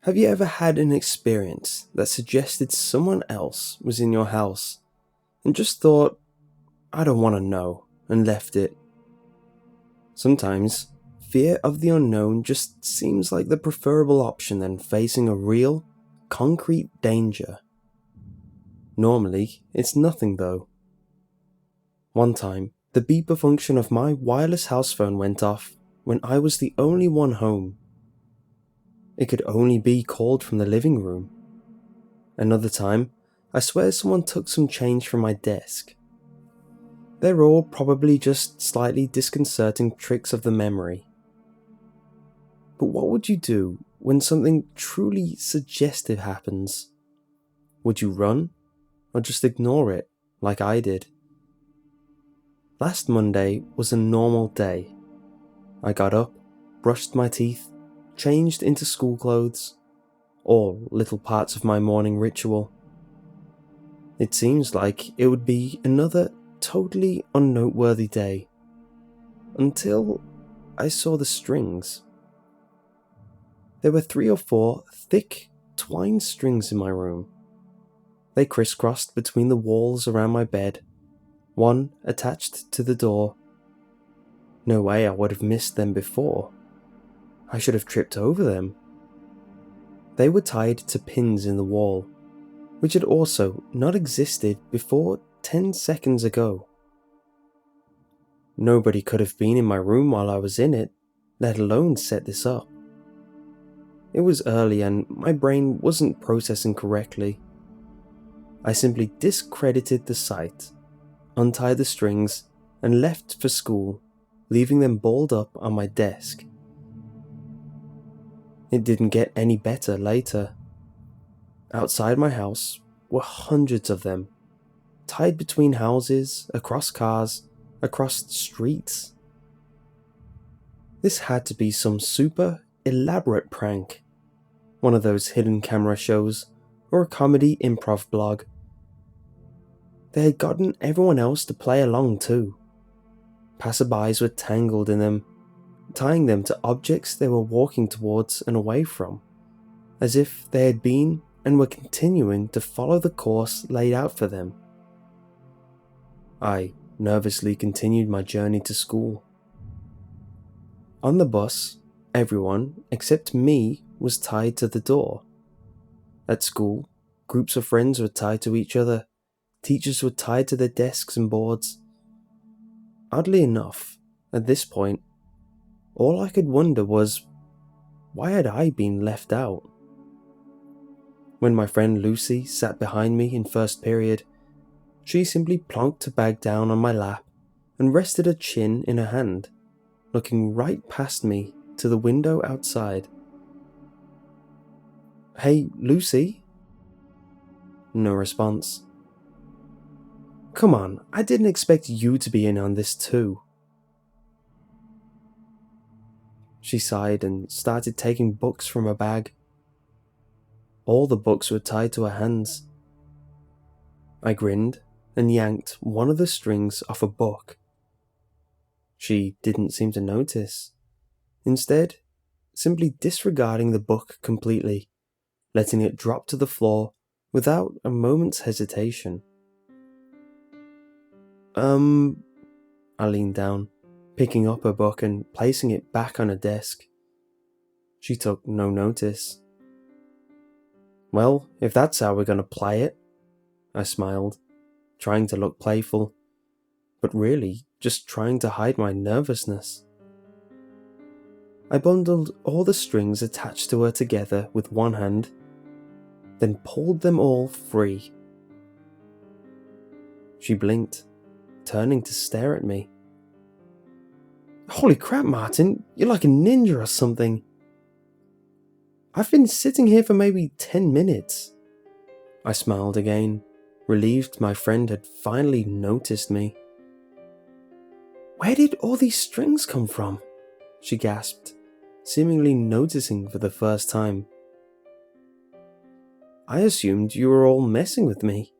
Have you ever had an experience that suggested someone else was in your house and just thought, I don't want to know, and left it? Sometimes, fear of the unknown just seems like the preferable option than facing a real, concrete danger. Normally, it's nothing though. One time, the beeper function of my wireless house phone went off when I was the only one home. It could only be called from the living room. Another time, I swear someone took some change from my desk. They're all probably just slightly disconcerting tricks of the memory. But what would you do when something truly suggestive happens? Would you run, or just ignore it, like I did? Last Monday was a normal day. I got up, brushed my teeth, changed into school clothes, all little parts of my morning ritual. It seems like it would be another totally unnoteworthy day, until I saw the strings. There were 3 or 4 thick twine strings in my room. They crisscrossed between the walls around my bed, one attached to the door. No way I would have missed them before. I should have tripped over them. They were tied to pins in the wall, which had also not existed before 10 seconds ago. Nobody could have been in my room while I was in it, let alone set this up. It was early and my brain wasn't processing correctly. I simply discredited the sight, untied the strings, and left for school, leaving them balled up on my desk. It didn't get any better later. Outside my house were hundreds of them, tied between houses, across cars, across streets. This had to be some super elaborate prank, one of those hidden camera shows, or a comedy improv blog. They had gotten everyone else to play along too. Passerbys were tangled in them, tying them to objects they were walking towards and away from, as if they had been and were continuing to follow the course laid out for them. I nervously continued my journey to school. On the bus, everyone except me was tied to the door. At school, groups of friends were tied to each other, teachers were tied to their desks and boards. Oddly enough, at this point, all I could wonder was, why had I been left out? When my friend Lucy sat behind me in first period, she simply plonked her bag down on my lap and rested her chin in her hand, looking right past me to the window outside. "Hey, Lucy?" No response. "Come on, I didn't expect you to be in on this too." She sighed and started taking books from her bag. All the books were tied to her hands. I grinned and yanked one of the strings off a book. She didn't seem to notice, instead, simply disregarding the book completely, letting it drop to the floor without a moment's hesitation. I leaned down, picking up her book and placing it back on her desk. She took no notice. "Well, if that's how we're going to play it," I smiled, trying to look playful, but really just trying to hide my nervousness. I bundled all the strings attached to her together with one hand, then pulled them all free. She blinked, turning to stare at me. "Holy crap, Martin, you're like a ninja or something." "I've been sitting here for maybe 10 minutes. I smiled again, relieved my friend had finally noticed me. "Where did all these strings come from?" she gasped, seemingly noticing for the first time. "I assumed you were all messing with me."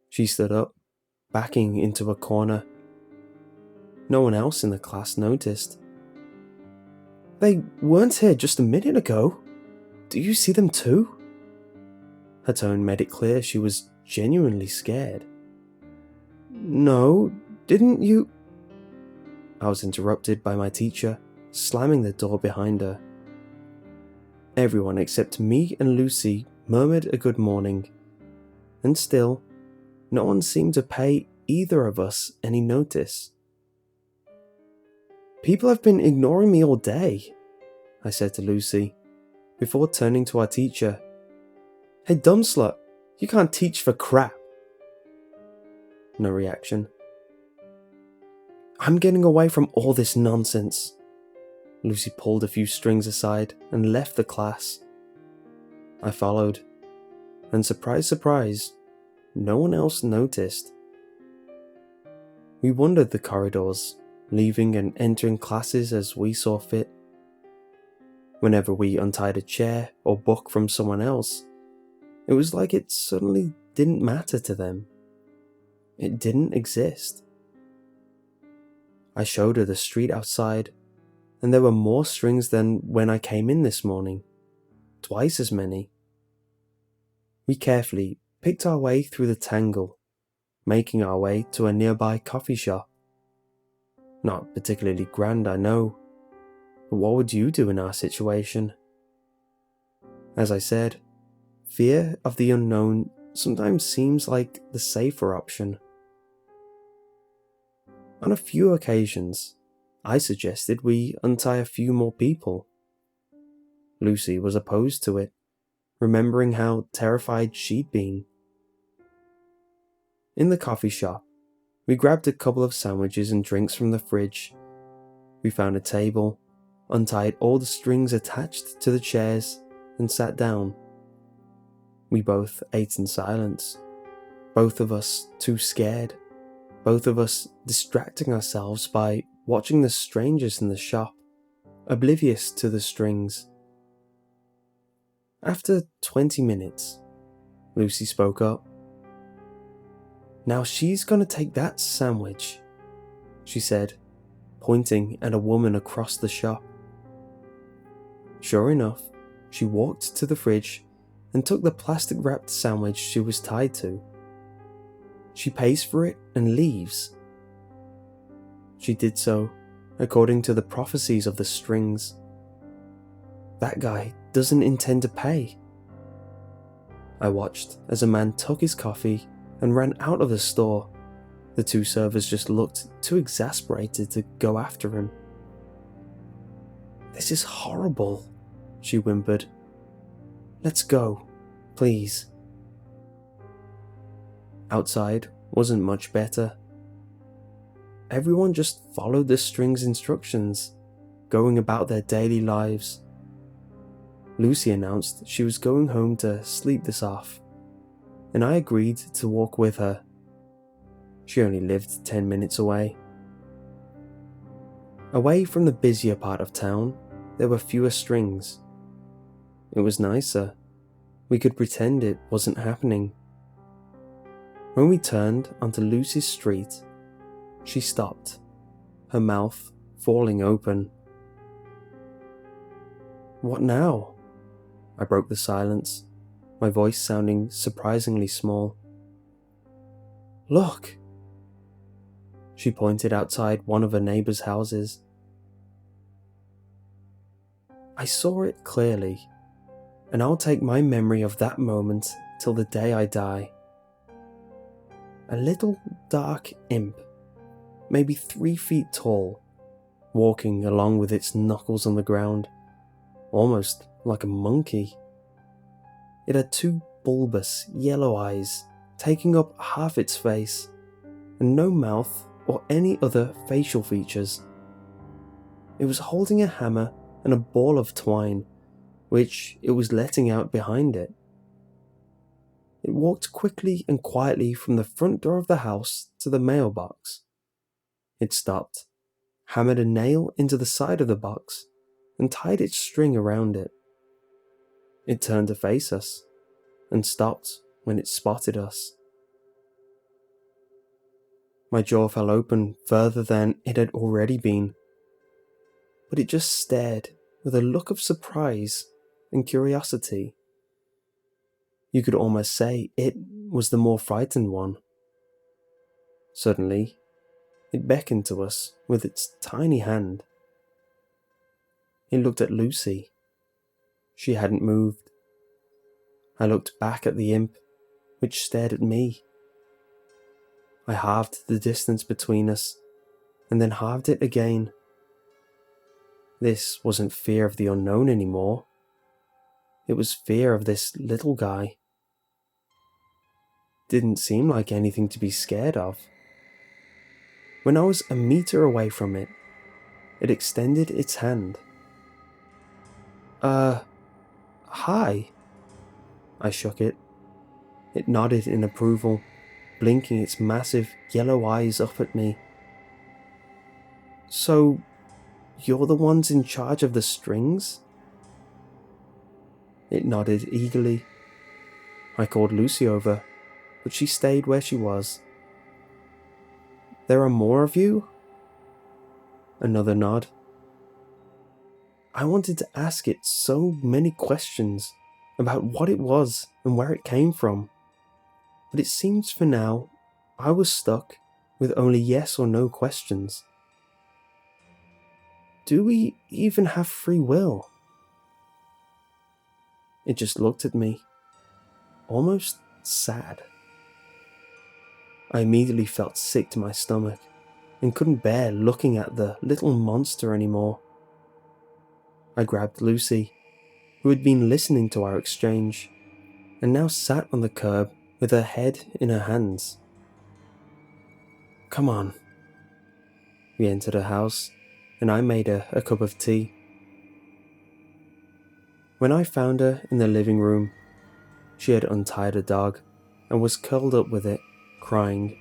She stood up, backing into a corner. No one else in the class noticed. "They weren't here just a minute ago," Do you see them too? Her tone made it clear she was genuinely scared. No, didn't you? I was interrupted by my teacher, slamming the door behind her. Everyone except me and Lucy murmured a good morning, and still, no one seemed to pay either of us any notice. People have been ignoring me all day, I said to Lucy, before turning to our teacher. Hey dumb slut, you can't teach for crap. No reaction. I'm getting away from all this nonsense. Lucy pulled a few strings aside and left the class. I followed, and surprise, surprise, no one else noticed. We wandered the corridors, leaving and entering classes as we saw fit. Whenever we untied a chair or book from someone else, it was like it suddenly didn't matter to them. It didn't exist. I showed her the street outside, and there were more strings than when I came in this morning. Twice as many. We carefully picked our way through the tangle, making our way to a nearby coffee shop. Not particularly grand, I know, but what would you do in our situation? As I said, fear of the unknown sometimes seems like the safer option. On a few occasions, I suggested we untie a few more people. Lucy was opposed to it, remembering how terrified she'd been. In the coffee shop, we grabbed a couple of sandwiches and drinks from the fridge. We found a table, untied all the strings attached to the chairs, and sat down. We both ate in silence, both of us too scared, both of us distracting ourselves by watching the strangers in the shop, oblivious to the strings. After 20 minutes, Lucy spoke up. Now she's gonna take that sandwich, she said, pointing at a woman across the shop. Sure enough, she walked to the fridge and took the plastic-wrapped sandwich she was tied to. She pays for it and leaves. She did so according to the prophecies of the strings. That guy doesn't intend to pay. I watched as a man took his coffee and ran out of the store. The two servers just looked too exasperated to go after him. This is horrible, she whimpered. Let's go, please. Outside wasn't much better. Everyone just followed the string's instructions, going about their daily lives. Lucy announced she was going home to sleep this off, and I agreed to walk with her. She only lived 10 minutes away. Away from the busier part of town, there were fewer strings. It was nicer. We could pretend it wasn't happening. When we turned onto Lucy's street, she stopped, her mouth falling open. What now? I broke the silence, my voice sounding surprisingly small. Look! She pointed outside one of her neighbour's houses. I saw it clearly, and I'll take my memory of that moment till the day I die. A little dark imp, maybe 3 feet tall, walking along with its knuckles on the ground, almost like a monkey. It had 2 bulbous yellow eyes taking up half its face, and no mouth or any other facial features. It was holding a hammer and a ball of twine, which it was letting out behind it. It walked quickly and quietly from the front door of the house to the mailbox. It stopped, hammered a nail into the side of the box, and tied its string around it. It turned to face us, and stopped when it spotted us. My jaw fell open further than it had already been, but it just stared with a look of surprise and curiosity. You could almost say it was the more frightened one. Suddenly, it beckoned to us with its tiny hand. It looked at Lucy. She hadn't moved. I looked back at the imp, which stared at me. I halved the distance between us, and then halved it again. This wasn't fear of the unknown anymore. It was fear of this little guy. Didn't seem like anything to be scared of. When I was a meter away from it, it extended its hand. Hi. I shook it. It nodded in approval, blinking its massive yellow eyes up at me. So, you're the ones in charge of the strings? It nodded eagerly. I called Lucy over, but she stayed where she was. There are more of you? Another nod. I wanted to ask it so many questions about what it was and where it came from, but it seems for now I was stuck with only yes or no questions. Do we even have free will? It just looked at me, almost sad. I immediately felt sick to my stomach and couldn't bear looking at the little monster anymore. I grabbed Lucy, who had been listening to our exchange, and now sat on the curb with her head in her hands. Come on. We entered her house, and I made her a cup of tea. When I found her in the living room, she had untied a dog and was curled up with it, crying.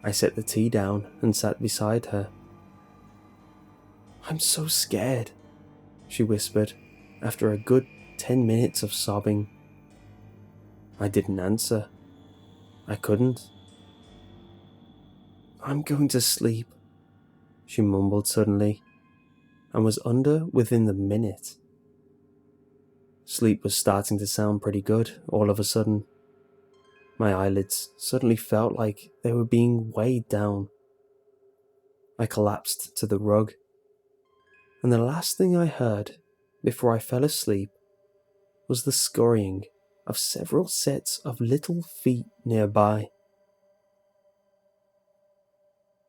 I set the tea down and sat beside her. I'm so scared, she whispered after a good 10 minutes of sobbing. I didn't answer. I couldn't. I'm going to sleep, she mumbled suddenly, and was under within the minute. Sleep was starting to sound pretty good all of a sudden. My eyelids suddenly felt like they were being weighed down. I collapsed to the rug, and the last thing I heard before I fell asleep was the scurrying of several sets of little feet nearby.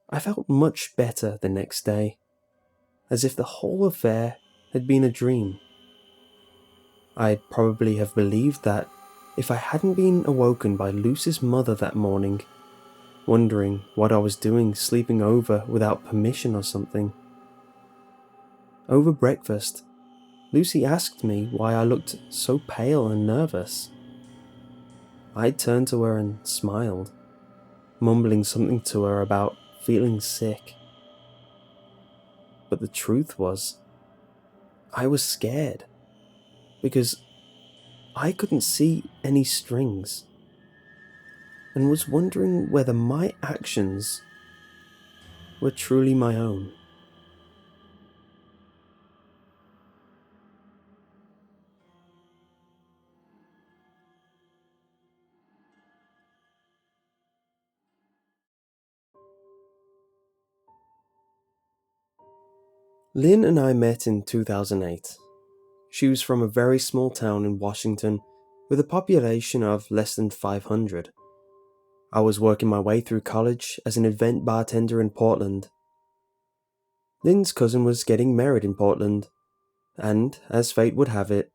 I felt much better the next day, as if the whole affair had been a dream. I'd probably have believed that if I hadn't been awoken by Lucy's mother that morning, wondering what I was doing sleeping over without permission or something. Over breakfast, Lucy asked me why I looked so pale and nervous. I turned to her and smiled, mumbling something to her about feeling sick. But the truth was, I was scared, because I couldn't see any strings, and was wondering whether my actions were truly my own. Lynn and I met in 2008. She was from a very small town in Washington with a population of less than 500. I was working my way through college as an event bartender in Portland. Lynn's cousin was getting married in Portland, and, as fate would have it,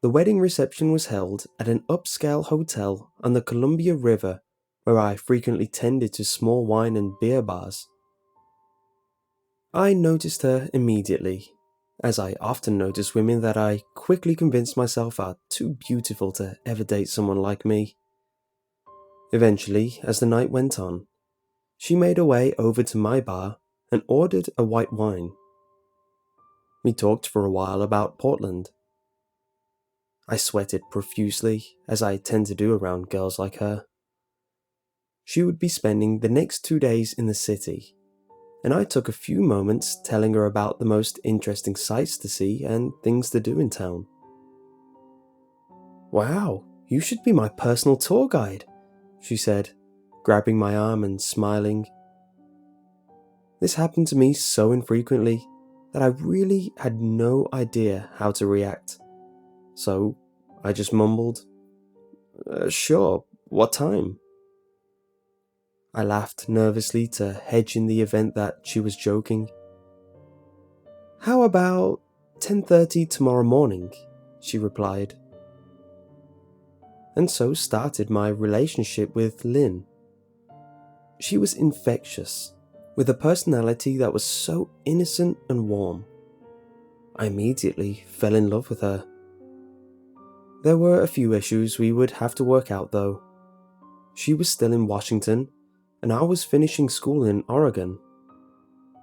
the wedding reception was held at an upscale hotel on the Columbia River where I frequently tended to small wine and beer bars. I noticed her immediately, as I often notice women that I quickly convince myself are too beautiful to ever date someone like me. Eventually, as the night went on, she made her way over to my bar and ordered a white wine. We talked for a while about Portland. I sweated profusely, as I tend to do around girls like her. She would be spending the next 2 days in the city, and I took a few moments telling her about the most interesting sights to see and things to do in town. "Wow, you should be my personal tour guide," she said, grabbing my arm and smiling. This happened to me so infrequently that I really had no idea how to react. So I just mumbled, "Sure, what time?" I laughed nervously to hedge in the event that she was joking. "How about 10:30 tomorrow morning?" she replied. And so started my relationship with Lynn. She was infectious, with a personality that was so innocent and warm. I immediately fell in love with her. There were a few issues we would have to work out though. She was still in Washington, and I was finishing school in Oregon.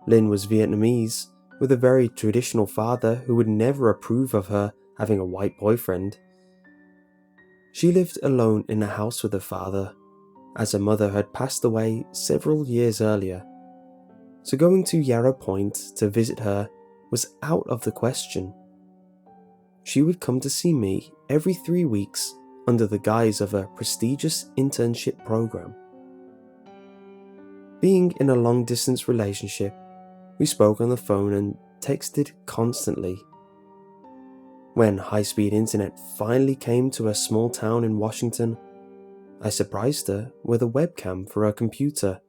Lynn was Vietnamese, with a very traditional father who would never approve of her having a white boyfriend. She lived alone in a house with her father, as her mother had passed away several years earlier, so going to Yarrow Point to visit her was out of the question. She would come to see me every 3 weeks under the guise of a prestigious internship program. Being in a long-distance relationship, we spoke on the phone and texted constantly. When high-speed internet finally came to a small town in Washington, I surprised her with a webcam for her computer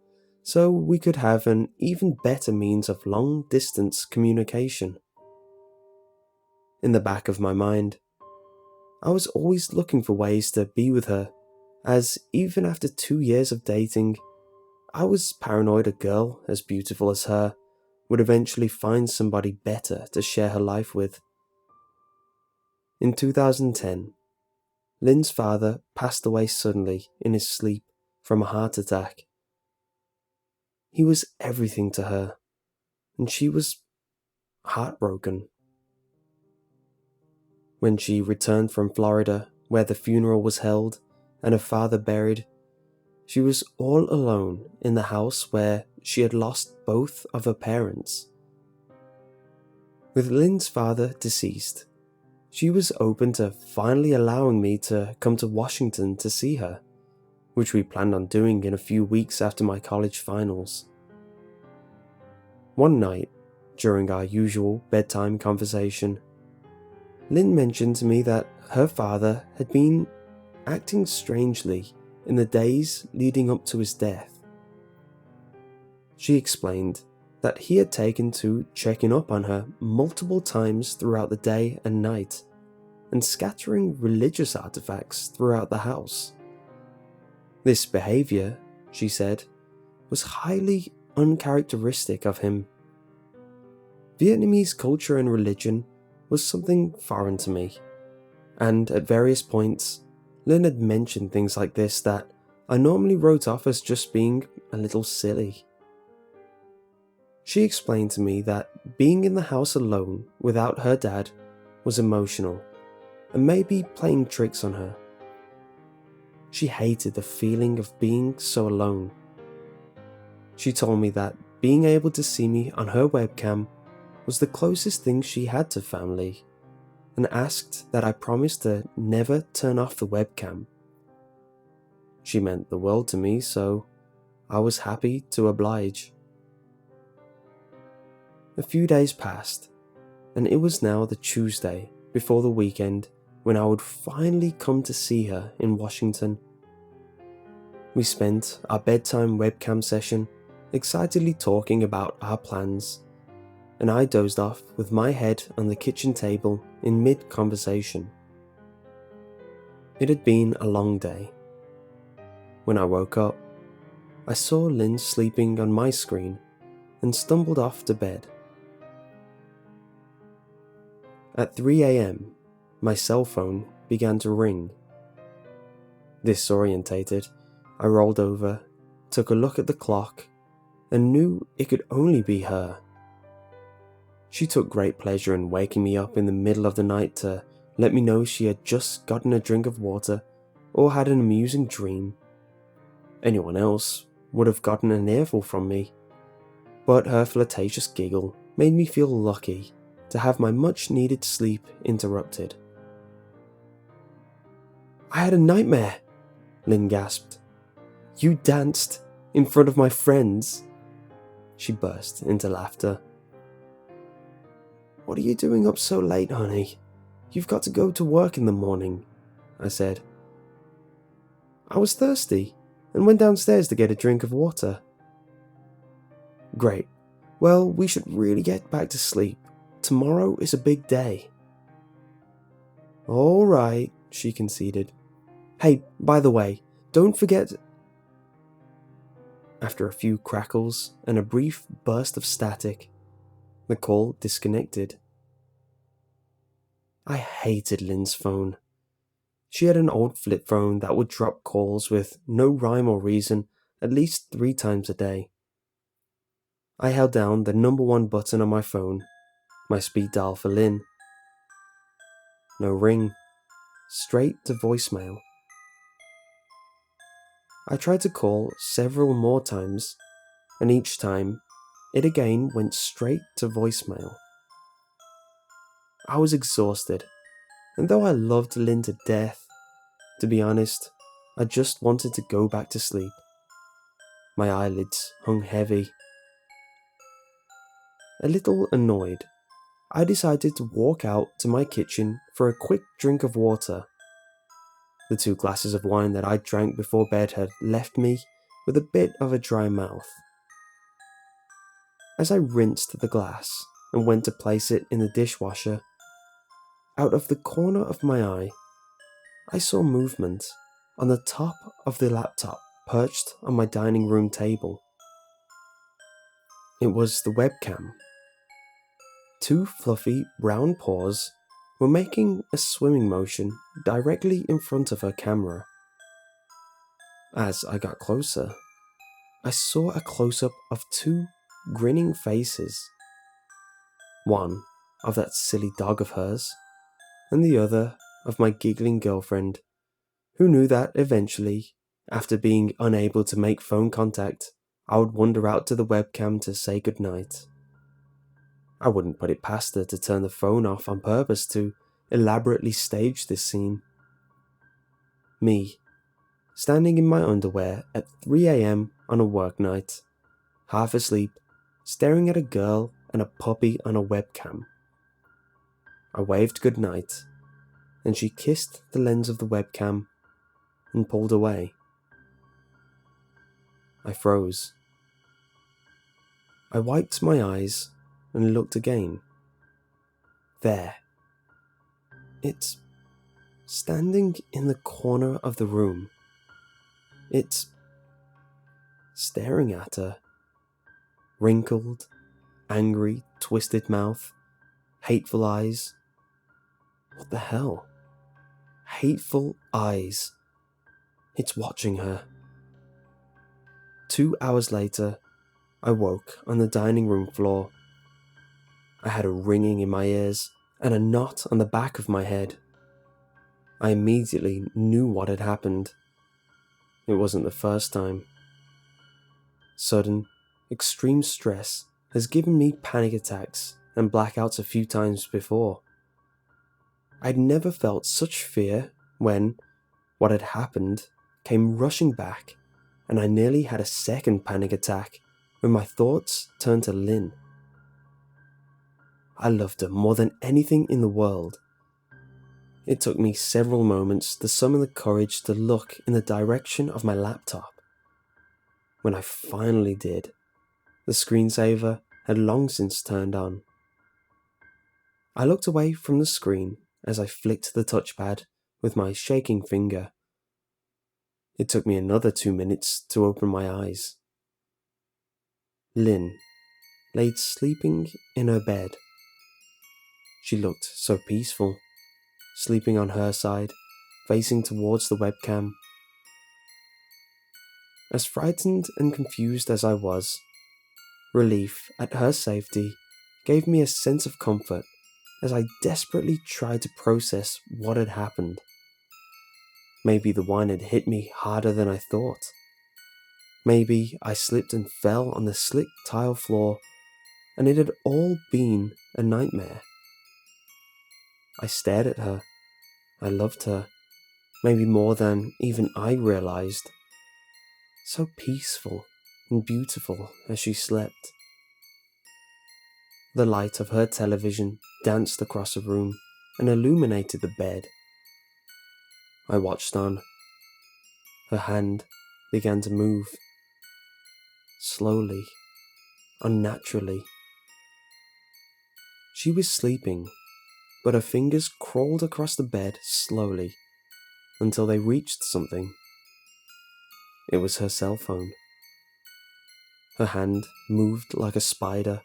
so we could have an even better means of long-distance communication. In the back of my mind, I was always looking for ways to be with her, as even after 2 years of dating, I was paranoid a girl as beautiful as her would eventually find somebody better to share her life with. In 2010, Lynn's father passed away suddenly in his sleep from a heart attack. He was everything to her, and she was heartbroken. When she returned from Florida, where the funeral was held and her father buried, she was all alone in the house where she had lost both of her parents. With Lynn's father deceased, she was open to finally allowing me to come to Washington to see her, which we planned on doing in a few weeks after my college finals. One night, during our usual bedtime conversation, Lynn mentioned to me that her father had been acting strangely in the days leading up to his death. She explained that he had taken to checking up on her multiple times throughout the day and night, and scattering religious artifacts throughout the house. This behaviour, she said, was highly uncharacteristic of him. Vietnamese culture and religion was something foreign to me, and at various points, Lynn had mentioned things like this that I normally wrote off as just being a little silly. She explained to me that being in the house alone without her dad was emotional, and maybe playing tricks on her. She hated the feeling of being so alone. She told me that being able to see me on her webcam was the closest thing she had to family, and asked that I promise to never turn off the webcam. She meant the world to me, so I was happy to oblige. A few days passed, and it was now the Tuesday before the weekend when I would finally come to see her in Washington. We spent our bedtime webcam session excitedly talking about our plans, and I dozed off with my head on the kitchen table in mid-conversation. It had been a long day. When I woke up, I saw Lynn sleeping on my screen and stumbled off to bed. At 3 a.m, my cell phone began to ring. Disorientated, I rolled over, took a look at the clock, and knew it could only be her. She took great pleasure in waking me up in the middle of the night to let me know she had just gotten a drink of water or had an amusing dream. Anyone else would have gotten an earful from me. but her flirtatious giggle made me feel lucky to have my much-needed sleep interrupted. "I had a nightmare," Lynn gasped. "You danced in front of my friends." She burst into laughter. "What are you doing up so late, honey? You've got to go to work in the morning," I said. "I was thirsty and went downstairs to get a drink of water." "Great. Well, we should really get back to sleep. Tomorrow is a big day." "All right," she conceded. "Hey, by the way, don't forget..." After a few crackles and a brief burst of static, the call disconnected. I hated Lynn's phone. She had an old flip phone that would drop calls with no rhyme or reason at least 3 times a day. I held down the number 1 button on my phone, my speed dial for Lynn. No ring. Straight to voicemail. I tried to call several more times, and each time, it again went straight to voicemail. I was exhausted, and though I loved Lynn to death, to be honest, I just wanted to go back to sleep. My eyelids hung heavy. A little annoyed, I decided to walk out to my kitchen for a quick drink of water. The 2 glasses of wine that I drank before bed had left me with a bit of a dry mouth. As I rinsed the glass and went to place it in the dishwasher, out of the corner of my eye, I saw movement on the top of the laptop perched on my dining room table. It was the webcam. 2 fluffy brown paws were making a swimming motion directly in front of her camera. As I got closer, I saw a close-up of 2 grinning faces. One of that silly dog of hers, and the other of my giggling girlfriend, who knew that eventually, after being unable to make phone contact, I would wander out to the webcam to say goodnight. I wouldn't put it past her to turn the phone off on purpose to elaborately stage this scene. Me, standing in my underwear at 3 a.m. on a work night, half asleep, staring at a girl and a puppy on a webcam. I waved goodnight, and she kissed the lens of the webcam and pulled away. I froze. I wiped my eyes and looked again. There. It's standing in the corner of the room. It's staring at her. Wrinkled, angry, twisted mouth, hateful eyes. What the hell? Hateful eyes. It's watching her. 2 hours later, I woke on the dining room floor. I had a ringing in my ears and a knot on the back of my head. I immediately knew what had happened. It wasn't the first time. Sudden, extreme stress has given me panic attacks and blackouts a few times before. I'd never felt such fear when what had happened came rushing back, and I nearly had a second panic attack when my thoughts turned to Lynn. I loved her more than anything in the world. It took me several moments to summon the courage to look in the direction of my laptop. When I finally did, the screensaver had long since turned on. I looked away from the screen as I flicked the touchpad with my shaking finger. It took me another 2 minutes to open my eyes. Lynn laid sleeping in her bed. She looked so peaceful, sleeping on her side, facing towards the webcam. As frightened and confused as I was, relief at her safety gave me a sense of comfort as I desperately tried to process what had happened. Maybe the wine had hit me harder than I thought. Maybe I slipped and fell on the slick tile floor, and it had all been a nightmare. I stared at her. I loved her, maybe more than even I realized. So peaceful and beautiful as she slept. The light of her television danced across the room and illuminated the bed. I watched on. Her hand began to move. Slowly, unnaturally. She was sleeping, but her fingers crawled across the bed slowly until they reached something. It was her cell phone. Her hand moved like a spider,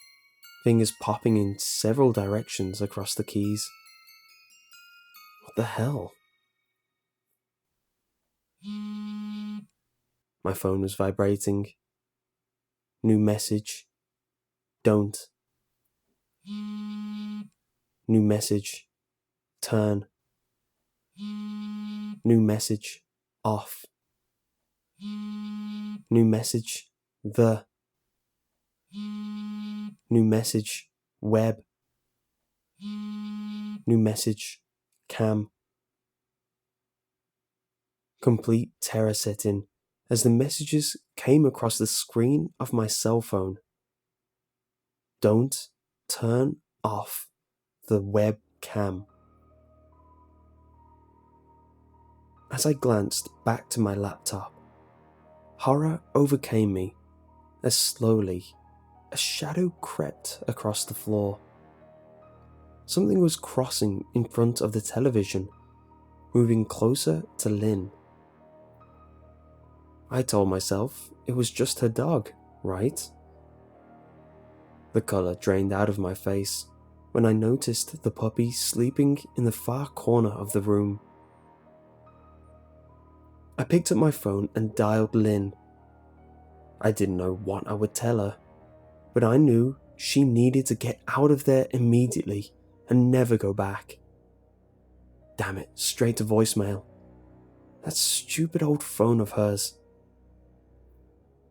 fingers popping in several directions across the keys. What the hell? My phone was vibrating. New message. Don't. New message. Turn. New message. Off. New message. The. New message. Web. New message. Cam. Complete terror set in as the messages came across the screen of my cell phone. Don't turn off the webcam. As I glanced back to my laptop, horror overcame me as slowly a shadow crept across the floor. Something was crossing in front of the television, moving closer to Lynn. I told myself it was just her dog, right? The colour drained out of my face when I noticed the puppy sleeping in the far corner of the room. I picked up my phone and dialed Lynn. I didn't know what I would tell her, but I knew she needed to get out of there immediately and never go back. Damn it, straight to voicemail. That stupid old phone of hers.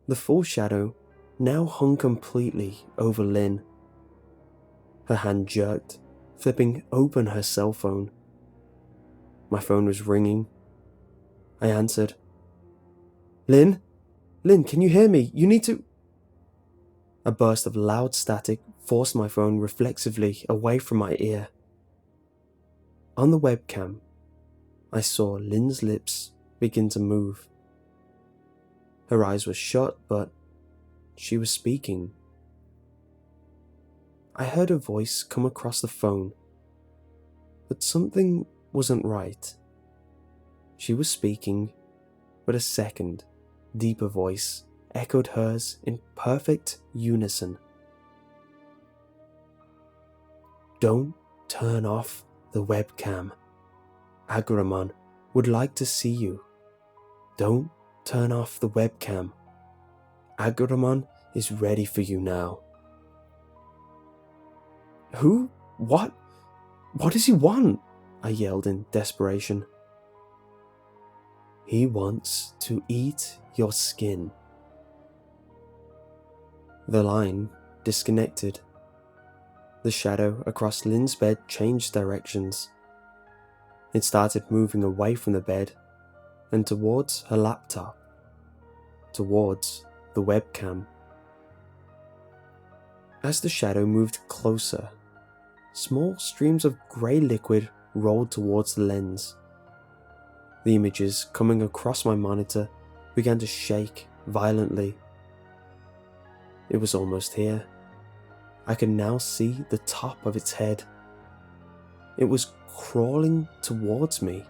The full shadow now hung completely over Lynn. Her hand jerked, flipping open her cell phone. My phone was ringing. I answered. Lynn? Lynn, can you hear me? You need to... A burst of loud static forced my phone reflexively away from my ear. On the webcam, I saw Lynn's lips begin to move. Her eyes were shut, but she was speaking. I heard her voice come across the phone, but something wasn't right. She was speaking, but a second, deeper voice echoed hers in perfect unison. Don't turn off the webcam. Agramon would like to see you. Don't turn off the webcam. Agramon is ready for you now. Who? What? What does he want? I yelled in desperation. He wants to eat your skin. The line disconnected. The shadow across Lynn's bed changed directions. It started moving away from the bed and towards her laptop, towards the webcam. As the shadow moved closer, small streams of grey liquid rolled towards the lens. The images coming across my monitor began to shake violently. It was almost here. I could now see the top of its head. It was crawling towards me.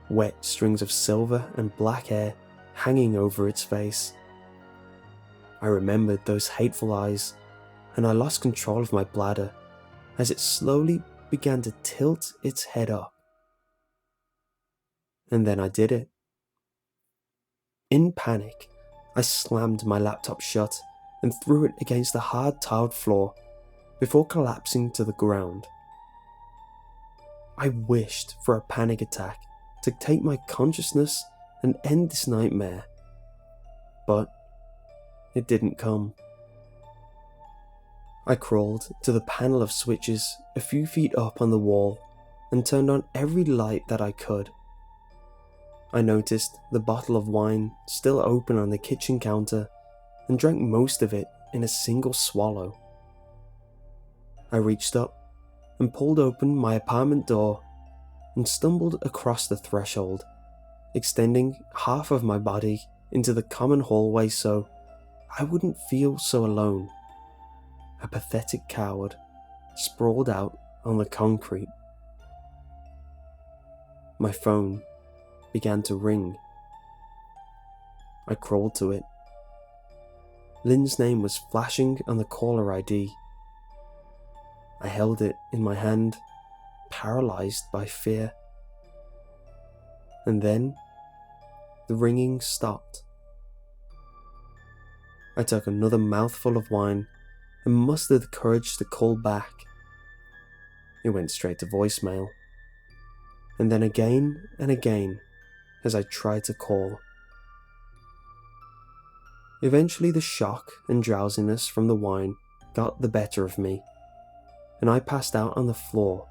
Wet strings of silver and black hair hanging over its face. I remembered those hateful eyes, and I lost control of my bladder as it slowly began to tilt its head up. And then I did it. In panic, I slammed my laptop shut and threw it against the hard tiled floor before collapsing to the ground. I wished for a panic attack to take my consciousness and end this nightmare. but it didn't come. I crawled to the panel of switches a few feet up on the wall and turned on every light that I could. I noticed the bottle of wine still open on the kitchen counter and drank most of it in a single swallow. I reached up and pulled open my apartment door and stumbled across the threshold, extending half of my body into the common hallway so I wouldn't feel so alone. A pathetic coward sprawled out on the concrete. My phone began to ring. I crawled to it. Lynn's name was flashing on the caller ID. I held it in my hand, paralyzed by fear. And then the ringing stopped. I took another mouthful of wine and mustered the courage to call back. It went straight to voicemail, and then again and again as I tried to call. Eventually the shock and drowsiness from the wine got the better of me, and I passed out on the floor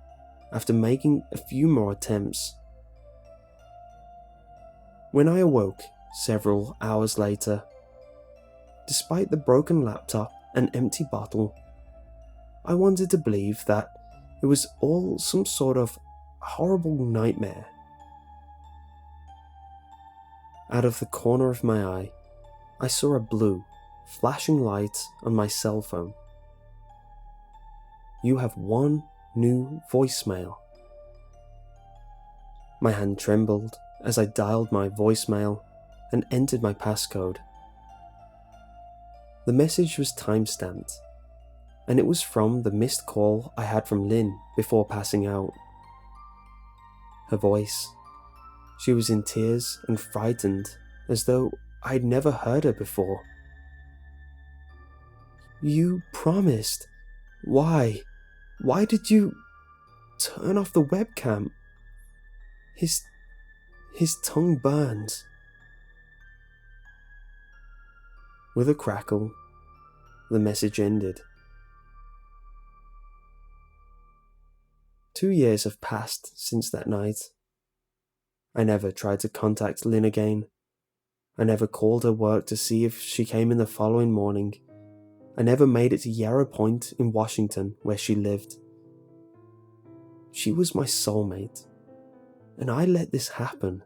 after making a few more attempts. When I awoke several hours later, despite the broken laptop and empty bottle, I wanted to believe that it was all some sort of horrible nightmare. Out of the corner of my eye, I saw a blue, flashing light on my cell phone. You have one new voicemail. My hand trembled as I dialed my voicemail and entered my passcode. The message was timestamped, and it was from the missed call I had from Lynn before passing out. Her voice. She was in tears and frightened, as though I'd never heard her before. You promised. Why? Why did you turn off the webcam? His tongue burns. With a crackle, the message ended. 2 years have passed since that night. I never tried to contact Lynn again. I never called her work to see if she came in the following morning. I never made it to Yarrow Point in Washington, where she lived. She was my soulmate, and I let this happen.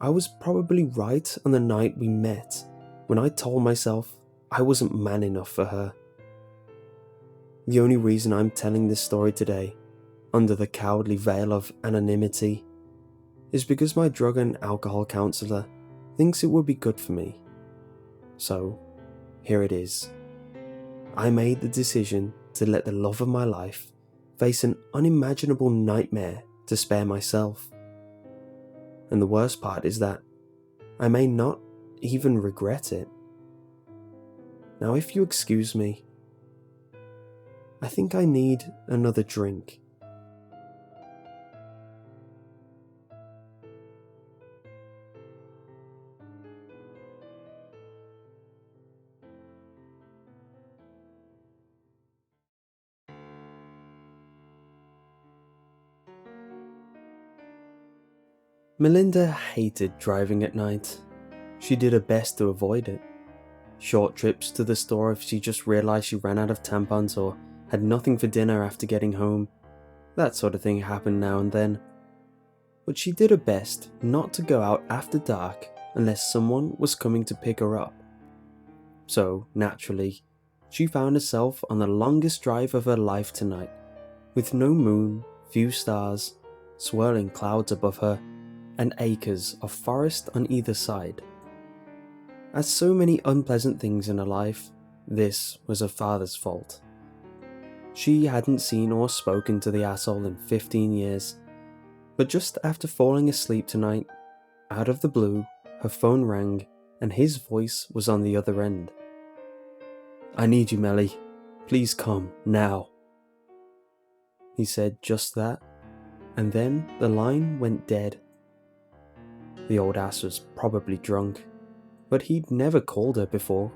I was probably right on the night we met when I told myself I wasn't man enough for her. The only reason I'm telling this story today, under the cowardly veil of anonymity, is because my drug and alcohol counsellor thinks it would be good for me. So, here it is. I made the decision to let the love of my life face an unimaginable nightmare to spare myself. And the worst part is that I may not even regret it. Now, if you excuse me, I think I need another drink. Melinda hated driving at night. She did her best to avoid it. Short trips to the store if she just realised she ran out of tampons or had nothing for dinner after getting home. That sort of thing happened now and then. But she did her best not to go out after dark unless someone was coming to pick her up. So, naturally, she found herself on the longest drive of her life tonight, with no moon, few stars, swirling clouds above her, and acres of forest on either side. As so many unpleasant things in her life, this was her father's fault. She hadn't seen or spoken to the asshole in 15 years, but just after falling asleep tonight, out of the blue, her phone rang and his voice was on the other end. "I need you, Melly. Please come, now." He said just that, and then the line went dead. The old ass was probably drunk, but he'd never called her before,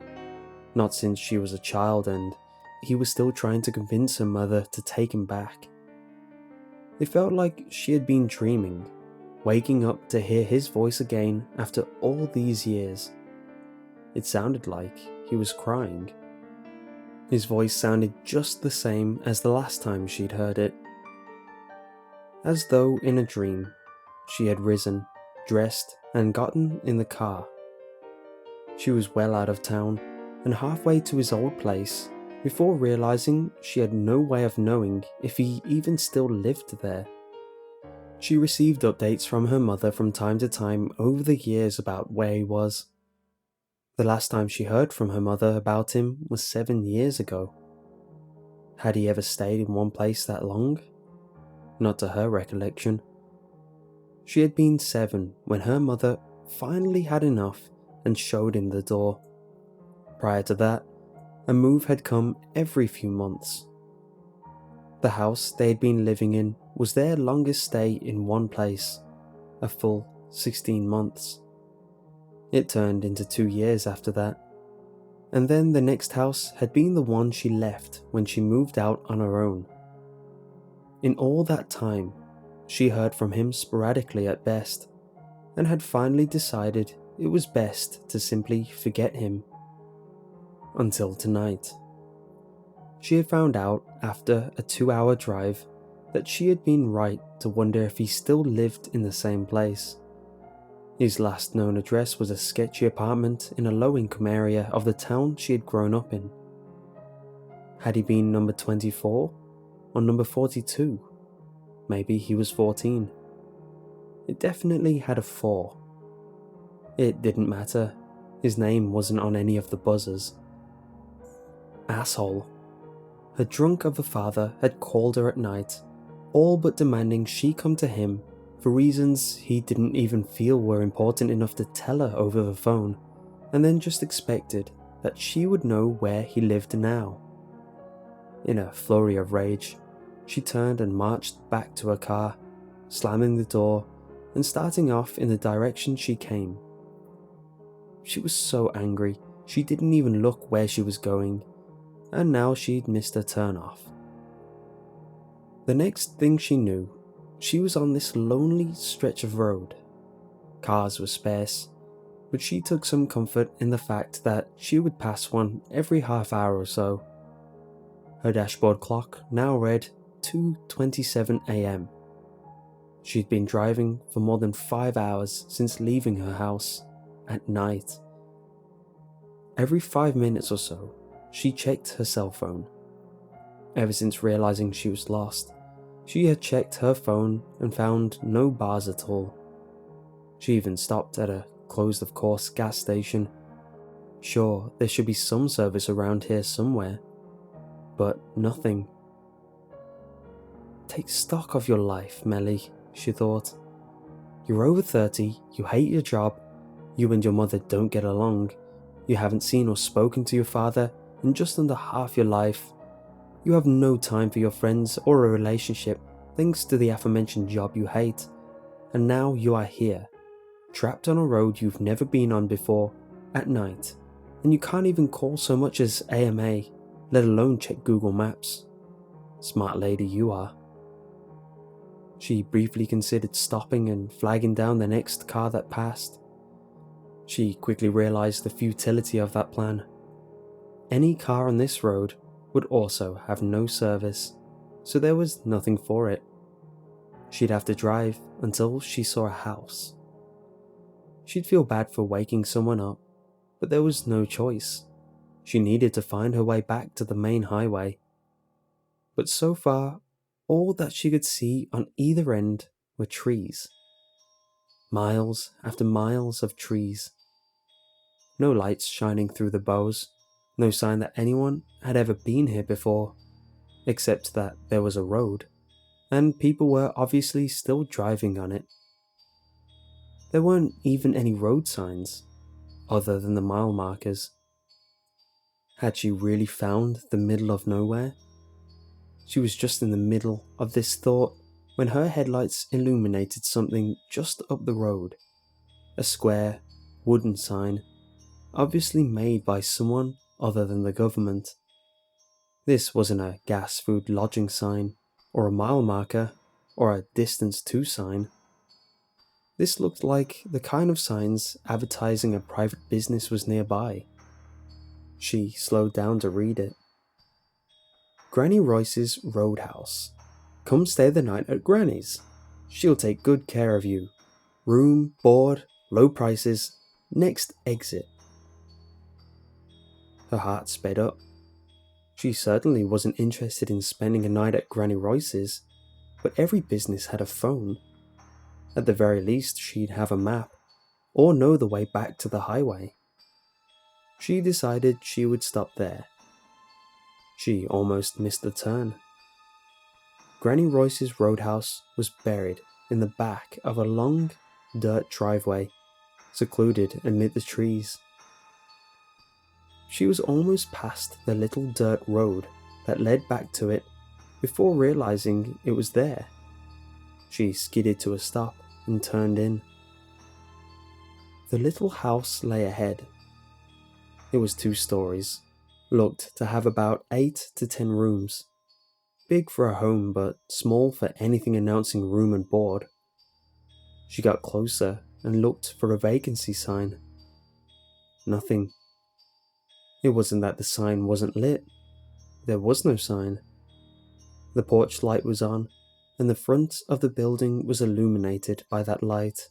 not since she was a child and he was still trying to convince her mother to take him back. It felt like she had been dreaming, waking up to hear his voice again after all these years. It sounded like he was crying. His voice sounded just the same as the last time she'd heard it. As though in a dream, she had risen, dressed, and gotten in the car. She was well out of town and halfway to his old place before realizing she had no way of knowing if he even still lived there. She received updates from her mother from time to time over the years about where he was. The last time she heard from her mother about him was 7 years ago. Had he ever stayed in one place that long? Not to her recollection. She had been 7 when her mother finally had enough and showed him the door. Prior to that, a move had come every few months. The house they had been living in was their longest stay in one place, a full 16 months. It turned into 2 years after that, and then the next house had been the one she left when she moved out on her own. In all that time, she heard from him sporadically at best, and had finally decided it was best to simply forget him. Until tonight. She had found out after a 2-hour drive that she had been right to wonder if he still lived in the same place. His last known address was a sketchy apartment in a low-income area of the town she had grown up in. Had he been number 24 or number 42? Maybe he was 14. It definitely had a 4. It didn't matter. His name wasn't on any of the buzzers. Asshole. Her drunk of a father had called her at night, all but demanding she come to him for reasons he didn't even feel were important enough to tell her over the phone, and then just expected that she would know where he lived now. In a flurry of rage, she turned and marched back to her car, slamming the door and starting off in the direction she came. She was so angry she didn't even look where she was going, and now she'd missed her turn off. The next thing she knew, she was on this lonely stretch of road. Cars were sparse, but she took some comfort in the fact that she would pass one every half hour or so. Her dashboard clock now read 2:27 a.m. She'd been driving for more than 5 hours since leaving her house at night. Every 5 minutes or so, she checked her cell phone. Ever since realizing she was lost, she had checked her phone and found no bars at all. She even stopped at a closed-of-course gas station. Sure, there should be some service around here somewhere, but nothing. Take stock of your life, Melly, she thought. You're over 30, you hate your job, you and your mother don't get along, you haven't seen or spoken to your father in just under half your life, you have no time for your friends or a relationship thanks to the aforementioned job you hate, and now you are here, trapped on a road you've never been on before, at night, and you can't even call so much as AMA, let alone check Google Maps. Smart lady you are. She briefly considered stopping and flagging down the next car that passed. She quickly realized the futility of that plan. Any car on this road would also have no service, so there was nothing for it. She'd have to drive until she saw a house. She'd feel bad for waking someone up, but there was no choice. She needed to find her way back to the main highway. But so far, all that she could see on either end were trees. Miles after miles of trees. No lights shining through the boughs, no sign that anyone had ever been here before, except that there was a road, and people were obviously still driving on it. There weren't even any road signs, other than the mile markers. Had she really found the middle of nowhere? She was just in the middle of this thought when her headlights illuminated something just up the road. A square, wooden sign, obviously made by someone other than the government. This wasn't a gas food lodging sign, or a mile marker, or a distance to sign. This looked like the kind of signs advertising a private business was nearby. She slowed down to read it. Granny Royce's Roadhouse. Come stay the night at Granny's. She'll take good care of you. Room, board, low prices, next exit. Her heart sped up. She certainly wasn't interested in spending a night at Granny Royce's, but every business had a phone. At the very least, she'd have a map, or know the way back to the highway. She decided she would stop there. She almost missed the turn. Granny Royce's Roadhouse was buried in the back of a long, dirt driveway, secluded amid the trees. She was almost past the little dirt road that led back to it before realizing it was there. She skidded to a stop and turned in. The little house lay ahead. It was 2 stories, looked to have about 8 to 10 rooms. Big for a home, but small for anything announcing room and board. She got closer and looked for a vacancy sign. Nothing. It wasn't that the sign wasn't lit. There was no sign. The porch light was on, and the front of the building was illuminated by that light,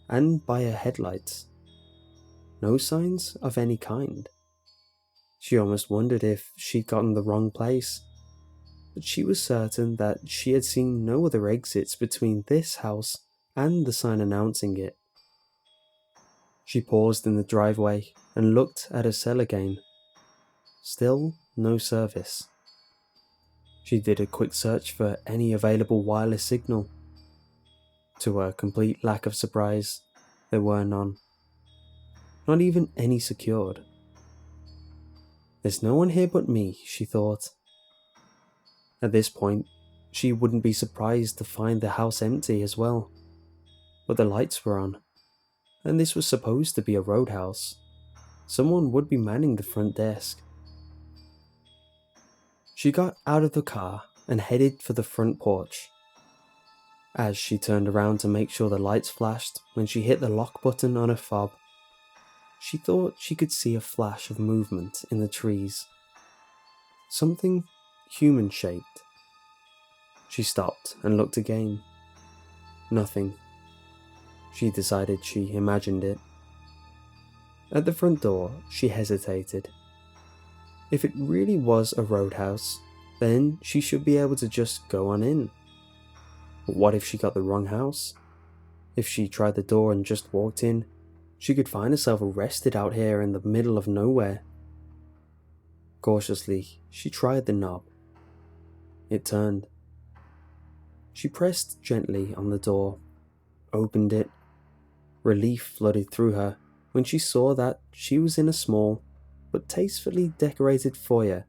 and by her headlights. No signs of any kind. She almost wondered if she'd gotten the wrong place, but she was certain that she had seen no other exits between this house and the sign announcing it. She paused in the driveway and looked at her cell again. Still no service. She did a quick search for any available wireless signal. To her complete lack of surprise, there were none. Not even any secured. There's no one here but me, she thought. At this point, she wouldn't be surprised to find the house empty as well. But the lights were on, and this was supposed to be a roadhouse. Someone would be manning the front desk. She got out of the car and headed for the front porch. As she turned around to make sure the lights flashed when she hit the lock button on her fob, she thought she could see a flash of movement in the trees. Something human-shaped. She stopped and looked again. Nothing. She decided she imagined it. At the front door, she hesitated. If it really was a roadhouse, then she should be able to just go on in. But what if she got the wrong house? If she tried the door and just walked in, she could find herself arrested out here in the middle of nowhere. Cautiously, she tried the knob. It turned. She pressed gently on the door, opened it. Relief flooded through her when she saw that she was in a small but tastefully decorated foyer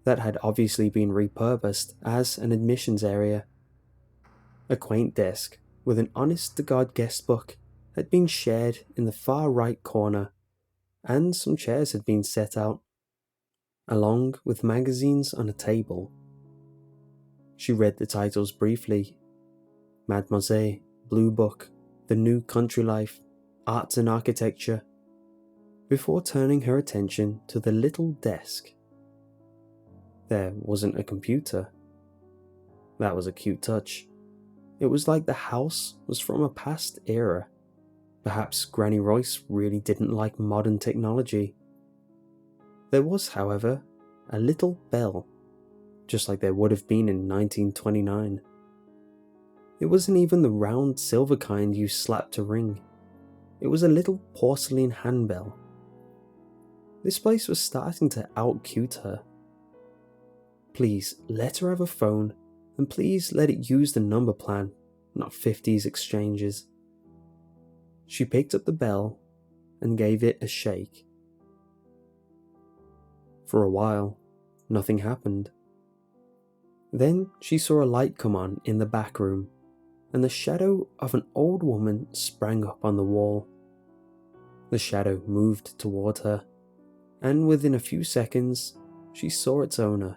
that had obviously been repurposed as an admissions area. A quaint desk with an honest-to-God guest book had been shared in the far right corner, and some chairs had been set out, along with magazines on a table. She read the titles briefly: Mademoiselle, Blue Book, The New Country Life, Arts and Architecture, before turning her attention to the little desk. There wasn't a computer. That was a cute touch. It was like the house was from a past era. Perhaps Granny Royce really didn't like modern technology. There was, however, a little bell, just like there would have been in 1929. It wasn't even the round silver kind you slapped to ring. It was a little porcelain handbell. This place was starting to out-cute her. Please let her have a phone, and please let it use the number plan, not 50s exchanges. She picked up the bell and gave it a shake. For a while, nothing happened. Then she saw a light come on in the back room, and the shadow of an old woman sprang up on the wall. The shadow moved toward her, and within a few seconds she saw its owner,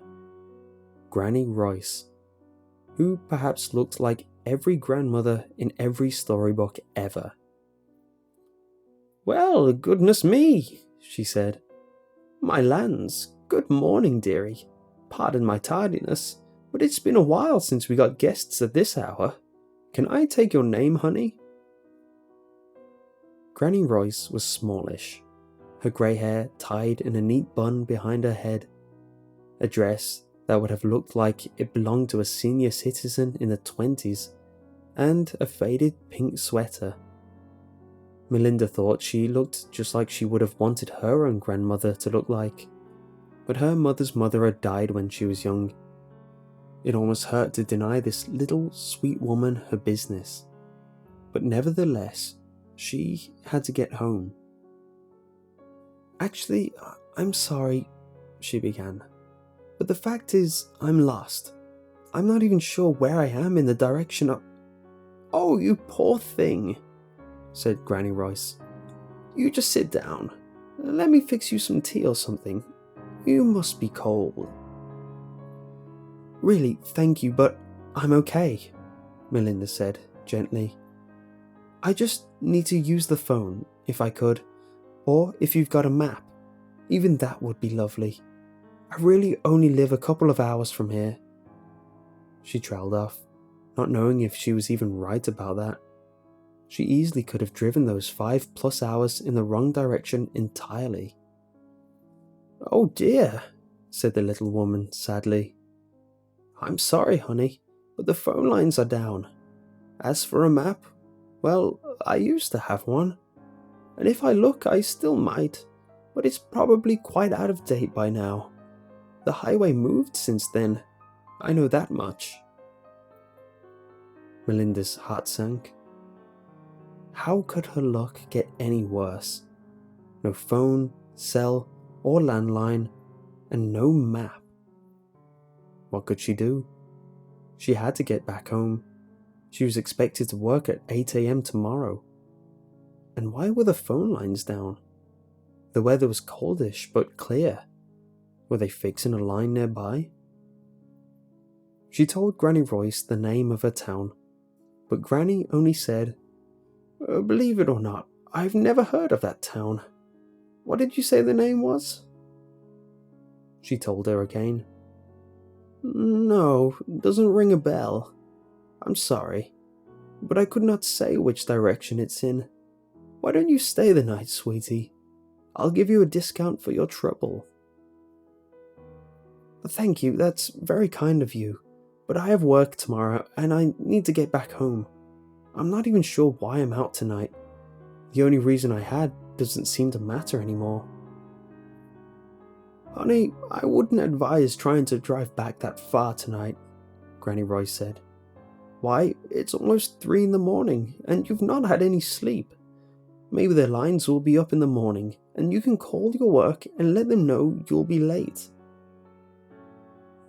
Granny Royce, who perhaps looked like every grandmother in every storybook ever. "Well, goodness me," she said. "My lands, good morning, dearie. Pardon my tardiness, but it's been a while since we got guests at this hour. Can I take your name, honey?" Granny Royce was smallish, her grey hair tied in a neat bun behind her head, a dress that would have looked like it belonged to a senior citizen in the 20s, and a faded pink sweater. Melinda thought she looked just like she would have wanted her own grandmother to look like, but her mother's mother had died when she was young. It almost hurt to deny this little sweet woman her business, but nevertheless, she had to get home. "Actually, I'm sorry," she began, "but the fact is, I'm lost. I'm not even sure where I am in the direction of—" "Oh, you poor thing," said Granny Royce. "You just sit down. Let me fix you some tea or something. You must be cold." "Really, thank you, but I'm okay," Melinda said gently. "I just need to use the phone, if I could, or if you've got a map. Even that would be lovely. I really only live a couple of hours from here." She trailed off, not knowing if she was even right about that. She easily could have driven those 5+ hours in the wrong direction entirely. "Oh dear," said the little woman sadly. "I'm sorry, honey, but the phone lines are down. As for a map, well, I used to have one. And if I look, I still might, but it's probably quite out of date by now. The highway moved since then, I know that much." Melinda's heart sank. How could her luck get any worse? No phone, cell, or landline, and no map. What could she do? She had to get back home. She was expected to work at 8 a.m. tomorrow. And why were the phone lines down? The weather was coldish but clear. Were they fixing a line nearby? She told Granny Royce the name of her town, but Granny only said, "Believe it or not, I've never heard of that town. What did you say the name was?" She told her again. "No, doesn't ring a bell. I'm sorry, but I could not say which direction it's in. Why don't you stay the night, sweetie? I'll give you a discount for your trouble." "Thank you, that's very kind of you, but I have work tomorrow and I need to get back home. I'm not even sure why I'm out tonight. The only reason I had doesn't seem to matter anymore." "Honey, I wouldn't advise trying to drive back that far tonight," Granny Royce said. "Why, it's almost 3 in the morning and you've not had any sleep. Maybe the lines will be up in the morning and you can call your work and let them know you'll be late."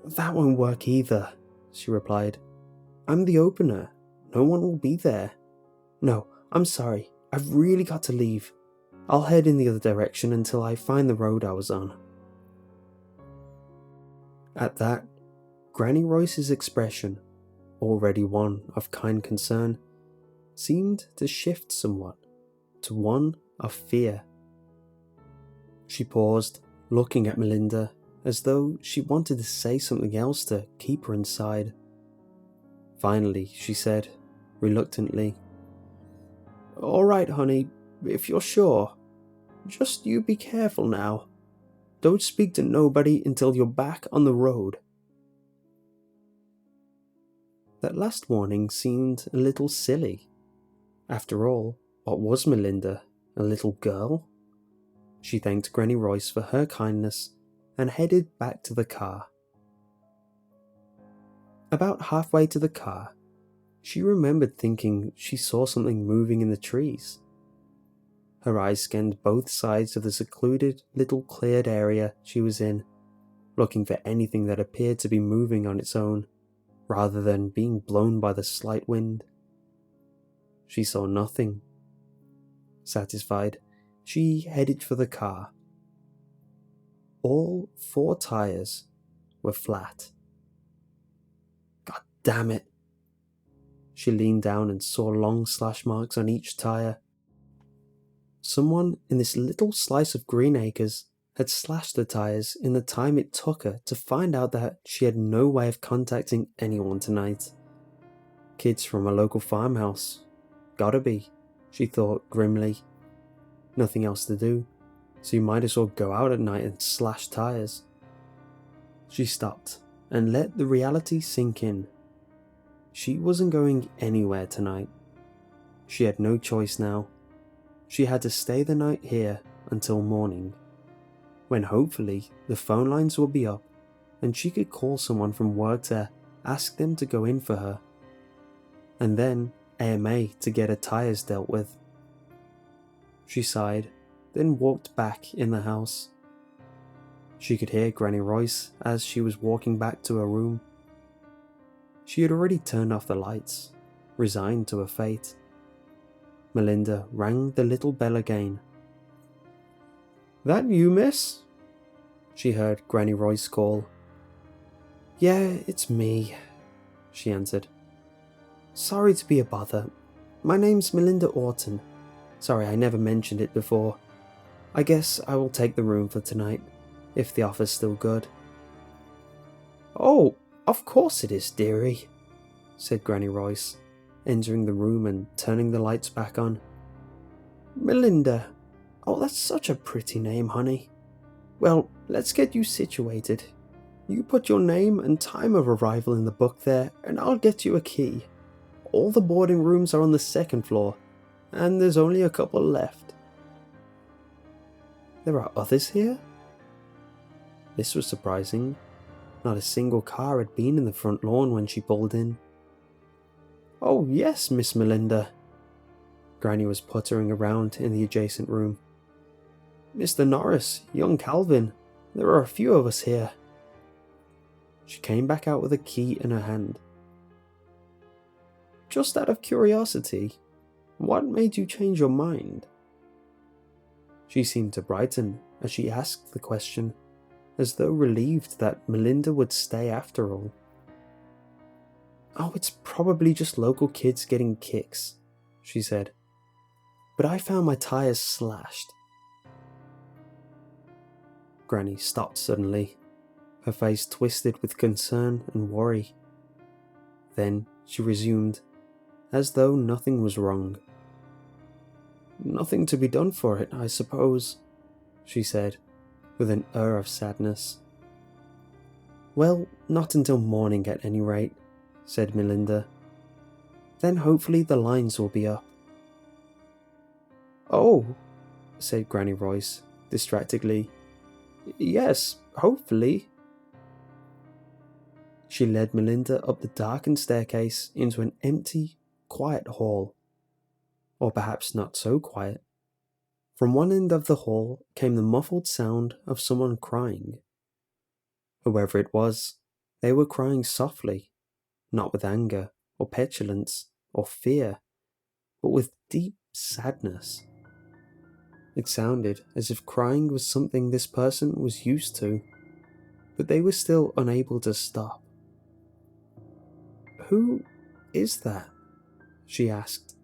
"That won't work either," she replied. "I'm the opener. No one will be there. No, I'm sorry. I've really got to leave. I'll head in the other direction until I find the road I was on." At that, Granny Royce's expression, already one of kind concern, seemed to shift somewhat to one of fear. She paused, looking at Melinda as though she wanted to say something else to keep her inside. Finally, she said, reluctantly, "All right, honey, if you're sure. Just you be careful now. Don't speak to nobody until you're back on the road." That last warning seemed a little silly. After all, what was Melinda, a little girl? She thanked Granny Royce for her kindness and headed back to the car. About halfway to the car, she remembered thinking she saw something moving in the trees. Her eyes scanned both sides of the secluded little cleared area she was in, looking for anything that appeared to be moving on its own, rather than being blown by the slight wind. She saw nothing. Satisfied, she headed for the car. all 4 tyres were flat. God damn it! She leaned down and saw long slash marks on each tyre. Someone in this little slice of Green Acres had slashed the tyres in the time it took her to find out that she had no way of contacting anyone tonight. Kids from a local farmhouse. Gotta be, she thought grimly. Nothing else to do, so you might as well go out at night and slash tyres. She stopped and let the reality sink in. She wasn't going anywhere tonight. She had no choice now. She had to stay the night here until morning, when hopefully the phone lines will be up and she could call someone from work to ask them to go in for her, and then AMA to get her tyres dealt with. She sighed, then walked back in the house. She could hear Granny Royce as she was walking back to her room. She had already turned off the lights, resigned to her fate. Melinda rang the little bell again. "That you, miss?" she heard Granny Royce call. "Yeah, it's me," she answered. "Sorry to be a bother. My name's Melinda Orton. Sorry I never mentioned it before. I guess I will take the room for tonight, if the offer's still good." "Oh, of course it is, dearie," said Granny Royce, entering the room and turning the lights back on. "Melinda. Oh, that's such a pretty name, honey. Well, let's get you situated. You put your name and time of arrival in the book there, and I'll get you a key. All the boarding rooms are on the 2nd floor, and there's only a couple left." "There are others here?" This was surprising. Not a single car had been in the front lawn when she pulled in. "Oh yes, Miss Melinda." Granny was puttering around in the adjacent room. "Mr. Norris, young Calvin, there are a few of us here." She came back out with a key in her hand. "Just out of curiosity, what made you change your mind?" She seemed to brighten as she asked the question, as though relieved that Melinda would stay after all. "Oh, it's probably just local kids getting kicks," she said. "But I found my tyres slashed." Granny stopped suddenly, her face twisted with concern and worry. Then she resumed, as though nothing was wrong. "Nothing to be done for it, I suppose," she said, with an air of sadness. "Well, not until morning at any rate," said Melinda. "Then hopefully the lines will be up." "Oh," said Granny Royce, distractedly. "Yes, hopefully." She led Melinda up the darkened staircase into an empty, quiet hall. Or perhaps not so quiet. From one end of the hall came the muffled sound of someone crying. Whoever it was, they were crying softly, not with anger or petulance or fear, but with deep sadness. It sounded as if crying was something this person was used to, but they were still unable to stop. "Who is that?" she asked,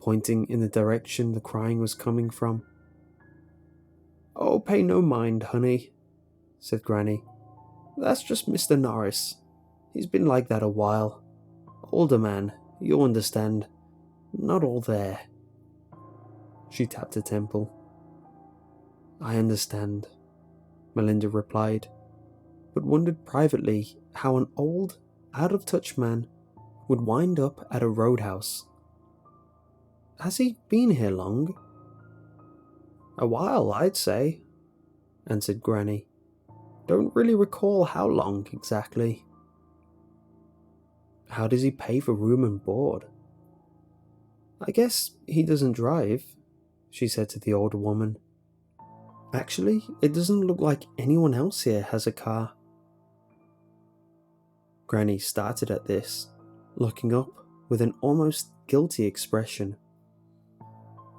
pointing in the direction the crying was coming from. "Oh, pay no mind, honey," said Granny. "That's just Mr. Norris. He's been like that a while. Older man, you'll understand. Not all there." She tapped her temple. "I understand," Melinda replied, but wondered privately how an old, out-of-touch man would wind up at a roadhouse. "Has he been here long?" "A while, I'd say," answered Granny. "Don't really recall how long exactly." "How does he pay for room and board?" "I guess he doesn't drive," she said to the older woman. "Actually, it doesn't look like anyone else here has a car." Granny started at this, looking up with an almost guilty expression.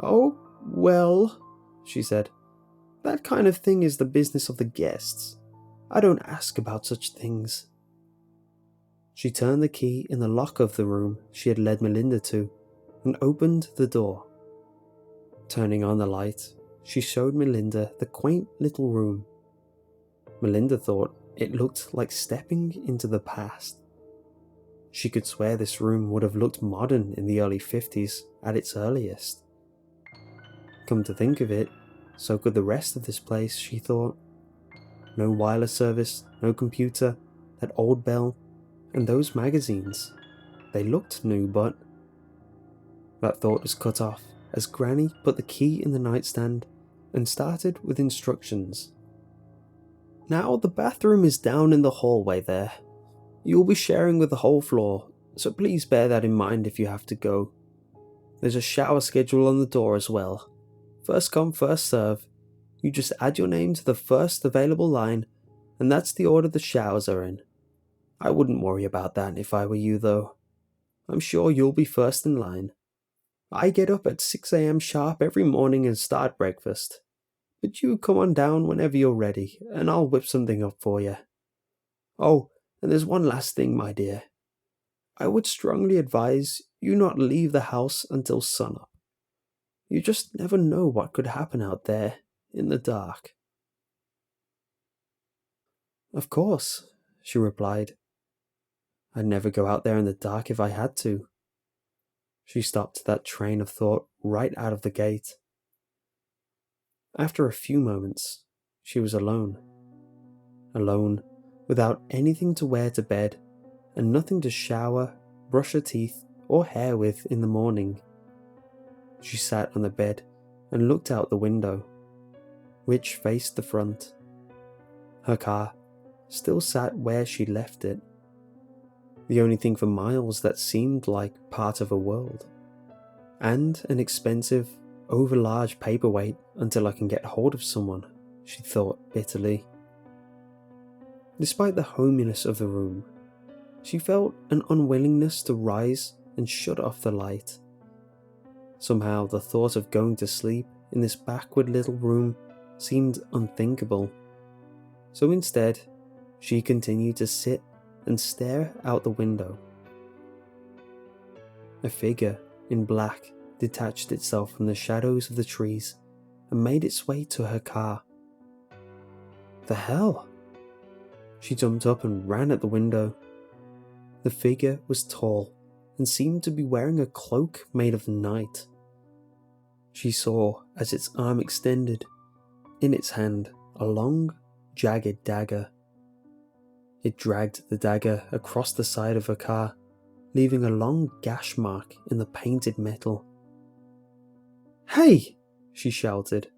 "Oh, well," she said, That kind of thing is the business of the guests. I don't ask about such things." She turned the key in the lock of the room she had led Melinda to and opened the door. Turning on the light, she showed Melinda the quaint little room. Melinda thought it looked like stepping into the past. She could swear this room would have looked modern in the early 50s at its earliest. Come to think of it, so could the rest of this place, she thought. No wireless service, no computer, that old bell, and those magazines. They looked new, but... That thought was cut off as Granny put the key in the nightstand and started with instructions. "Now the bathroom is down in the hallway there. You'll be sharing with the whole floor, so please bear that in mind if you have to go. There's a shower schedule on the door as well. First come, first serve. You just add your name to the first available line, and that's the order the showers are in. I wouldn't worry about that if I were you, though. I'm sure you'll be first in line. I get up at 6 a.m. sharp every morning and start breakfast. But you come on down whenever you're ready, and I'll whip something up for you. Oh, and there's one last thing, my dear. I would strongly advise you not leave the house until sunup. You just never know what could happen out there in the dark." "Of course," she replied. "I'd never go out there in the dark if I had to." She stopped that train of thought right out of the gate. After a few moments, she was alone. Alone, without anything to wear to bed, and nothing to shower, brush her teeth, or hair with in the morning. She sat on the bed and looked out the window, which faced the front. Her car still sat where she left it, the only thing for miles that seemed like part of a world, and an expensive, overlarge paperweight until I can get hold of someone, she thought bitterly. Despite the hominess of the room, she felt an unwillingness to rise and shut off the light. Somehow the thought of going to sleep in this backward little room seemed unthinkable, so instead she continued to sit and stare out the window. A figure in black detached itself from the shadows of the trees and made its way to her car. The hell? She jumped up and ran at the window. The figure was tall and seemed to be wearing a cloak made of night. She saw as its arm extended, in its hand a long, jagged dagger. It dragged the dagger across the side of her car, leaving a long gash mark in the painted metal. "Hey!" she shouted.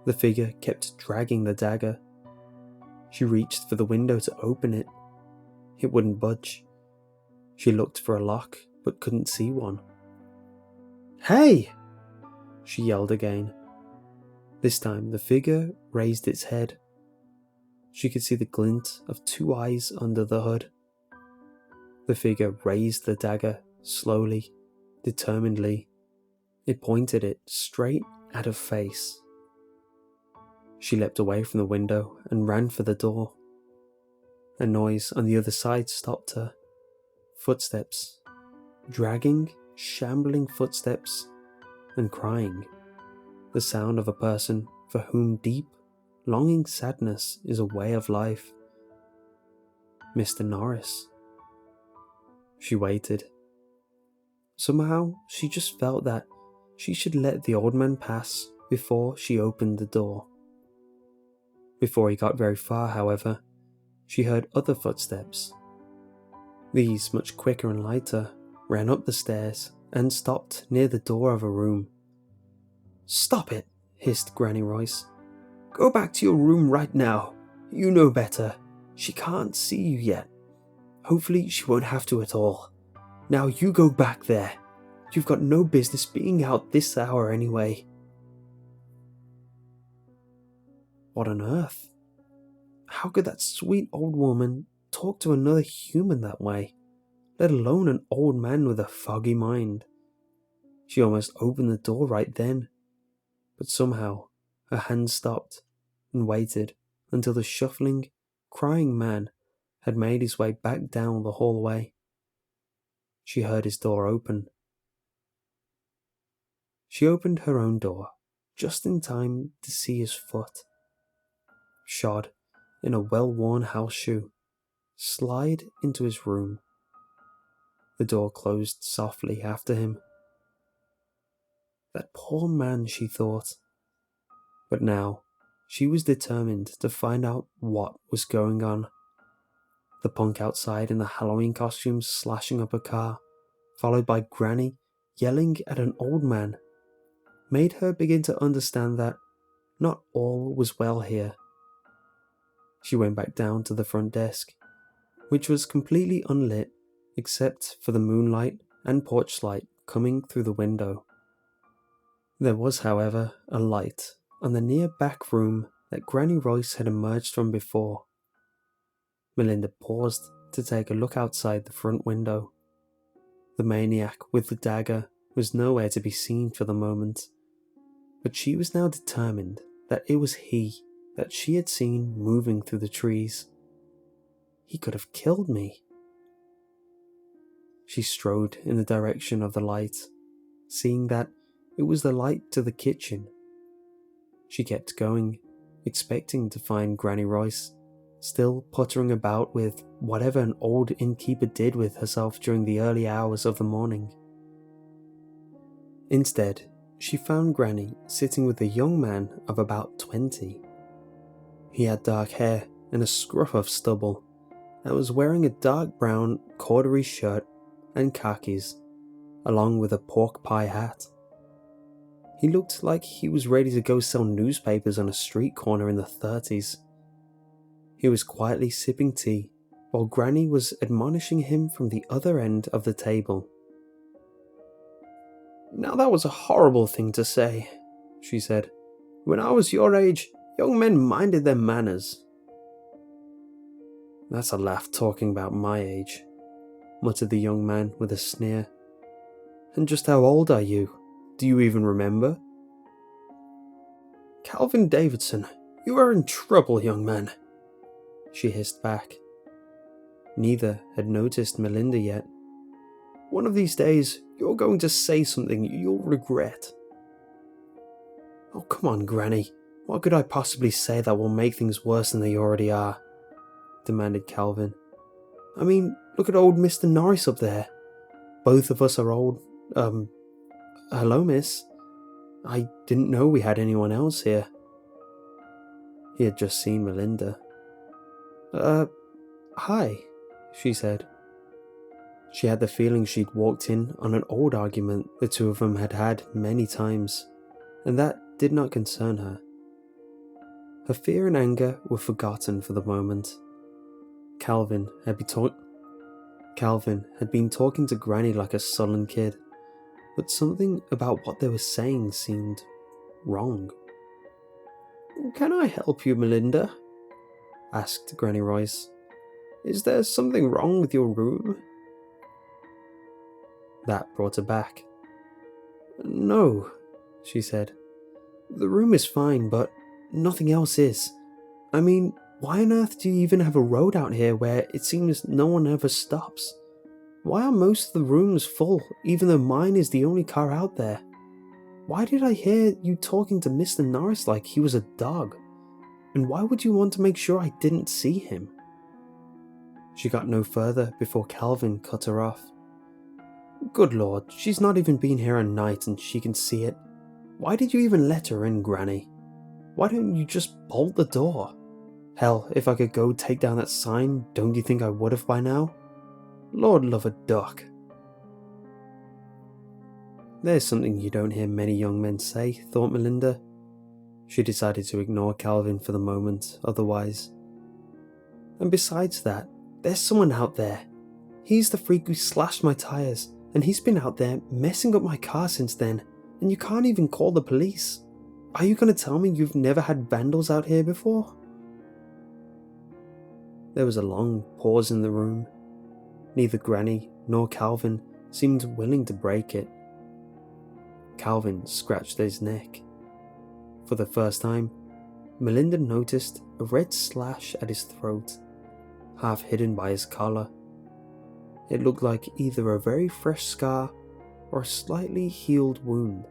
The figure kept dragging the dagger. She reached for the window to open it. It wouldn't budge. She looked for a lock, but couldn't see one. "Hey!" she yelled again. This time the figure raised its head. She could see the glint of two eyes under the hood. The figure raised the dagger slowly, determinedly. It pointed it straight at her face. She leapt away from the window and ran for the door. A noise on the other side stopped her. Footsteps. Dragging, shambling footsteps, and crying. The sound of a person for whom deep, longing sadness is a way of life. Mr. Norris. She waited. Somehow she just felt that she should let the old man pass before she opened the door. Before he got very far, however, she heard other footsteps. These, much quicker and lighter, ran up the stairs and stopped near the door of a room. "Stop it," hissed Granny Royce. "Go back to your room right now. You know better. She can't see you yet. Hopefully she won't have to at all. Now you go back there. You've got no business being out this hour anyway." What on earth? How could that sweet old woman talk to another human that way, let alone an old man with a foggy mind? She almost opened the door right then, but somehow Her hand stopped and waited until the shuffling, crying man had made his way back down the hallway. She heard his door open. She opened her own door just in time to see his foot, shod in a well-worn house shoe, slide into his room. The door closed softly after him. That poor man, she thought. But now, she was determined to find out what was going on. The punk outside in the Halloween costume slashing up a car, followed by Granny yelling at an old man, made her begin to understand that not all was well here. She went back down to the front desk, which was completely unlit except for the moonlight and porch light coming through the window. There was, however, a light on the near back room that Granny Royce had emerged from before. Melinda paused to take a look outside the front window. The maniac with the dagger was nowhere to be seen for the moment, but she was now determined that it was he that she had seen moving through the trees. He could have killed me. She strode in the direction of the light, seeing that it was the light to the kitchen. She kept going, expecting to find Granny Royce, still puttering about with whatever an old innkeeper did with herself during the early hours of the morning. Instead, she found Granny sitting with a young man of about 20. He had dark hair and a scruff of stubble, and was wearing a dark brown corduroy shirt and khakis, along with a pork pie hat. He looked like he was ready to go sell newspapers on a street corner in the 30s. He was quietly sipping tea, while Granny was admonishing him from the other end of the table. "Now that was a horrible thing to say," she said. "When I was your age, young men minded their manners." "That's a laugh talking about my age," muttered the young man with a sneer. "And just how old are you? Do you even remember?" "Calvin Davidson, you are in trouble, young man," she hissed back. Neither had noticed Melinda yet. "One of these days, you're going to say something you'll regret." "Oh, come on, Granny. What could I possibly say that will make things worse than they already are?" demanded Calvin. "I mean, look at old Mr. Norris up there. Both of us are old. Hello, miss. I didn't know we had anyone else here." He had just seen Melinda. Hi," she said. She had the feeling she'd walked in on an old argument the two of them had had many times, and that did not concern her. Her fear and anger were forgotten for the moment. Calvin had been talking to Granny like a sullen kid, but something about what they were saying seemed wrong. "Can I help you, Melinda?" asked Granny Royce. "Is there something wrong with your room?" That brought her back. "No," she said. "The room is fine, but nothing else is. I mean, why on earth do you even have a road out here where it seems no one ever stops? Why are most of the rooms full, even though mine is the only car out there? Why did I hear you talking to Mr. Norris like he was a dog? And why would you want to make sure I didn't see him?" She got no further before Calvin cut her off. "Good Lord, she's not even been here a night and she can see it. Why did you even let her in, Granny? Why don't you just bolt the door? Hell, if I could go take down that sign, don't you think I would have by now? Lord love a duck." There's something you don't hear many young men say, thought Melinda. She decided to ignore Calvin for the moment, otherwise. "And besides that, there's someone out there. He's the freak who slashed my tyres, and he's been out there messing up my car since then, and you can't even call the police. Are you going to tell me you've never had vandals out here before?" There was a long pause in the room. Neither Granny nor Calvin seemed willing to break it. Calvin scratched his neck. For the first time, Melinda noticed a red slash at his throat, half hidden by his collar. It looked like either a very fresh scar or a slightly healed wound.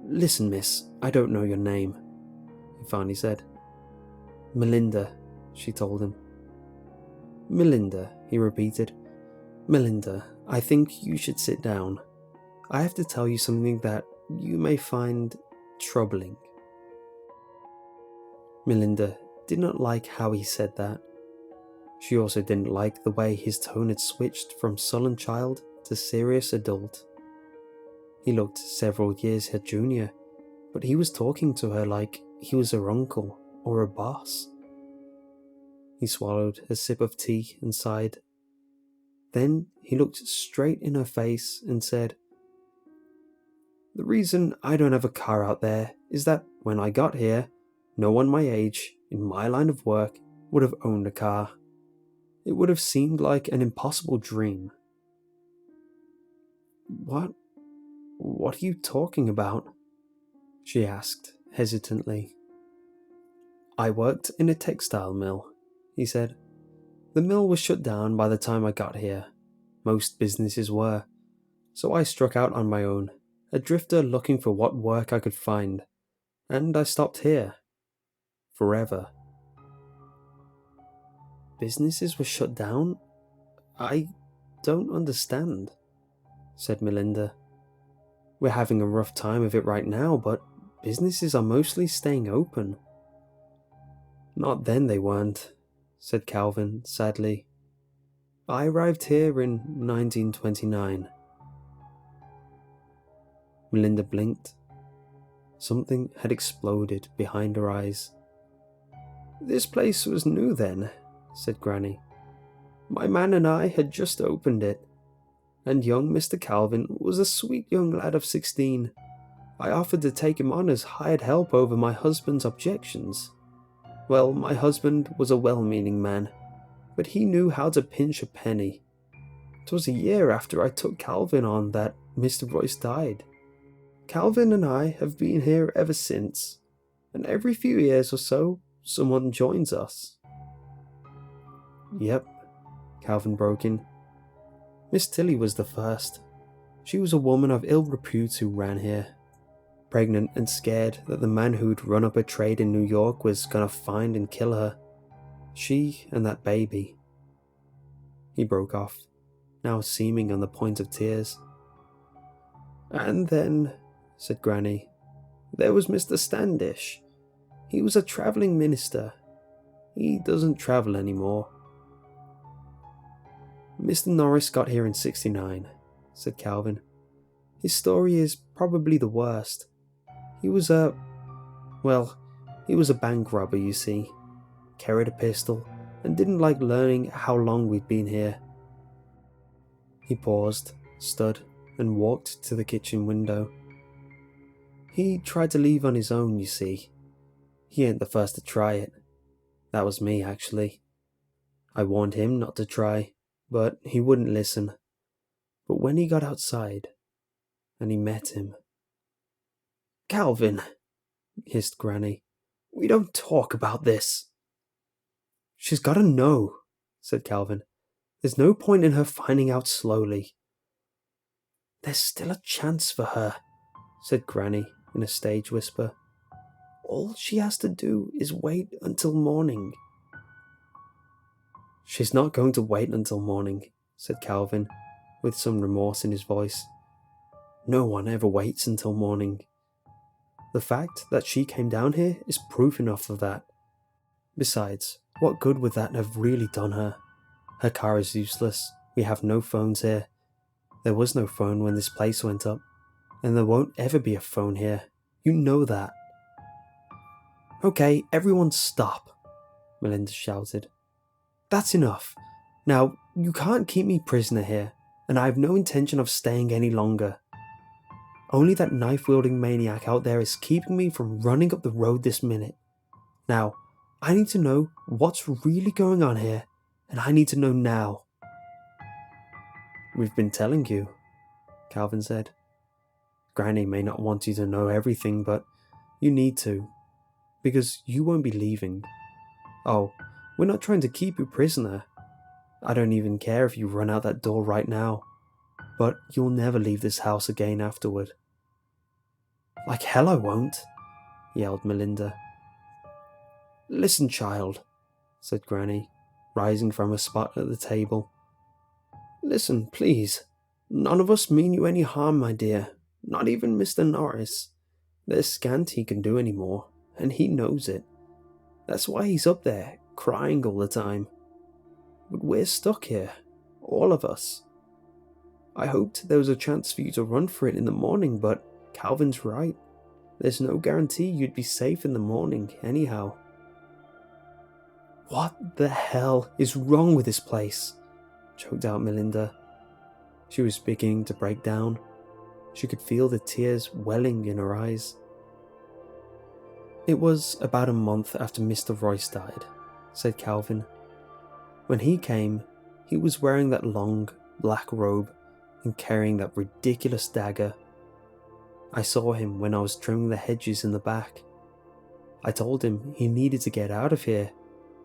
"Listen, miss, I don't know your name," he finally said. "Melinda," she told him. "Melinda," he repeated. "Melinda, I think you should sit down. I have to tell you something that you may find troubling." Melinda did not like how he said that. She also didn't like the way his tone had switched from sullen child to serious adult. He looked several years her junior, but he was talking to her like he was her uncle or her boss. He swallowed a sip of tea and sighed. Then he looked straight in her face and said, "The reason I don't have a car out there is that when I got here, no one my age, in my line of work, would have owned a car. It would have seemed like an impossible dream." What are you talking about?" she asked hesitantly. "I worked in a textile mill," he said. "The mill was shut down by the time I got here. Most businesses were. So I struck out on my own, a drifter looking for what work I could find. And I stopped here. Forever." "Businesses were shut down? I don't understand," said Melinda. "We're having a rough time of it right now, but businesses are mostly staying open." "Not then they weren't," said Calvin sadly. "I arrived here in 1929. Melinda blinked. Something had exploded behind her eyes. "This place was new then," said Granny. "My man and I had just opened it, and young Mr. Calvin was a sweet young lad of 16. I offered to take him on as hired help over my husband's objections. Well, my husband was a well-meaning man, but he knew how to pinch a penny. 'Twas a year after I took Calvin on that Mr. Royce died. Calvin and I have been here ever since, and every few years or so, someone joins us." "Yep," Calvin broke in. "Miss Tilly was the first. She was a woman of ill repute who ran here. Pregnant and scared that the man who'd run up a trade in New York was gonna find and kill her. She and that baby." He broke off, now seeming on the point of tears. "And then," said Granny, "there was Mr. Standish. He was a travelling minister. He doesn't travel anymore." "Mr. Norris got here in 69, said Calvin. "His story is probably the worst. He was a bank robber, you see. Carried a pistol, and didn't like learning how long we'd been here." He paused, stood, and walked to the kitchen window. "He tried to leave on his own, you see. He ain't the first to try it. That was me, actually. I warned him not to try, but he wouldn't listen. But when he got outside, and he met him..." "Calvin," hissed Granny, "we don't talk about this." "She's gotta know," said Calvin. "There's no point in her finding out slowly." "There's still a chance for her," said Granny in a stage whisper. "All she has to do is wait until morning." "She's not going to wait until morning," said Calvin, with some remorse in his voice. "No one ever waits until morning. The fact that she came down here is proof enough of that. Besides, what good would that have really done her? Her car is useless. We have no phones here. There was no phone when this place went up, and there won't ever be a phone here. You know that." "Okay, everyone stop," Melinda shouted. "That's enough. Now, you can't keep me prisoner here, and I have no intention of staying any longer. Only that knife-wielding maniac out there is keeping me from running up the road this minute. Now, I need to know what's really going on here, and I need to know now." "We've been telling you," Calvin said. Granny may not want you to know everything, but you need to, because you won't be leaving. Oh, we're not trying to keep you prisoner. I don't even care if you run out that door right now, but you'll never leave this house again afterward." "Like hell I won't," yelled Melinda. "Listen, child," said Granny, rising from her spot at the table. "Listen, please. None of us mean you any harm, my dear. Not even Mr. Norris. There's scant he can do anymore, and he knows it. That's why he's up there, crying all the time. But we're stuck here, all of us. I hoped there was a chance for you to run for it in the morning, but Calvin's right. There's no guarantee you'd be safe in the morning, anyhow." "What the hell is wrong with this place?" choked out Melinda. She was beginning to break down. She could feel the tears welling in her eyes. "It was about a month after Mr. Royce died," said Calvin. "When he came, he was wearing that long, black robe and carrying that ridiculous dagger. I saw him when I was trimming the hedges in the back. I told him he needed to get out of here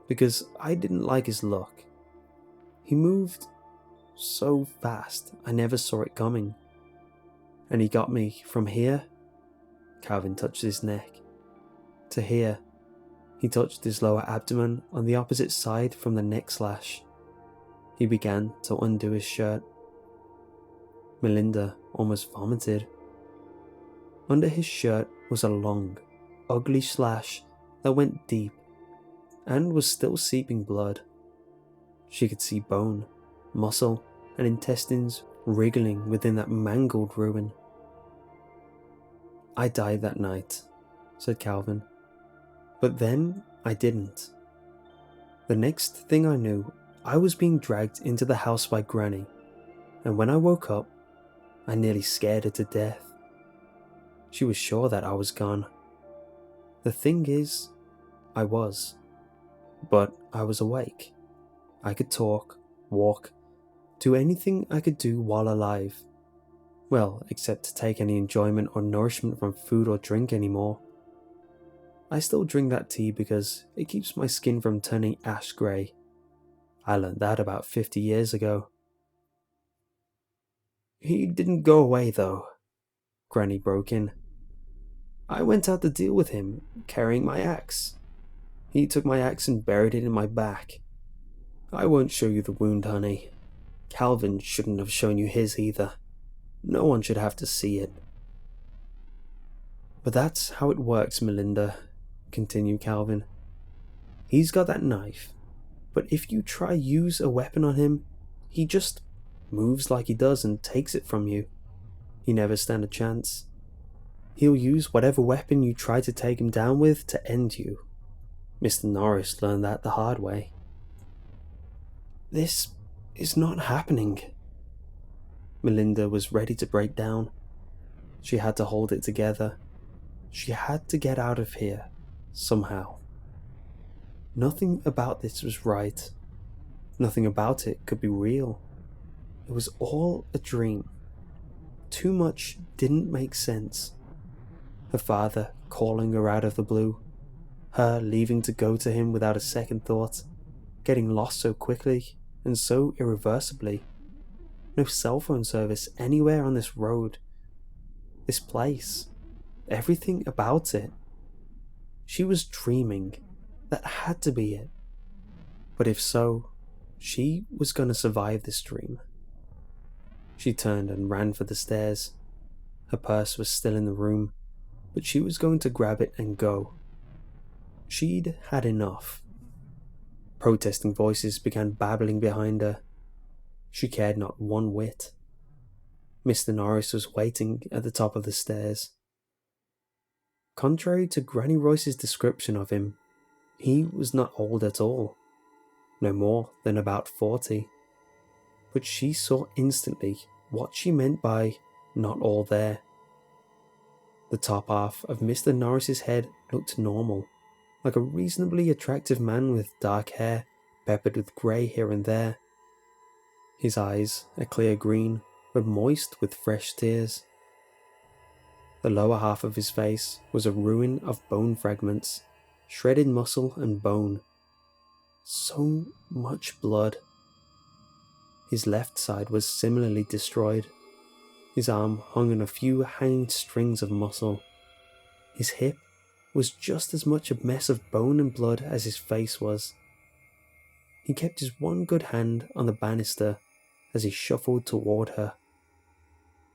because I didn't like his look. He moved so fast I never saw it coming. And he got me from here," Calvin touched his neck, "to here." He touched his lower abdomen on the opposite side from the neck slash. He began to undo his shirt. Melinda almost vomited. Under his shirt was a long, ugly slash that went deep and was still seeping blood. She could see bone, muscle, and intestines wriggling within that mangled ruin. "I died that night," said Calvin. "But then I didn't. The next thing I knew, I was being dragged into the house by Granny, and when I woke up, I nearly scared her to death. She was sure that I was gone. The thing is, I was. But I was awake. I could talk, walk, do anything I could do while alive. Well, except to take any enjoyment or nourishment from food or drink anymore. I still drink that tea because it keeps my skin from turning ash grey. I learned that about 50 years ago." "He didn't go away though," Granny broke in. "I went out to deal with him, carrying my axe. He took my axe and buried it in my back. I won't show you the wound, honey. Calvin shouldn't have shown you his either. No one should have to see it." "But that's how it works, Melinda," continued Calvin. "He's got that knife, but if you try use a weapon on him, he just moves like he does and takes it from you. You never stand a chance. He'll use whatever weapon you try to take him down with to end you. Mr. Norris learned that the hard way." "This is not happening." Melinda was ready to break down. She had to hold it together. She had to get out of here, somehow. Nothing about this was right. Nothing about it could be real. It was all a dream. Too much didn't make sense. Her father calling her out of the blue, her leaving to go to him without a second thought, getting lost so quickly and so irreversibly. No cell phone service anywhere on this road. This place. Everything about it. She was dreaming. That had to be it. But if so, she was going to survive this dream. She turned and ran for the stairs. Her purse was still in the room, but she was going to grab it and go. She'd had enough. Protesting voices began babbling behind her. She cared not one whit. Mr. Norris was waiting at the top of the stairs. Contrary to Granny Royce's description of him, he was not old at all, no more than about 40. But she saw instantly what she meant by not all there. The top half of Mr. Norris's head looked normal, like a reasonably attractive man with dark hair peppered with grey here and there. His eyes, a clear green, were moist with fresh tears. The lower half of his face was a ruin of bone fragments, shredded muscle and bone. So much blood. His left side was similarly destroyed. His arm hung on a few hanging strings of muscle. His hip was just as much a mess of bone and blood as his face was. He kept his one good hand on the banister as he shuffled toward her.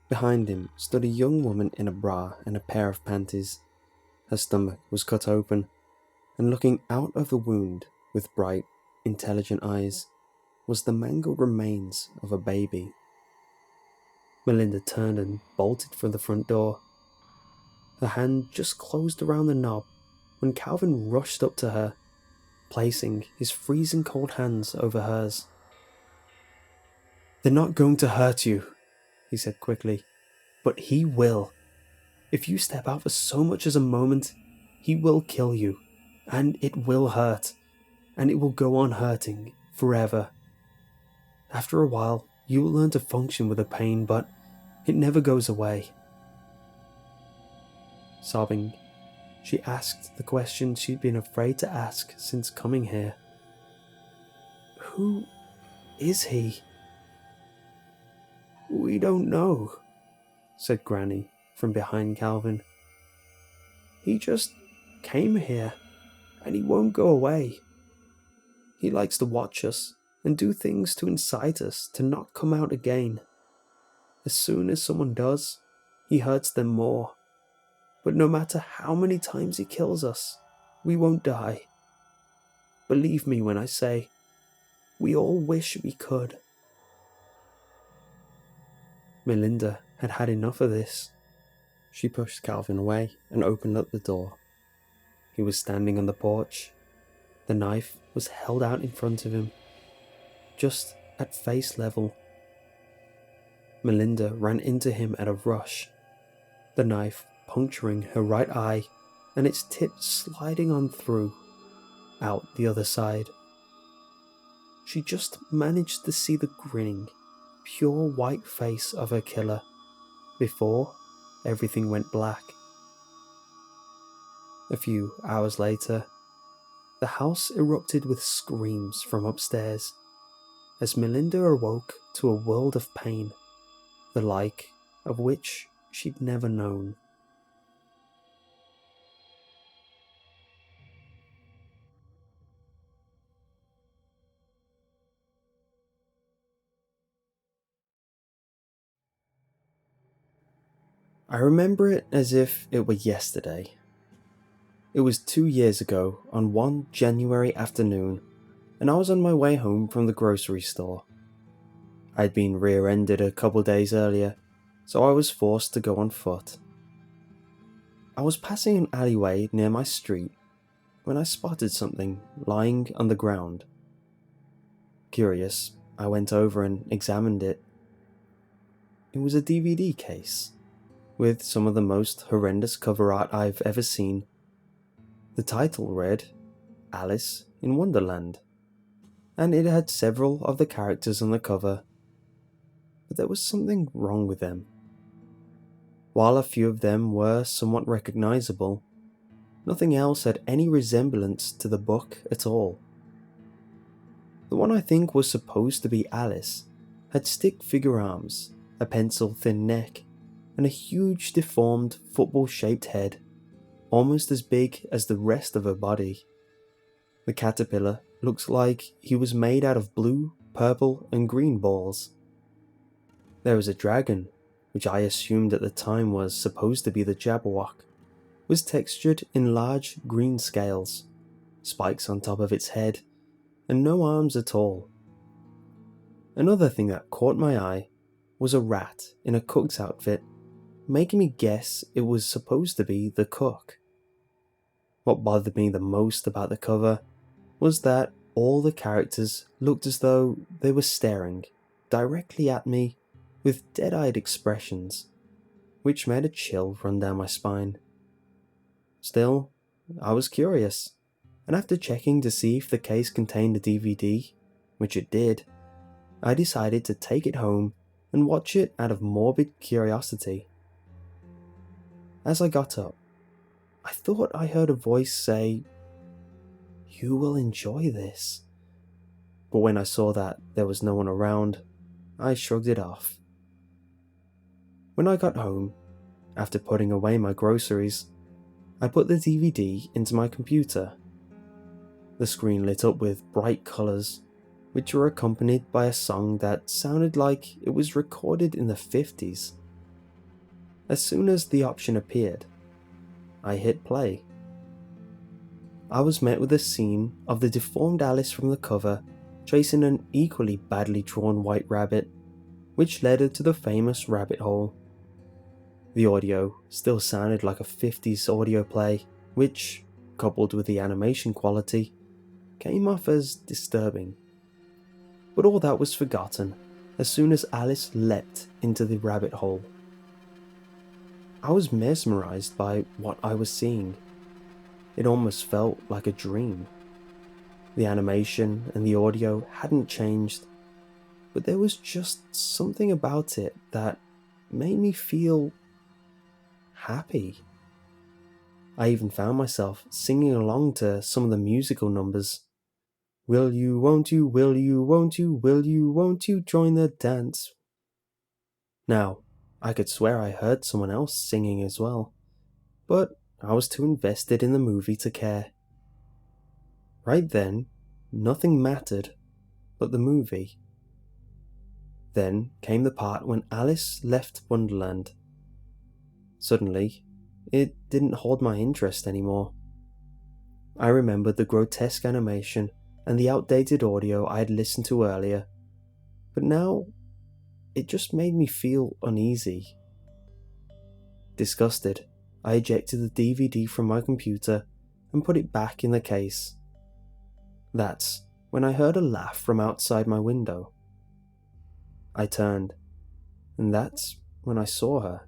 Behind him stood a young woman in a bra and a pair of panties. Her stomach was cut open, and looking out of the wound with bright, intelligent eyes was the mangled remains of a baby. Melinda turned and bolted for the front door. Her hand just closed around the knob when Calvin rushed up to her, placing his freezing cold hands over hers. "They're not going to hurt you," he said quickly, "but he will. If you step out for so much as a moment, he will kill you, and it will hurt, and it will go on hurting forever. After a while, you will learn to function with the pain, but it never goes away." Sobbing, she asked the question she'd been afraid to ask since coming here. "Who is he?" "We don't know," said Granny from behind Calvin. "He just came here, and he won't go away. He likes to watch us and do things to incite us to not come out again. As soon as someone does, he hurts them more. But no matter how many times he kills us, we won't die. Believe me when I say, we all wish we could." Melinda had had enough of this. She pushed Calvin away and opened up the door. He was standing on the porch. The knife was held out in front of him, just at face level. Melinda ran into him at a rush, the knife puncturing her right eye and its tip sliding on through, out the other side. She just managed to see the grinning, pure white face of her killer before everything went black. A few hours later, the house erupted with screams from upstairs as Melinda awoke to a world of pain, the like of which she'd never known. I remember it as if it were yesterday. It was 2 years ago on one January afternoon, and I was on my way home from the grocery store. I'd been rear-ended a couple days earlier, so I was forced to go on foot. I was passing an alleyway near my street when I spotted something lying on the ground. Curious, I went over and examined it. It was a DVD case, with some of the most horrendous cover art I've ever seen. The title read, "Alice in Wonderland," and it had several of the characters on the cover, but there was something wrong with them. While a few of them were somewhat recognizable, nothing else had any resemblance to the book at all. The one I think was supposed to be Alice had stick figure arms, a pencil-thin neck, and a huge deformed football-shaped head, almost as big as the rest of her body. The caterpillar looks like he was made out of blue, purple, and green balls. There was a dragon, which I assumed at the time was supposed to be the Jabberwock, was textured in large green scales, spikes on top of its head, and no arms at all. Another thing that caught my eye was a rat in a cook's outfit, making me guess it was supposed to be the cook. What bothered me the most about the cover was that all the characters looked as though they were staring directly at me with dead-eyed expressions, which made a chill run down my spine. Still, I was curious, and after checking to see if the case contained a DVD, which it did, I decided to take it home and watch it out of morbid curiosity. As I got up, I thought I heard a voice say, "You will enjoy this." But when I saw that there was no one around, I shrugged it off. When I got home, after putting away my groceries, I put the DVD into my computer. The screen lit up with bright colours, which were accompanied by a song that sounded like it was recorded in the 50s. As soon as the option appeared, I hit play. I was met with a scene of the deformed Alice from the cover chasing an equally badly drawn white rabbit, which led her to the famous rabbit hole. The audio still sounded like a 50s audio play, which, coupled with the animation quality, came off as disturbing. But all that was forgotten as soon as Alice leapt into the rabbit hole. I was mesmerised by what I was seeing. It almost felt like a dream. The animation and the audio hadn't changed, but there was just something about it that made me feel happy. I even found myself singing along to some of the musical numbers. Will you, won't you, will you, won't you, will you, won't you join the dance? Now, I could swear I heard someone else singing as well, but I was too invested in the movie to care. Right then, nothing mattered but the movie. Then came the part when Alice left Wonderland. Suddenly, it didn't hold my interest anymore. I remembered the grotesque animation and the outdated audio I had listened to earlier, but now it just made me feel uneasy. Disgusted, I ejected the DVD from my computer and put it back in the case. That's when I heard a laugh from outside my window. I turned, and that's when I saw her.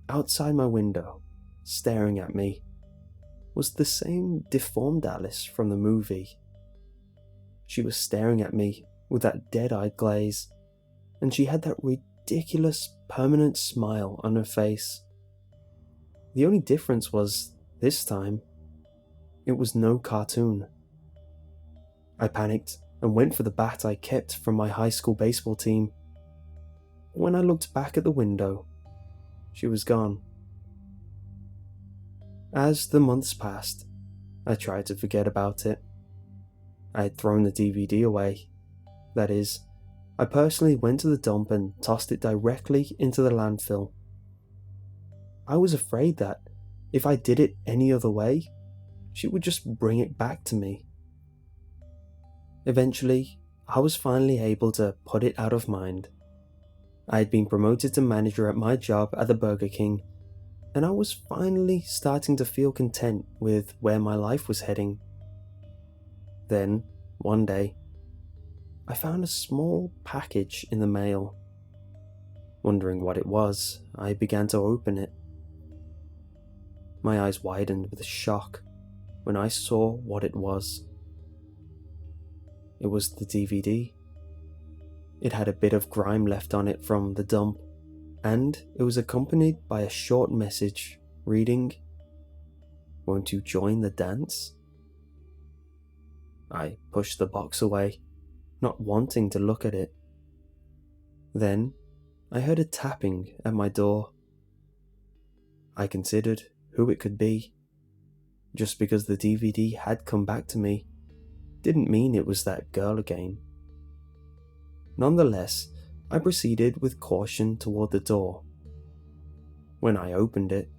Outside my window, staring at me, was the same deformed Alice from the movie. She was staring at me with that dead-eyed glaze, and she had that ridiculous permanent smile on her face. The only difference was, this time, it was no cartoon. I panicked and went for the bat I kept from my high school baseball team. When I looked back at the window, she was gone. As the months passed, I tried to forget about it. I had thrown the DVD away. That is, I personally went to the dump and tossed it directly into the landfill. I was afraid that, if I did it any other way, she would just bring it back to me. Eventually, I was finally able to put it out of mind. I had been promoted to manager at my job at the Burger King, and I was finally starting to feel content with where my life was heading. Then, one day, I found a small package in the mail. Wondering what it was, I began to open it. My eyes widened with shock when I saw what it was. It was the DVD. It had a bit of grime left on it from the dump, and it was accompanied by a short message reading, "Won't you join the dance?" I pushed the box away, not wanting to look at it. Then I heard a tapping at my door. I considered who it could be. Just because the DVD had come back to me didn't mean it was that girl again. Nonetheless, I proceeded with caution toward the door. When I opened it,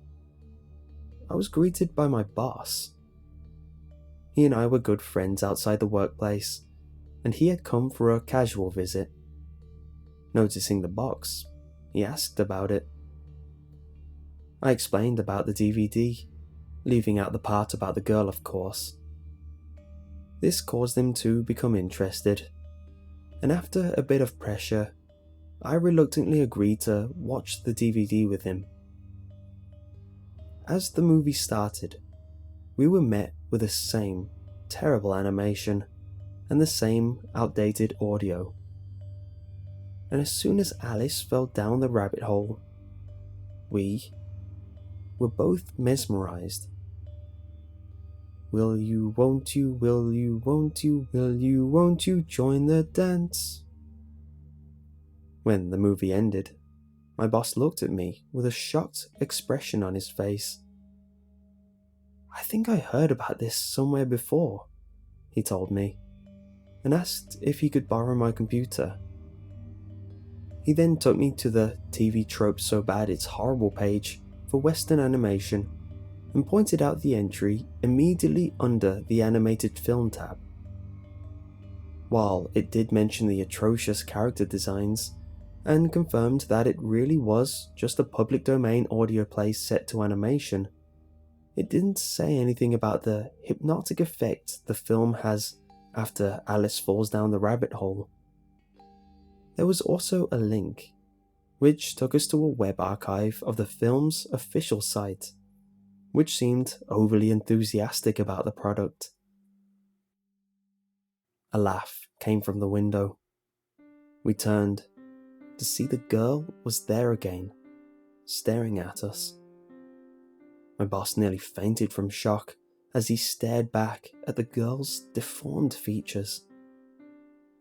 I was greeted by my boss. He and I were good friends outside the workplace, and he had come for a casual visit. Noticing the box, he asked about it. I explained about the DVD, leaving out the part about the girl, of course. This caused him to become interested, and after a bit of pressure, I reluctantly agreed to watch the DVD with him. As the movie started, we were met with the same terrible animation and the same outdated audio. And as soon as Alice fell down the rabbit hole, we, were both mesmerized. Will you, won't you, will you, won't you join the dance? When the movie ended, my boss looked at me with a shocked expression on his face. I think I heard about this somewhere before, he told me, and asked if he could borrow my computer. He then took me to the TV Trope So Bad It's Horrible page for Western animation and pointed out the entry immediately under the animated film tab. While it did mention the atrocious character designs, and confirmed that it really was just a public domain audio play set to animation, it didn't say anything about the hypnotic effect the film has after Alice falls down the rabbit hole. There was also a link, which took us to a web archive of the film's official site, which seemed overly enthusiastic about the product. A laugh came from the window. We turned to see the girl was there again, staring at us. My boss nearly fainted from shock as he stared back at the girl's deformed features.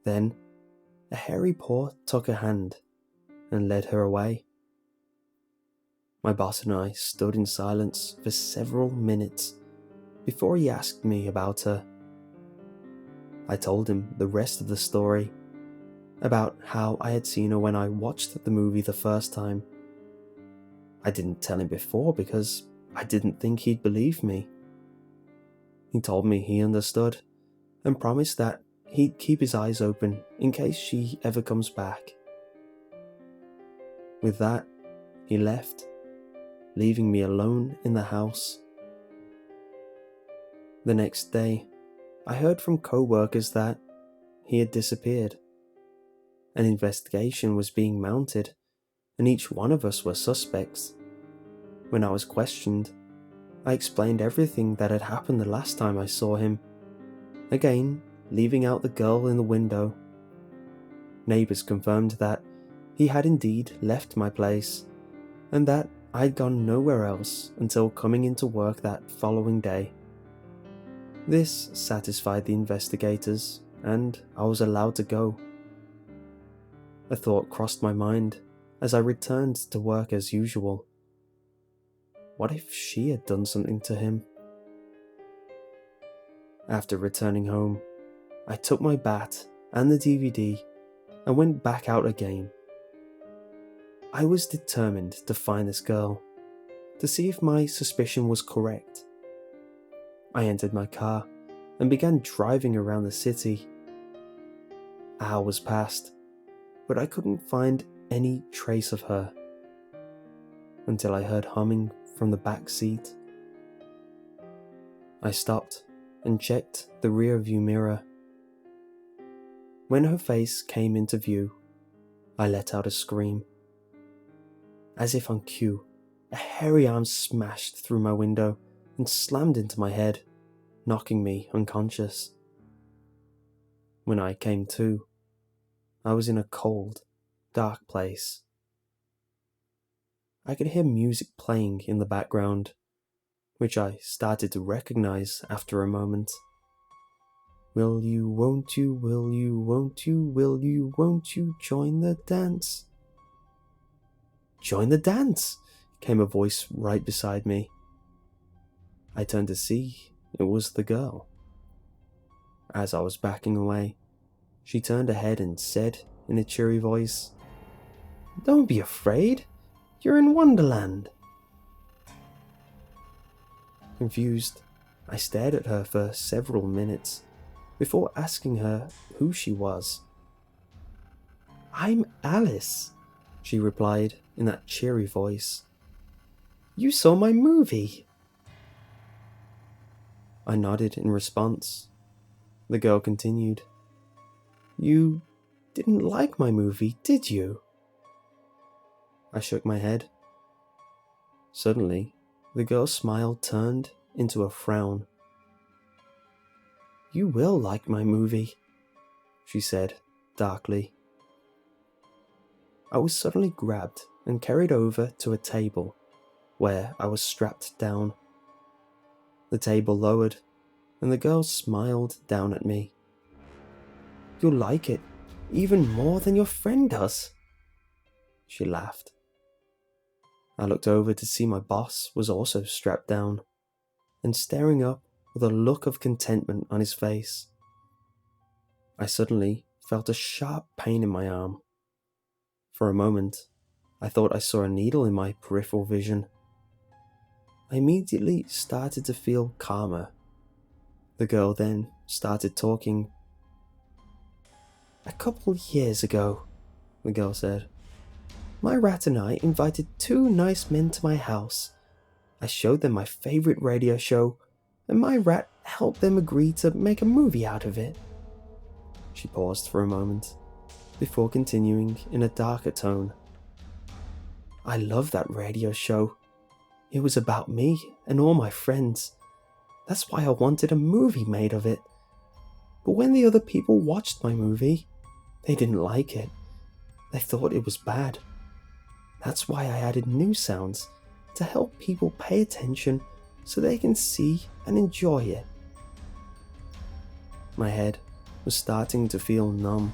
Then, a hairy paw took her hand and led her away. My boss and I stood in silence for several minutes before he asked me about her. I told him the rest of the story, about how I had seen her when I watched the movie the first time. I didn't tell him before because I didn't think he'd believe me. He told me he understood and promised that he'd keep his eyes open in case she ever comes back. With that, he left, leaving me alone in the house. The next day, I heard from co-workers that he had disappeared. An investigation was being mounted, and each one of us were suspects. When I was questioned, I explained everything that had happened the last time I saw him, again leaving out the girl in the window. Neighbours confirmed that he had indeed left my place, and that I had gone nowhere else until coming into work that following day. This satisfied the investigators, and I was allowed to go. A thought crossed my mind as I returned to work as usual. What if she had done something to him? After returning home, I took my bat and the DVD and went back out again. I was determined to find this girl, to see if my suspicion was correct. I entered my car and began driving around the city. Hours passed, but I couldn't find any trace of her, until I heard humming from the back seat. I stopped and checked the rear view mirror. When her face came into view, I let out a scream. As if on cue, a hairy arm smashed through my window and slammed into my head, knocking me unconscious. When I came to, I was in a cold, dark place. I could hear music playing in the background, which I started to recognize after a moment. Will you, won't you, will you, won't you, will you, won't you join the dance? Join the dance, came a voice right beside me. I turned to see it was the girl. As I was backing away, she turned her head and said in a cheery voice, "Don't be afraid, you're in Wonderland." Confused, I stared at her for several minutes before asking her who she was. "I'm Alice," she replied in that cheery voice. "You saw my movie." I nodded in response. The girl continued, "You didn't like my movie, did you?" I shook my head. Suddenly, the girl's smile turned into a frown. "You will like my movie," she said darkly. I was suddenly grabbed and carried over to a table, where I was strapped down. The table lowered, and the girl smiled down at me. "You'll like it, even more than your friend does," she laughed. I looked over to see my boss was also strapped down, and staring up with a look of contentment on his face. I suddenly felt a sharp pain in my arm. For a moment, I thought I saw a needle in my peripheral vision. I immediately started to feel calmer. The girl then started talking. "A couple years ago," the girl said, "my rat and I invited two nice men to my house. I showed them my favorite radio show, and my rat helped them agree to make a movie out of it." She paused for a moment, before continuing in a darker tone. "I love that radio show. It was about me and all my friends. That's why I wanted a movie made of it. But when the other people watched my movie, they didn't like it. They thought it was bad. That's why I added new sounds to help people pay attention so they can see and enjoy it." My head was starting to feel numb.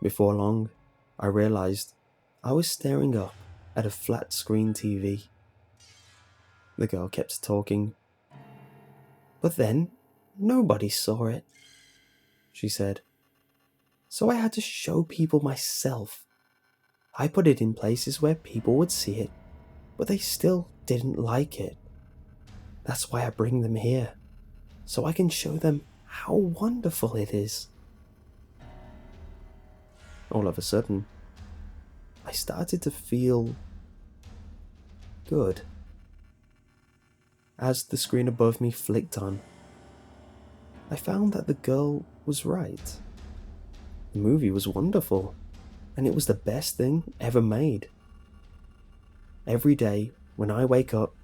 Before long, I realized I was staring up at a flat screen TV. The girl kept talking. "But then, nobody saw it," she said. "So I had to show people myself. I put it in places where people would see it, but they still didn't like it. That's why I bring them here, so I can show them how wonderful it is." All of a sudden, I started to feel good. As the screen above me flicked on, I found that the girl was right. The movie was wonderful, and it was the best thing ever made. Every day when I wake up,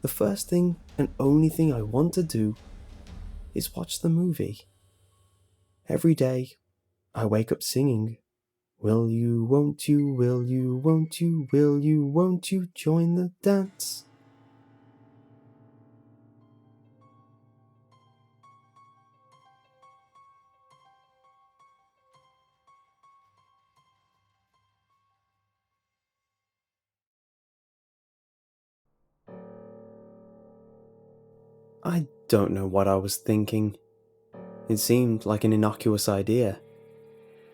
the first thing and only thing I want to do is watch the movie. Every day I wake up singing, "Will you, won't you, will you, won't you, will you, won't you join the dance?" I don't know what I was thinking. It seemed like an innocuous idea.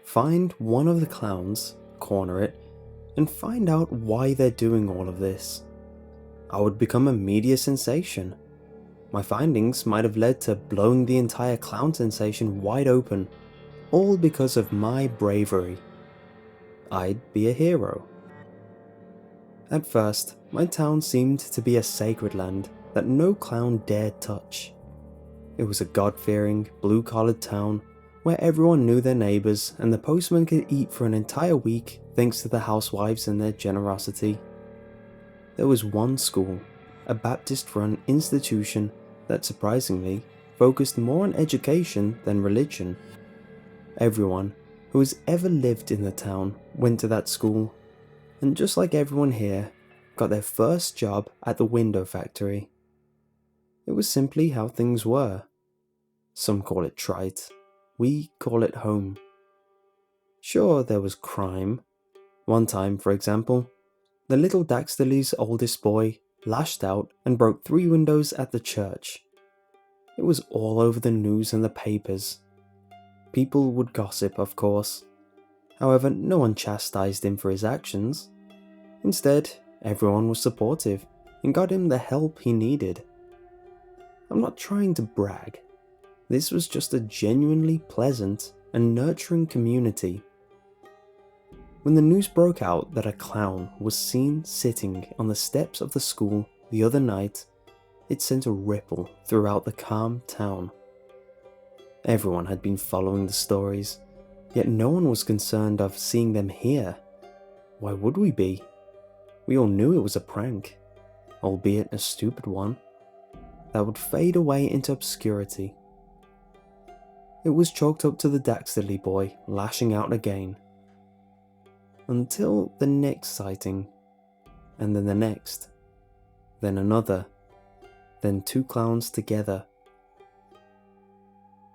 Find one of the clowns, corner it, and find out why they're doing all of this. I would become a media sensation. My findings might have led to blowing the entire clown sensation wide open, all because of my bravery. I'd be a hero. At first, my town seemed to be a sacred land that no clown dared touch. It was a God-fearing, blue-collared town where everyone knew their neighbours and the postman could eat for an entire week thanks to the housewives and their generosity. There was one school, a Baptist-run institution that surprisingly focused more on education than religion. Everyone who has ever lived in the town went to that school, and just like everyone here, got their first job at the window factory. It was simply how things were. Some call it trite, we call it home. Sure, there was crime. One time, for example, the little Daxterly's oldest boy lashed out and broke 3 windows at the church. It was all over the news and the papers. People would gossip, of course. However, no one chastised him for his actions. Instead, everyone was supportive and got him the help he needed. I'm not trying to brag. This was just a genuinely pleasant and nurturing community. When the news broke out that a clown was seen sitting on the steps of the school the other night, it sent a ripple throughout the calm town. Everyone had been following the stories, yet no one was concerned of seeing them here. Why would we be? We all knew it was a prank, albeit a stupid one, that would fade away into obscurity. It was chalked up to the Daxterly boy lashing out again. Until the next sighting, and then the next. then another, then 2 clowns together.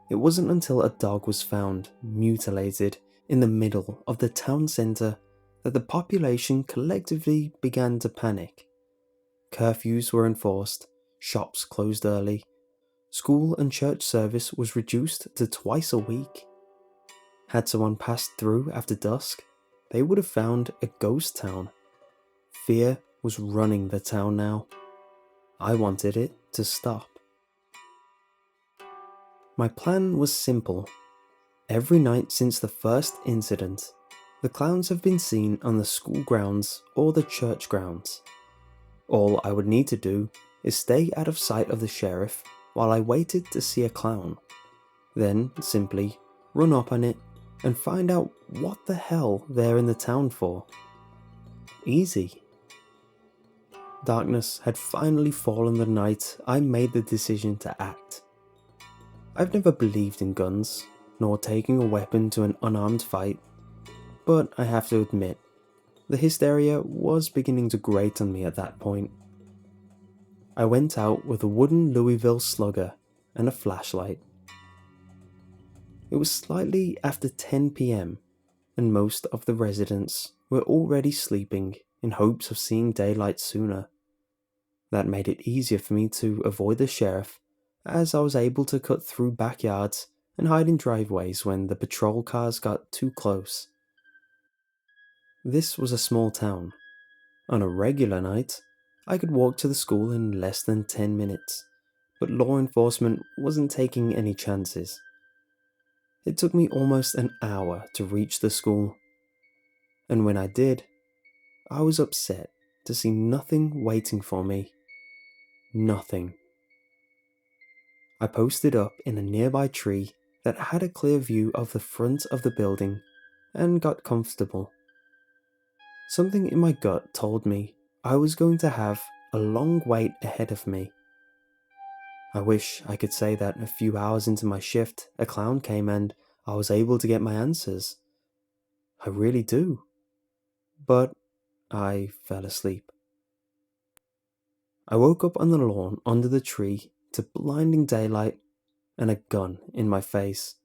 It wasn't until a dog was found mutilated in the middle of the town centre that the population collectively began to panic. Curfews were enforced, shops closed early, school and church service was reduced to twice a week. Had someone passed through after dusk, they would have found a ghost town. Fear was running the town now. I wanted it to stop. My plan was simple. Every night since the first incident, the clowns have been seen on the school grounds or the church grounds. All I would need to do is stay out of sight of the sheriff while I waited to see a clown, then simply run up on it and find out what the hell they're in the town for. Easy. Darkness had finally fallen the night I made the decision to act. I've never believed in guns, nor taking a weapon to an unarmed fight, but I have to admit, the hysteria was beginning to grate on me at that point. I went out with a wooden Louisville slugger and a flashlight. It was slightly after 10 PM, and most of the residents were already sleeping in hopes of seeing daylight sooner. That made it easier for me to avoid the sheriff, as I was able to cut through backyards and hide in driveways when the patrol cars got too close. This was a small town. On a regular night, I could walk to the school in less than 10 minutes, but law enforcement wasn't taking any chances. It took me almost an hour to reach the school, and when I did, I was upset to see nothing waiting for me. Nothing. I posted up in a nearby tree that had a clear view of the front of the building and got comfortable. Something in my gut told me I was going to have a long wait ahead of me. I wish I could say that a few hours into my shift, a clown came and I was able to get my answers. I really do. But I fell asleep. I woke up on the lawn under the tree to blinding daylight and a gun in my face.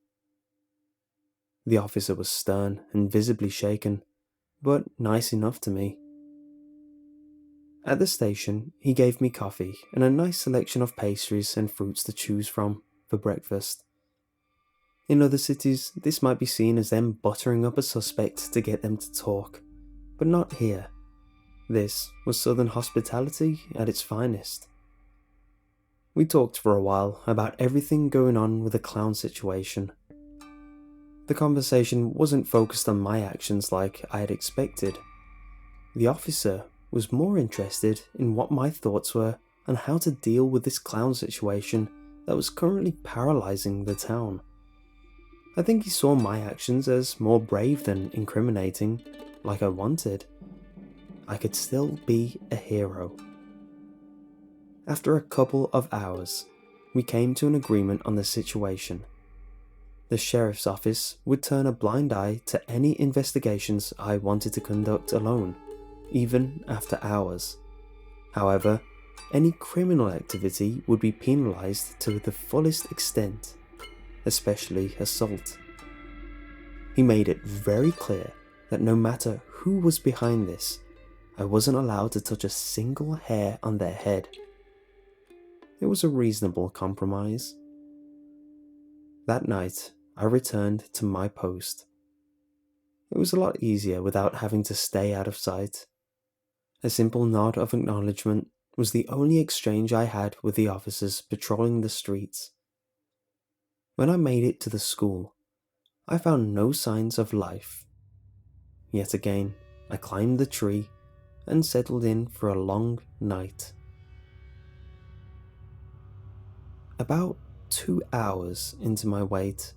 The officer was stern and visibly shaken, but nice enough to me. At the station, he gave me coffee and a nice selection of pastries and fruits to choose from for breakfast. In other cities, this might be seen as them buttering up a suspect to get them to talk, but not here. This was Southern hospitality at its finest. We talked for a while about everything going on with the clown situation. The conversation wasn't focused on my actions like I had expected. The officer was more interested in what my thoughts were on how to deal with this clown situation that was currently paralyzing the town. I think he saw my actions as more brave than incriminating, like I wanted. I could still be a hero. After a couple of hours, we came to an agreement on the situation. The sheriff's office would turn a blind eye to any investigations I wanted to conduct alone, even after hours. However, any criminal activity would be penalized to the fullest extent, especially assault. He made it very clear that no matter who was behind this, I wasn't allowed to touch a single hair on their head. It was a reasonable compromise. That night, I returned to my post. It was a lot easier without having to stay out of sight. A simple nod of acknowledgement was the only exchange I had with the officers patrolling the streets. When I made it to the school, I found no signs of life. Yet again, I climbed the tree and settled in for a long night. About 2 hours into my wait,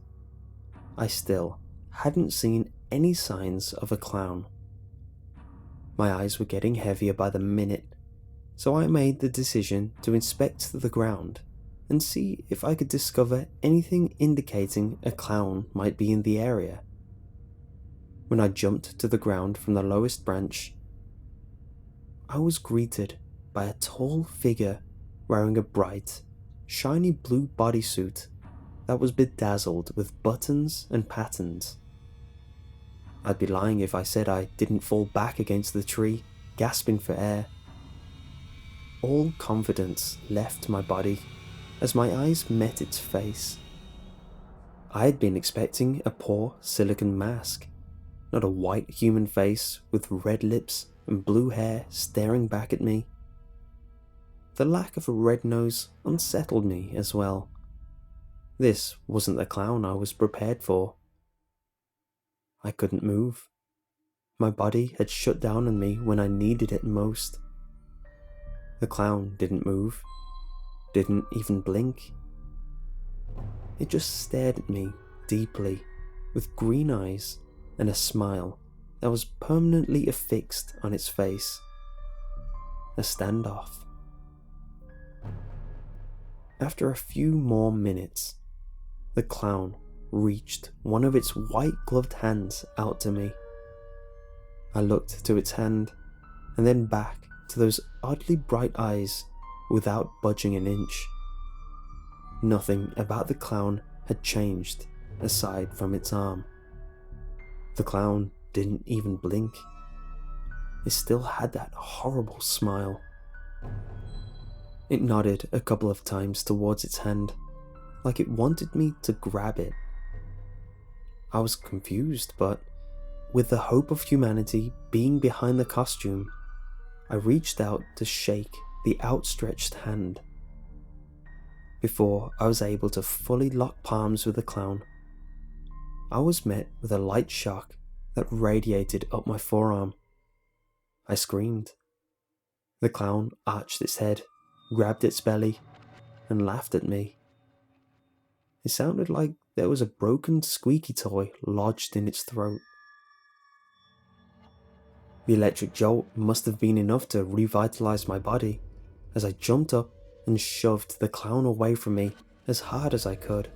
I still hadn't seen any signs of a clown. My eyes were getting heavier by the minute, so I made the decision to inspect the ground and see if I could discover anything indicating a clown might be in the area. When I jumped to the ground from the lowest branch, I was greeted by a tall figure wearing a bright, shiny blue bodysuit that was bedazzled with buttons and patterns. I'd be lying if I said I didn't fall back against the tree, gasping for air. All confidence left my body as my eyes met its face. I had been expecting a poor silicon mask, not a white human face with red lips and blue hair staring back at me. The lack of a red nose unsettled me as well. This wasn't the clown I was prepared for. I couldn't move. My body had shut down on me when I needed it most. The clown didn't move, didn't even blink. It just stared at me deeply, with green eyes and a smile that was permanently affixed on its face. A standoff. After a few more minutes, the clown reached one of its white-gloved hands out to me. I looked to its hand, and then back to those oddly bright eyes without budging an inch. Nothing about the clown had changed aside from its arm. The clown didn't even blink. It still had that horrible smile. It nodded a couple of times towards its hand, like it wanted me to grab it. I was confused, but with the hope of humanity being behind the costume, I reached out to shake the outstretched hand. Before I was able to fully lock palms with the clown, I was met with a light shock that radiated up my forearm. I screamed. The clown arched its head, grabbed its belly, and laughed at me. It sounded like there was a broken squeaky toy lodged in its throat. The electric jolt must have been enough to revitalize my body as I jumped up and shoved the clown away from me as hard as I could.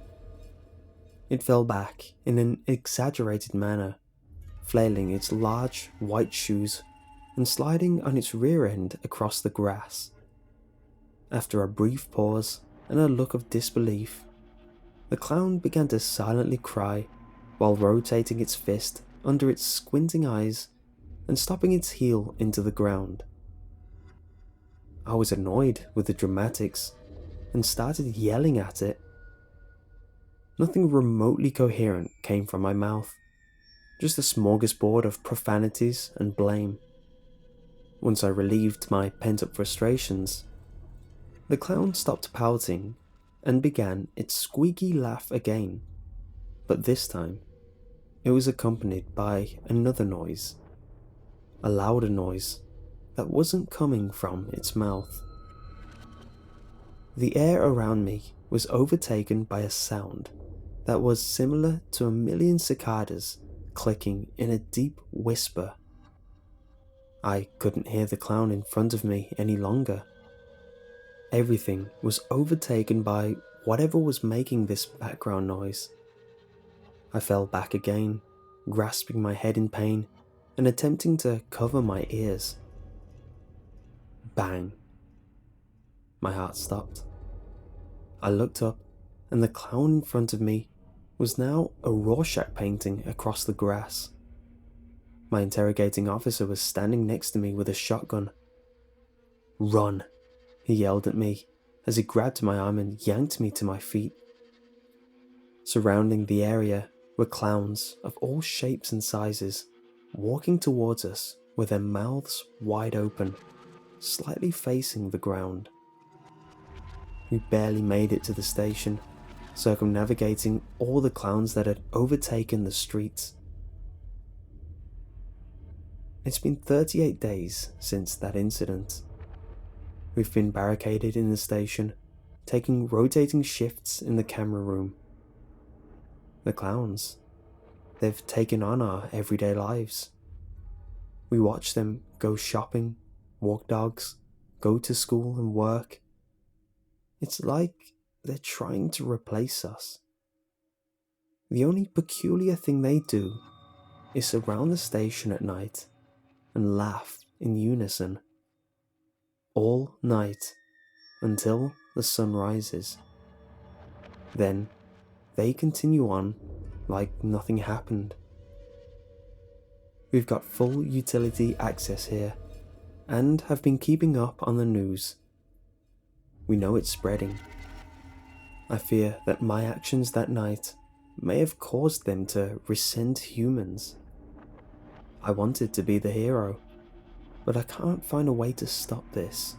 It fell back in an exaggerated manner, flailing its large white shoes and sliding on its rear end across the grass. After a brief pause and a look of disbelief, the clown began to silently cry while rotating its fist under its squinting eyes and stopping its heel into the ground. I was annoyed with the dramatics and started yelling at it. Nothing remotely coherent came from my mouth, just a smorgasbord of profanities and blame. Once I relieved my pent-up frustrations, the clown stopped pouting and began its squeaky laugh again, but this time it was accompanied by another noise, a louder noise that wasn't coming from its mouth. The air around me was overtaken by a sound that was similar to a million cicadas clicking in a deep whisper. I couldn't hear the clown in front of me any longer. Everything was overtaken by whatever was making this background noise. I fell back again, grasping my head in pain and attempting to cover my ears. Bang. My heart stopped. I looked up, and the clown in front of me was now a Rorschach painting across the grass. My interrogating officer was standing next to me with a shotgun. "Run," he yelled at me as he grabbed my arm and yanked me to my feet. Surrounding the area were clowns of all shapes and sizes, walking towards us with their mouths wide open, slightly facing the ground. We barely made it to the station, circumnavigating all the clowns that had overtaken the streets. It's been 38 days since that incident. We've been barricaded in the station, taking rotating shifts in the camera room. The clowns, they've taken on our everyday lives. We watch them go shopping, walk dogs, go to school and work. It's like they're trying to replace us. The only peculiar thing they do is surround the station at night and laugh in unison. all night until the sun rises. Then they continue on like nothing happened. We've got full utility access here and have been keeping up on the news. We know it's spreading. I fear that my actions that night may have caused them to resent humans. I wanted to be the hero, but I can't find a way to stop this.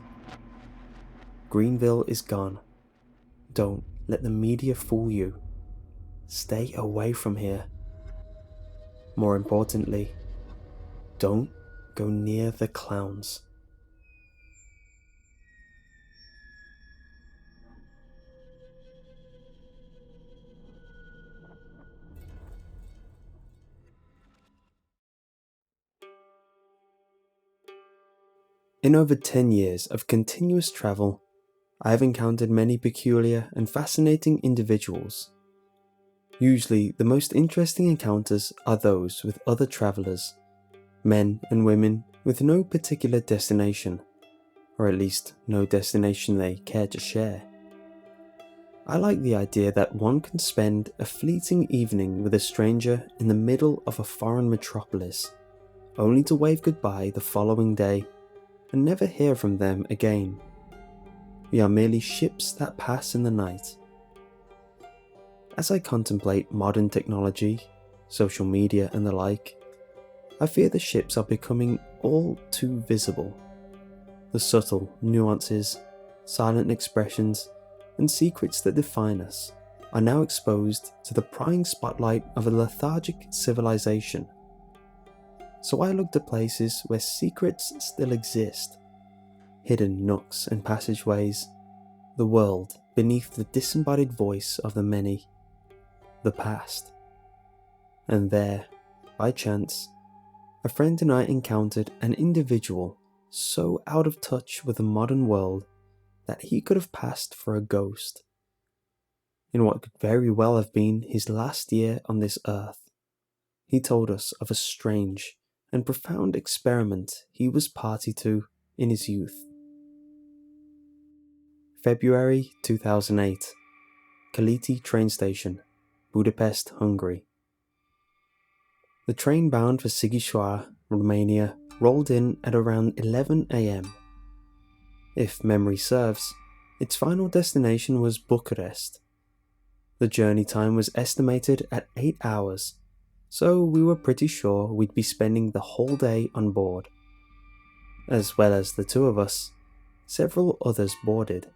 Greenville is gone. Don't let the media fool you. Stay away from here. More importantly, don't go near the clowns. In over 10 years of continuous travel, I have encountered many peculiar and fascinating individuals. Usually, the most interesting encounters are those with other travelers, men and women with no particular destination, or at least no destination they care to share. I like the idea that one can spend a fleeting evening with a stranger in the middle of a foreign metropolis, only to wave goodbye the following day and never hear from them again. We are merely ships that pass in the night. As I contemplate modern technology, social media and the like, I fear the ships are becoming all too visible. The subtle nuances, silent expressions, and secrets that define us are now exposed to the prying spotlight of a lethargic civilization. So I look to places where secrets still exist, hidden nooks and passageways, the world beneath the disembodied voice of the many, the past. And there, by chance, a friend and I encountered an individual so out of touch with the modern world that he could have passed for a ghost. In what could very well have been his last year on this earth, he told us of a strange and profound experiment he was party to in his youth. February 2008, Kaliti train station, Budapest, Hungary. The train bound for Sighisoara, Romania, rolled in at around 11 AM. If memory serves, its final destination was Bucharest. The journey time was estimated at 8 hours, so we were pretty sure we'd be spending the whole day on board. As well as the two of us, several others boarded.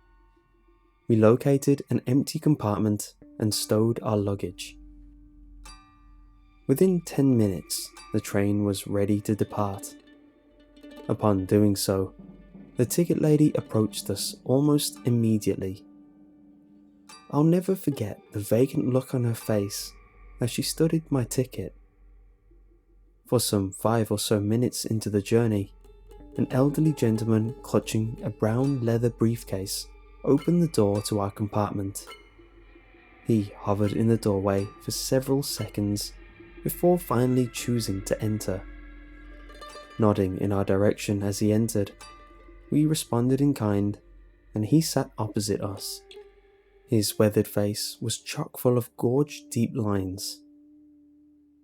We located an empty compartment and stowed our luggage. Within 10 minutes, the train was ready to depart. Upon doing so, the ticket lady approached us almost immediately. I'll never forget the vacant look on her face as she studied my ticket. For some 5 or so minutes into the journey, an elderly gentleman clutching a brown leather briefcase opened the door to our compartment. He hovered in the doorway for several seconds before finally choosing to enter. Nodding in our direction as he entered, we responded in kind, and he sat opposite us. His weathered face was chock full of gorged deep lines.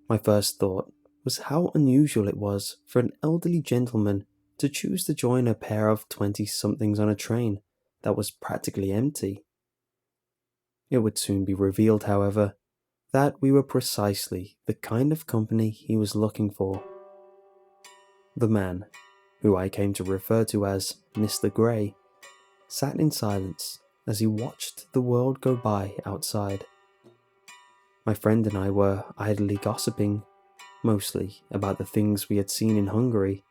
My first thought was how unusual it was for an elderly gentleman to choose to join a pair of 20-somethings on a train that was practically empty. It would soon be revealed, however, that we were precisely the kind of company he was looking for. The man, who I came to refer to as Mr. Grey, sat in silence as he watched the world go by outside. My friend and I were idly gossiping, mostly about the things we had seen in Hungary,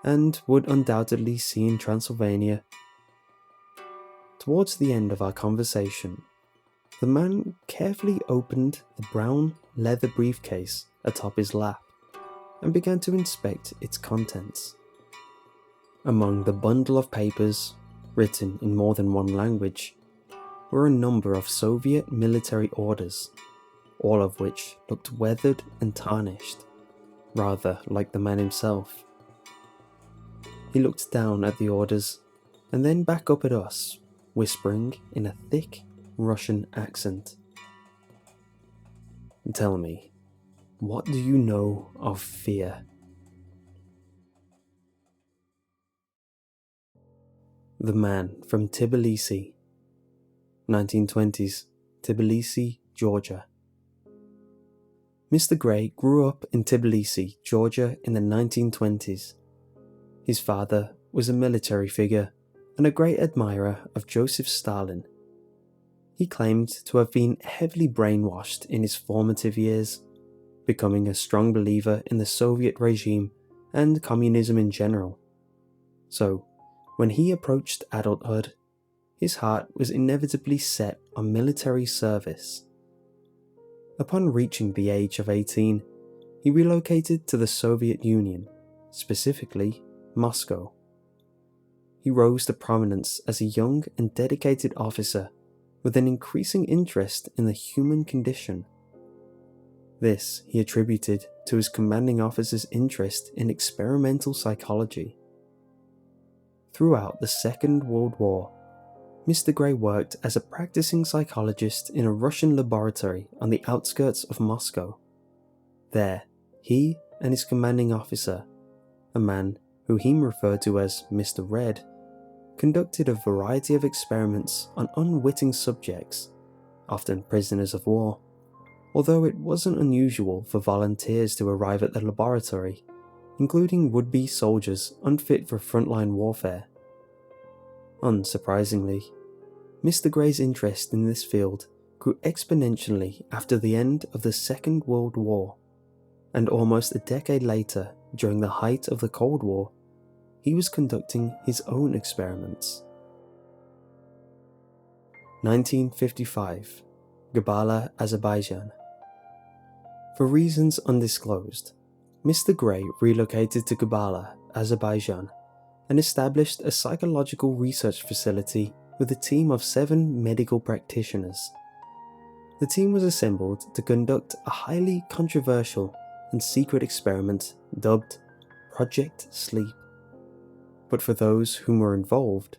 and would undoubtedly see in Transylvania. Towards the end of our conversation, the man carefully opened the brown leather briefcase atop his lap and began to inspect its contents. Among the bundle of papers, written in more than one language, were a number of Soviet military orders, all of which looked weathered and tarnished, rather like the man himself. He looked down at the orders and then back up at us, whispering in a thick Russian accent. Tell me, what do you know of fear? The Man from Tbilisi, 1920s, Tbilisi, Georgia. Mr. Gray grew up in Tbilisi, Georgia in the 1920s. His father was a military figure and a great admirer of Joseph Stalin. He claimed to have been heavily brainwashed in his formative years, becoming a strong believer in the Soviet regime and communism in general. So, when he approached adulthood, his heart was inevitably set on military service. Upon reaching the age of 18, he relocated to the Soviet Union, specifically Moscow. He rose to prominence as a young and dedicated officer with an increasing interest in the human condition. This he attributed to his commanding officer's interest in experimental psychology. Throughout the Second World War, Mr. Gray worked as a practicing psychologist in a Russian laboratory on the outskirts of Moscow. There, he and his commanding officer, a man who he referred to as Mr. Red, conducted a variety of experiments on unwitting subjects, often prisoners of war, although it wasn't unusual for volunteers to arrive at the laboratory, including would-be soldiers unfit for frontline warfare. Unsurprisingly, Mr. Gray's interest in this field grew exponentially after the end of the Second World War, and almost a decade later, during the height of the Cold War, he was conducting his own experiments. 1955, Gabala, Azerbaijan. For reasons undisclosed, Mr. Gray relocated to Gabala, Azerbaijan, and established a psychological research facility with a team of 7 medical practitioners. The team was assembled to conduct a highly controversial and secret experiment dubbed Project Sleep. But for those whom were involved,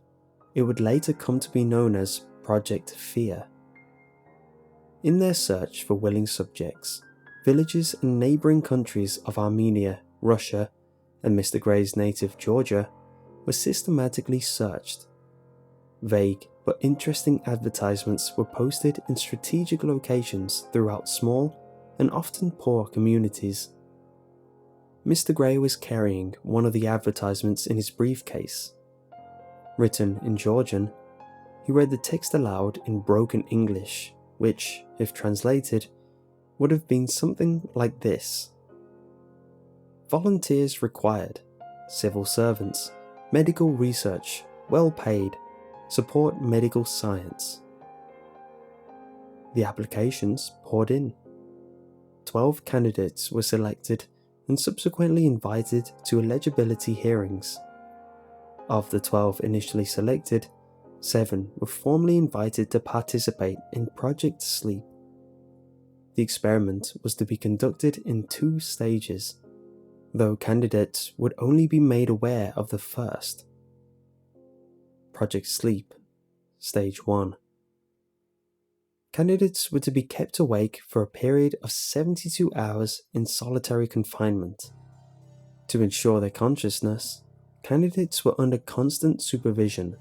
it would later come to be known as Project Fear. In their search for willing subjects, villages and neighbouring countries of Armenia, Russia, and Mr. Gray's native Georgia were systematically searched. Vague but interesting advertisements were posted in strategic locations throughout small and often poor communities. Mr. Gray was carrying one of the advertisements in his briefcase. Written in Georgian, he read the text aloud in broken English, which, if translated, would have been something like this. Volunteers required, civil servants, medical research, well paid, support medical science. The applications poured in. 12 candidates were selected and subsequently invited to eligibility hearings. Of the 12 initially selected, 7 were formally invited to participate in Project Sleep. The experiment was to be conducted in 2 stages, though candidates would only be made aware of the first. Project Sleep, Stage 1. Candidates were to be kept awake for a period of 72 hours in solitary confinement. To ensure their consciousness, candidates were under constant supervision.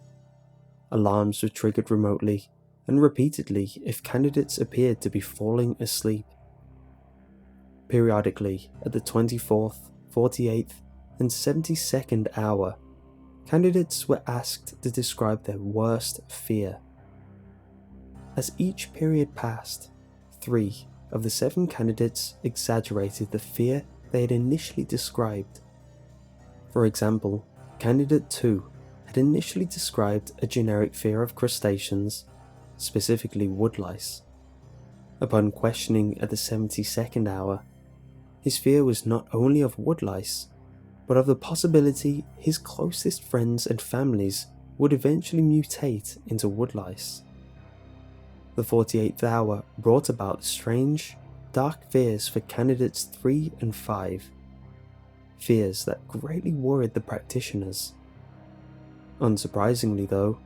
Alarms were triggered remotely and repeatedly if candidates appeared to be falling asleep. Periodically, at the 24th, 48th, and 72nd hour, candidates were asked to describe their worst fear. As each period passed, 3 of the 7 candidates exaggerated the fear they had initially described. For example, Candidate 2 had initially described a generic fear of crustaceans, specifically woodlice. Upon questioning at the 72nd hour, his fear was not only of woodlice, but of the possibility his closest friends and families would eventually mutate into woodlice. The 48th hour brought about strange, dark fears for candidates 3 and 5, fears that greatly worried the practitioners. Unsurprisingly though,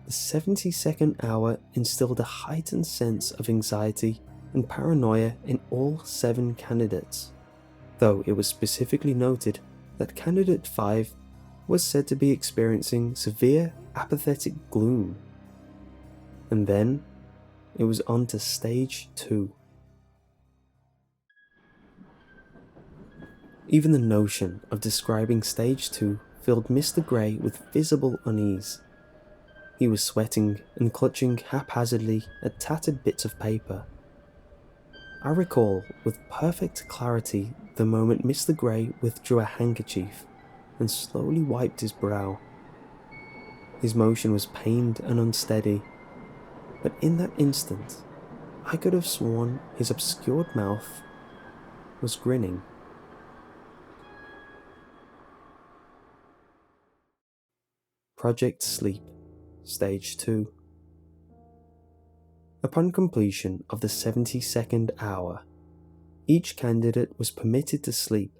the 72nd hour instilled a heightened sense of anxiety and paranoia in all 7 candidates, though it was specifically noted that Candidate 5 was said to be experiencing severe apathetic gloom. And then, it was on to Stage 2. Even the notion of describing Stage 2 filled Mr. Grey with visible unease. He was sweating and clutching haphazardly at tattered bits of paper. I recall with perfect clarity the moment Mr. Grey withdrew a handkerchief and slowly wiped his brow. His motion was pained and unsteady, but in that instant, I could have sworn his obscured mouth was grinning. Project Sleep, Stage 2. Upon completion of the 72nd hour, each candidate was permitted to sleep.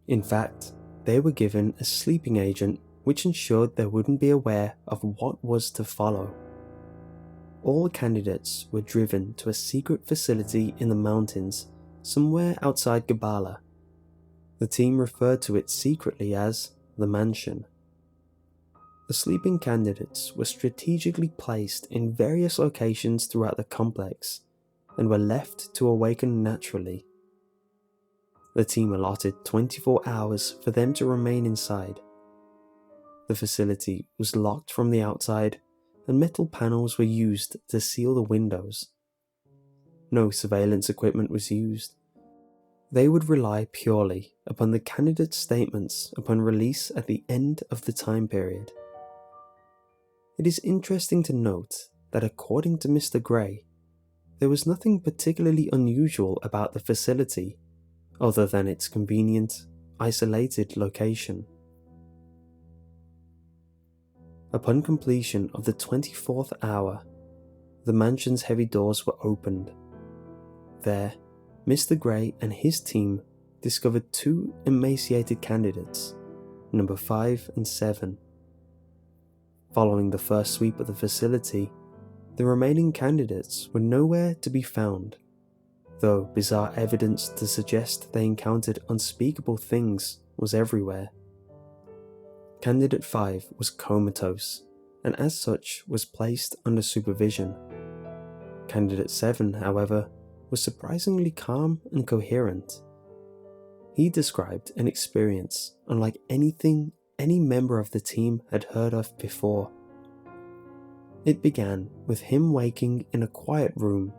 In fact, they were given a sleeping agent which ensured they wouldn't be aware of what was to follow. All candidates were driven to a secret facility in the mountains somewhere outside Gabala. The team referred to it secretly as the Mansion. The sleeping candidates were strategically placed in various locations throughout the complex and were left to awaken naturally. The team allotted 24 hours for them to remain inside. The facility was locked from the outside and metal panels were used to seal the windows. No surveillance equipment was used. They would rely purely upon the candidates' statements upon release at the end of the time period. It is interesting to note that according to Mr. Grey, there was nothing particularly unusual about the facility other than its convenient, isolated location. Upon completion of the 24th hour, the mansion's heavy doors were opened. There, Mr. Grey and his team discovered 2 emaciated candidates, number 5 and 7. Following the first sweep of the facility, the remaining candidates were nowhere to be found, though bizarre evidence to suggest they encountered unspeakable things was everywhere. Candidate 5 was comatose, and as such was placed under supervision. Candidate 7, however, was surprisingly calm and coherent. He described an experience unlike anything any member of the team had heard of before. It began with him waking in a quiet room,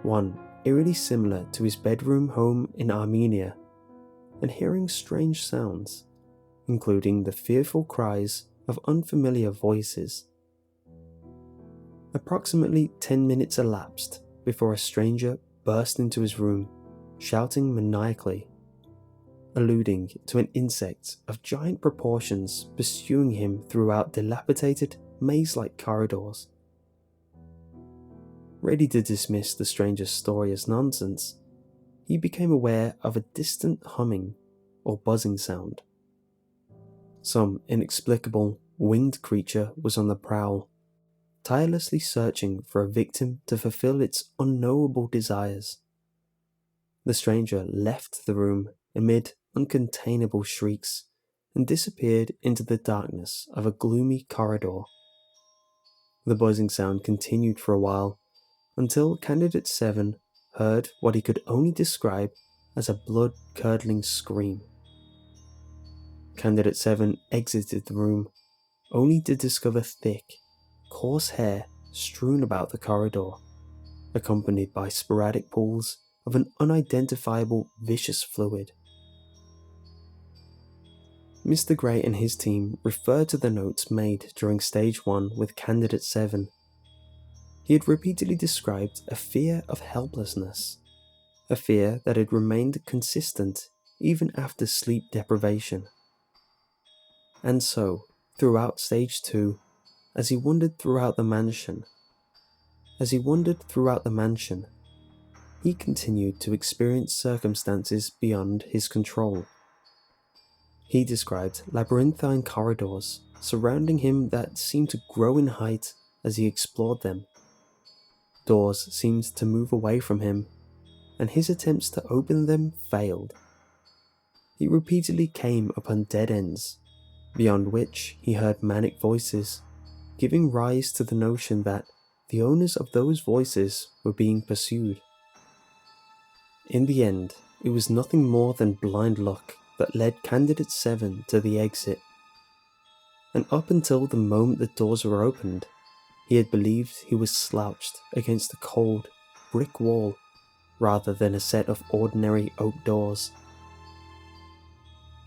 one eerily similar to his bedroom home in Armenia, and hearing strange sounds, including the fearful cries of unfamiliar voices. Approximately 10 minutes elapsed before a stranger burst into his room, shouting maniacally, alluding to an insect of giant proportions pursuing him throughout dilapidated, maze-like corridors. Ready to dismiss the stranger's story as nonsense, he became aware of a distant humming or buzzing sound. Some inexplicable, winged creature was on the prowl, tirelessly searching for a victim to fulfill its unknowable desires. The stranger left the room amid uncontainable shrieks and disappeared into the darkness of a gloomy corridor. The buzzing sound continued for a while until Candidate 7 heard what he could only describe as a blood-curdling scream. Candidate 7 exited the room, only to discover thick, coarse hair strewn about the corridor, accompanied by sporadic pools of an unidentifiable vicious fluid. Mr. Grey and his team referred to the notes made during Stage 1 with Candidate 7. He had repeatedly described a fear of helplessness, a fear that had remained consistent even after sleep deprivation. And so, throughout Stage 2, as he wandered throughout the mansion, he continued to experience circumstances beyond his control. He described labyrinthine corridors surrounding him that seemed to grow in height as he explored them. Doors seemed to move away from him, and his attempts to open them failed. He repeatedly came upon dead ends, beyond which he heard manic voices, giving rise to the notion that the owners of those voices were being pursued. In the end, it was nothing more than blind luck that led Candidate 7 to the exit. And up until the moment the doors were opened, he had believed he was slouched against a cold, brick wall rather than a set of ordinary oak doors.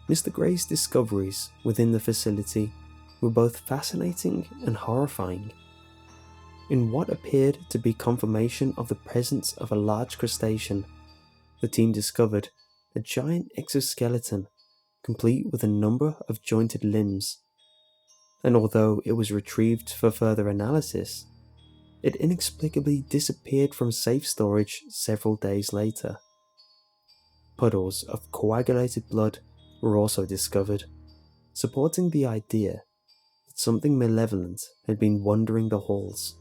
Mr. Gray's discoveries within the facility were both fascinating and horrifying. In what appeared to be confirmation of the presence of a large crustacean, the team discovered a giant exoskeleton complete with a number of jointed limbs, and although it was retrieved for further analysis, it inexplicably disappeared from safe storage several days later. Puddles of coagulated blood were also discovered, supporting the idea that something malevolent had been wandering the halls,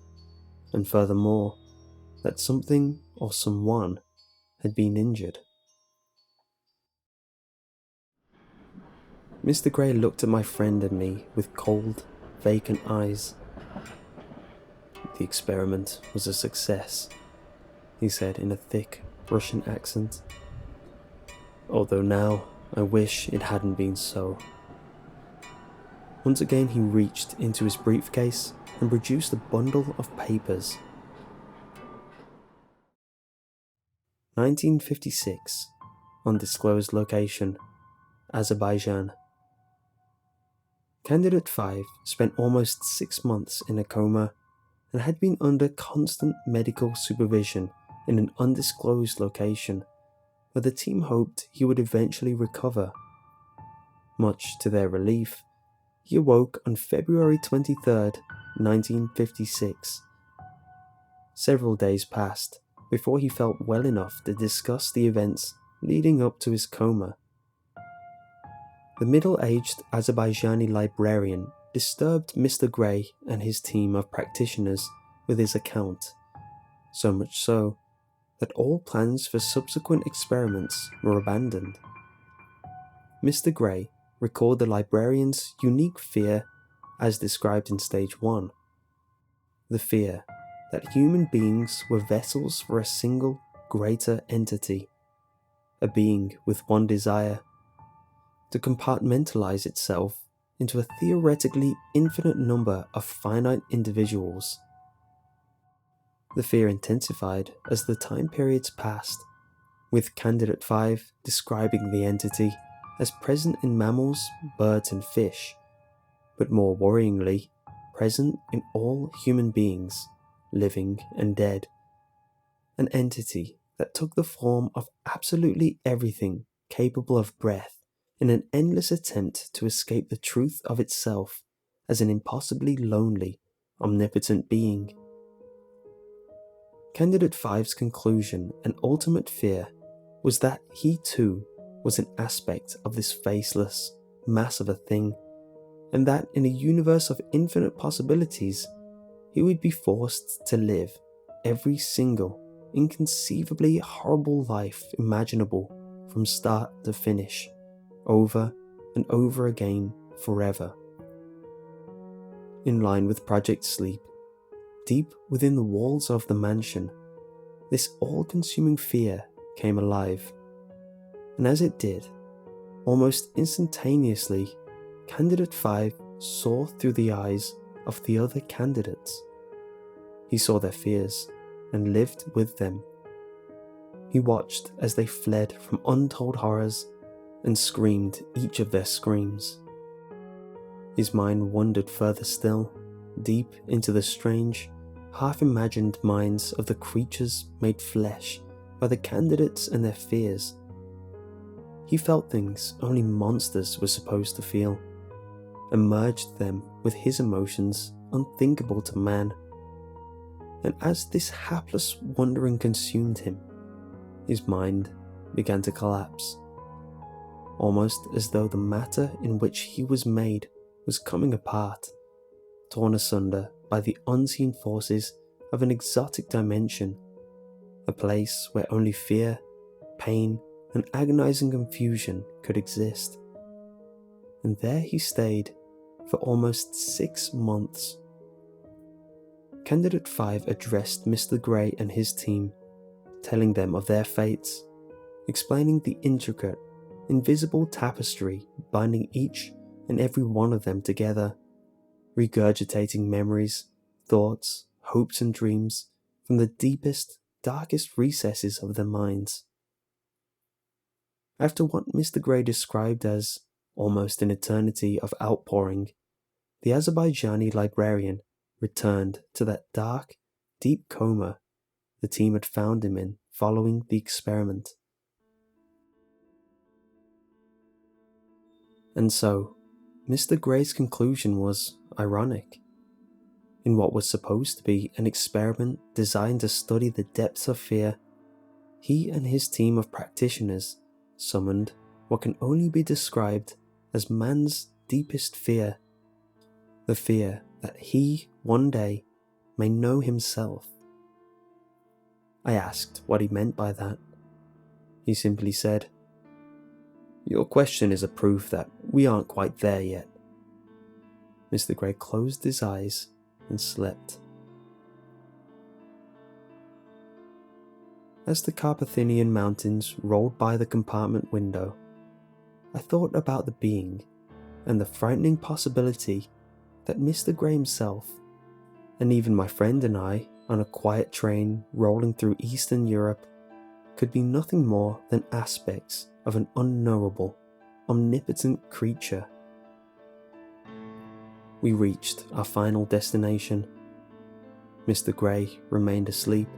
and furthermore, that something or someone had been injured. Mr. Gray looked at my friend and me with cold, vacant eyes. "The experiment was a success," he said in a thick Russian accent. "Although now I wish it hadn't been so." Once again he reached into his briefcase and produced a bundle of papers. 1956, undisclosed location, Azerbaijan. Candidate 5 spent almost 6 months in a coma and had been under constant medical supervision in an undisclosed location where the team hoped he would eventually recover. Much to their relief, he awoke on February 23rd, 1956. Several days passed before he felt well enough to discuss the events leading up to his coma. The middle-aged Azerbaijani librarian disturbed Mr. Gray and his team of practitioners with his account, so much so that all plans for subsequent experiments were abandoned. Mr. Gray recalled the librarian's unique fear as described in Stage 1, the fear that human beings were vessels for a single, greater entity, a being with one desire: to compartmentalize itself into a theoretically infinite number of finite individuals. The fear intensified as the time periods passed, with Candidate 5 describing the entity as present in mammals, birds and fish, but more worryingly, present in all human beings, living and dead. An entity that took the form of absolutely everything capable of breath in an endless attempt to escape the truth of itself as an impossibly lonely, omnipotent being. Candidate 5's conclusion and ultimate fear was that he too was an aspect of this faceless mass of a thing, and that in a universe of infinite possibilities, he would be forced to live every single, inconceivably horrible life imaginable from start to finish, over and over again forever. In line with Project Sleep, deep within the walls of the mansion, this all-consuming fear came alive. And as it did, almost instantaneously, Candidate 5 saw through the eyes of the other candidates. He saw their fears and lived with them. He watched as they fled from untold horrors and screamed each of their screams. His mind wandered further still, deep into the strange, half-imagined minds of the creatures made flesh by the candidates and their fears. He felt things only monsters were supposed to feel, and merged them with his emotions unthinkable to man. And as this hapless wondering consumed him, his mind began to collapse. almost as though the matter in which he was made was coming apart, torn asunder by the unseen forces of an exotic dimension, a place where only fear, pain, and agonizing confusion could exist. And there he stayed for almost 6 months. Candidate 5 addressed Mr. Grey and his team, telling them of their fates, explaining the intricate, invisible tapestry binding each and every one of them together, regurgitating memories, thoughts, hopes and dreams from the deepest, darkest recesses of their minds. After what Mr. Grey described as almost an eternity of outpouring, the Azerbaijani librarian returned to that dark, deep coma the team had found him in following the experiment. And so, Mr. Grey's conclusion was ironic. In what was supposed to be an experiment designed to study the depths of fear, he and his team of practitioners summoned what can only be described as man's deepest fear, the fear that he, one day, may know himself. I asked what he meant by that. He simply said, "Your question is a proof that we aren't quite there yet." Mr. Grey closed his eyes and slept. As the Carpathian Mountains rolled by the compartment window, I thought about the being and the frightening possibility that Mr. Grey himself, and even my friend and I on a quiet train rolling through Eastern Europe, could be nothing more than aspects of an unknowable, omnipotent creature. We reached our final destination. Mr. Grey remained asleep.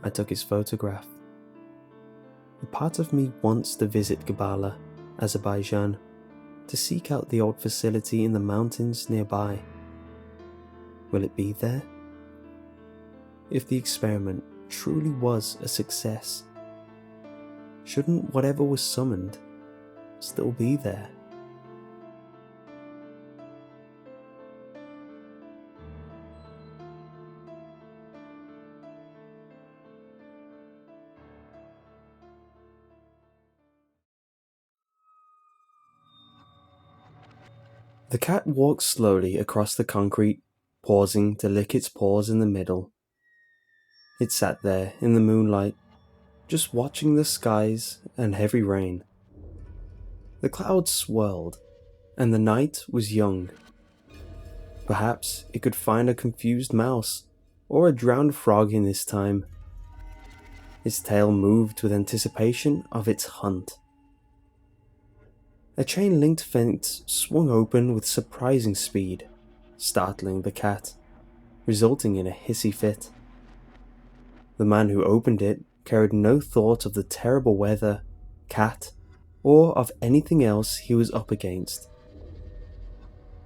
I took his photograph. A part of me wants to visit Gabala, Azerbaijan, to seek out the old facility in the mountains nearby. Will it be there? If the experiment truly was a success, shouldn't whatever was summoned still be there? The cat walked slowly across the concrete, pausing to lick its paws in the middle. It sat there in the moonlight, just watching the skies and heavy rain. The clouds swirled, and the night was young. Perhaps it could find a confused mouse or a drowned frog in this time. Its tail moved with anticipation of its hunt. A chain-linked fence swung open with surprising speed, startling the cat, resulting in a hissy fit. The man who opened it carried no thought of the terrible weather, cat, or of anything else he was up against.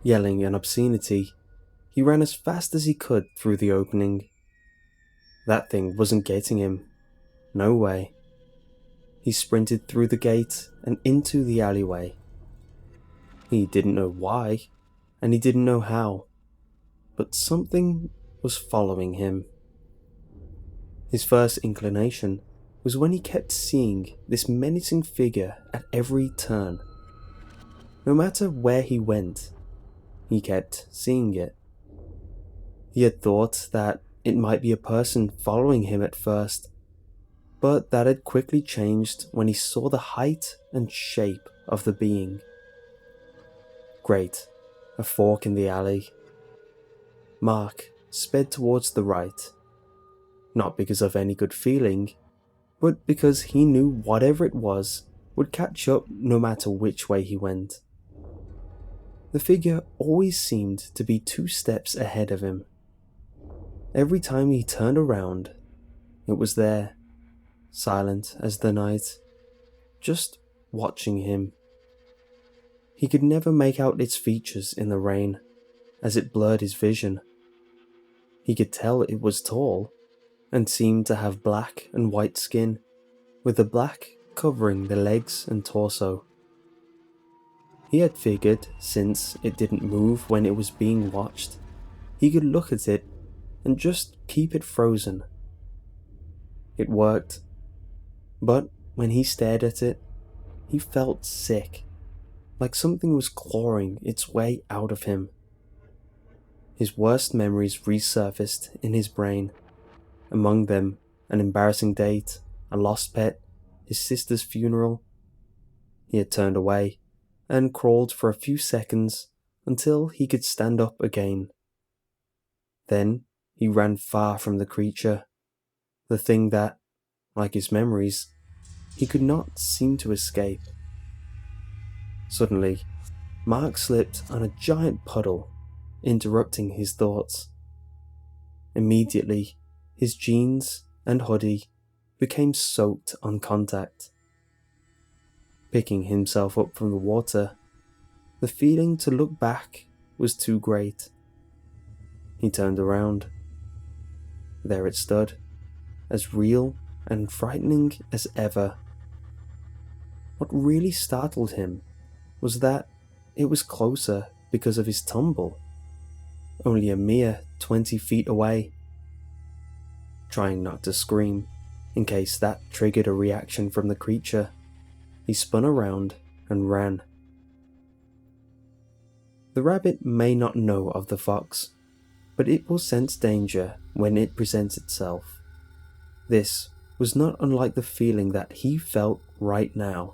Yelling an obscenity, he ran as fast as he could through the opening. That thing wasn't getting him. No way. He sprinted through the gate and into the alleyway. He didn't know why, and he didn't know how, but something was following him. His first inclination was when he kept seeing this menacing figure at every turn. No matter where he went, he kept seeing it. He had thought that it might be a person following him at first, but that had quickly changed when he saw the height and shape of the being. Great, a fork in the alley. Mark sped towards the right, not because of any good feeling, but because he knew whatever it was would catch up no matter which way he went. The figure always seemed to be 2 steps ahead of him. Every time he turned around, it was there, silent as the night, just watching him. He could never make out its features in the rain, as it blurred his vision. He could tell it was tall, and seemed to have black and white skin, with the black covering the legs and torso. He had figured, since it didn't move when it was being watched, he could look at it and just keep it frozen. It worked, but when he stared at it, he felt sick, like something was clawing its way out of him. His worst memories resurfaced in his brain, among them an embarrassing date, a lost pet, his sister's funeral. He had turned away and crawled for a few seconds until he could stand up again. Then he ran far from the creature, the thing that, like his memories, he could not seem to escape. Suddenly, Mark slipped on a giant puddle, interrupting his thoughts. Immediately, his jeans and hoodie became soaked on contact. Picking himself up from the water, the feeling to look back was too great. He turned around. There it stood, as real and frightening as ever. What really startled him was that it was closer because of his tumble, only a mere 20 feet away. Trying not to scream, in case that triggered a reaction from the creature, he spun around and ran. The rabbit may not know of the fox, but it will sense danger when it presents itself. This was not unlike the feeling that he felt right now.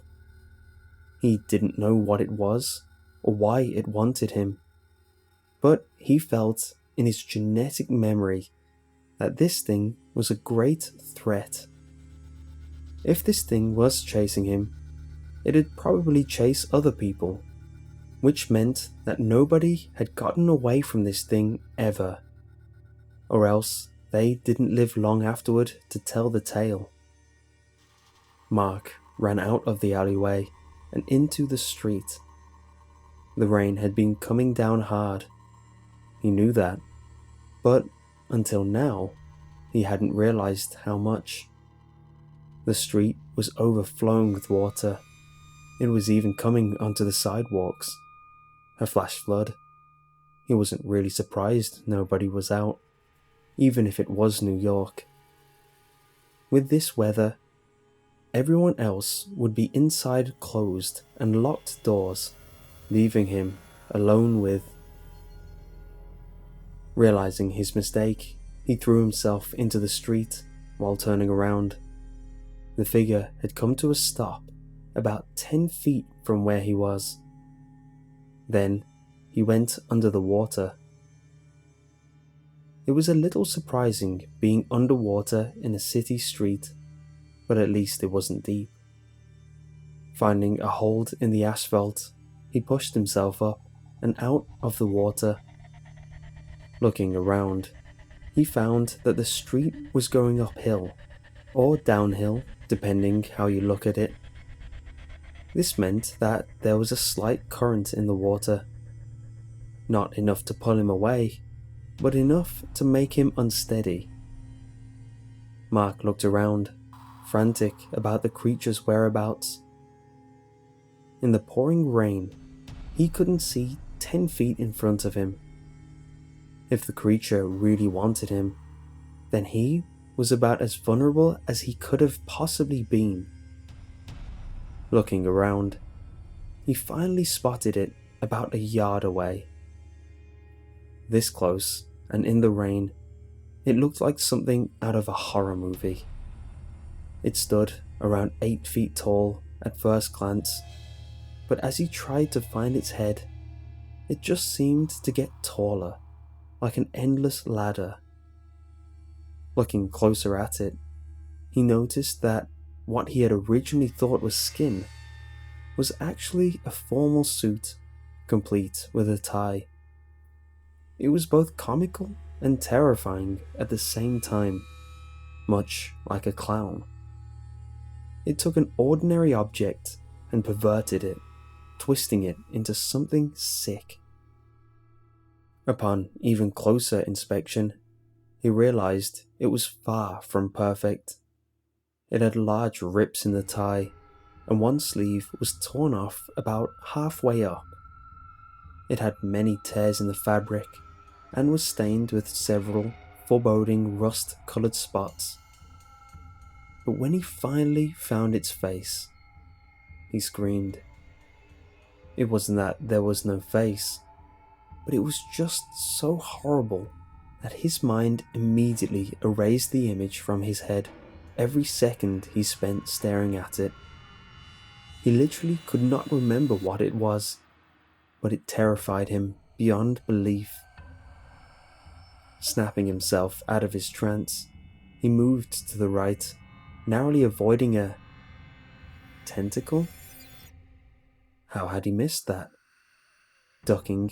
He didn't know what it was or why it wanted him, but he felt in his genetic memory that this thing was a great threat. If this thing was chasing him, it'd probably chase other people, which meant that nobody had gotten away from this thing ever, or else they didn't live long afterward to tell the tale. Mark ran out of the alleyway and into the street. The rain had been coming down hard. He knew that, but until now, he hadn't realized how much. The street was overflowing with water. It was even coming onto the sidewalks. A flash flood. He wasn't really surprised nobody was out, even if it was New York. With this weather, everyone else would be inside closed and locked doors, leaving him alone with... Realizing his mistake, he threw himself into the street while turning around. The figure had come to a stop about 10 feet from where he was. Then he went under the water. It was a little surprising being underwater in a city street, but at least it wasn't deep. Finding a hold in the asphalt, he pushed himself up and out of the water. Looking around, he found that the street was going uphill, or downhill, depending how you look at it. This meant that there was a slight current in the water. Not enough to pull him away, but enough to make him unsteady. Mark looked around, frantic about the creature's whereabouts. In the pouring rain, he couldn't see 10 feet in front of him. If the creature really wanted him, then he was about as vulnerable as he could have possibly been. Looking around, he finally spotted it about a yard away. This close, and in the rain, it looked like something out of a horror movie. It stood around 8 feet tall at first glance, but as he tried to find its head, it just seemed to get taller, like an endless ladder. Looking closer at it, he noticed that what he had originally thought was skin was actually a formal suit, complete with a tie. It was both comical and terrifying at the same time, much like a clown. It took an ordinary object and perverted it, twisting it into something sick. Upon even closer inspection, he realized it was far from perfect. It had large rips in the tie, and one sleeve was torn off about halfway up, It had many tears in the fabric and was stained with several foreboding rust-coloured spots. But when he finally found its face, he screamed. It wasn't that there was no face, but it was just so horrible that his mind immediately erased the image from his head every second he spent staring at it. He literally could not remember what it was, but it terrified him beyond belief. Snapping himself out of his trance, he moved to the right, narrowly avoiding a tentacle? How had he missed that? Ducking,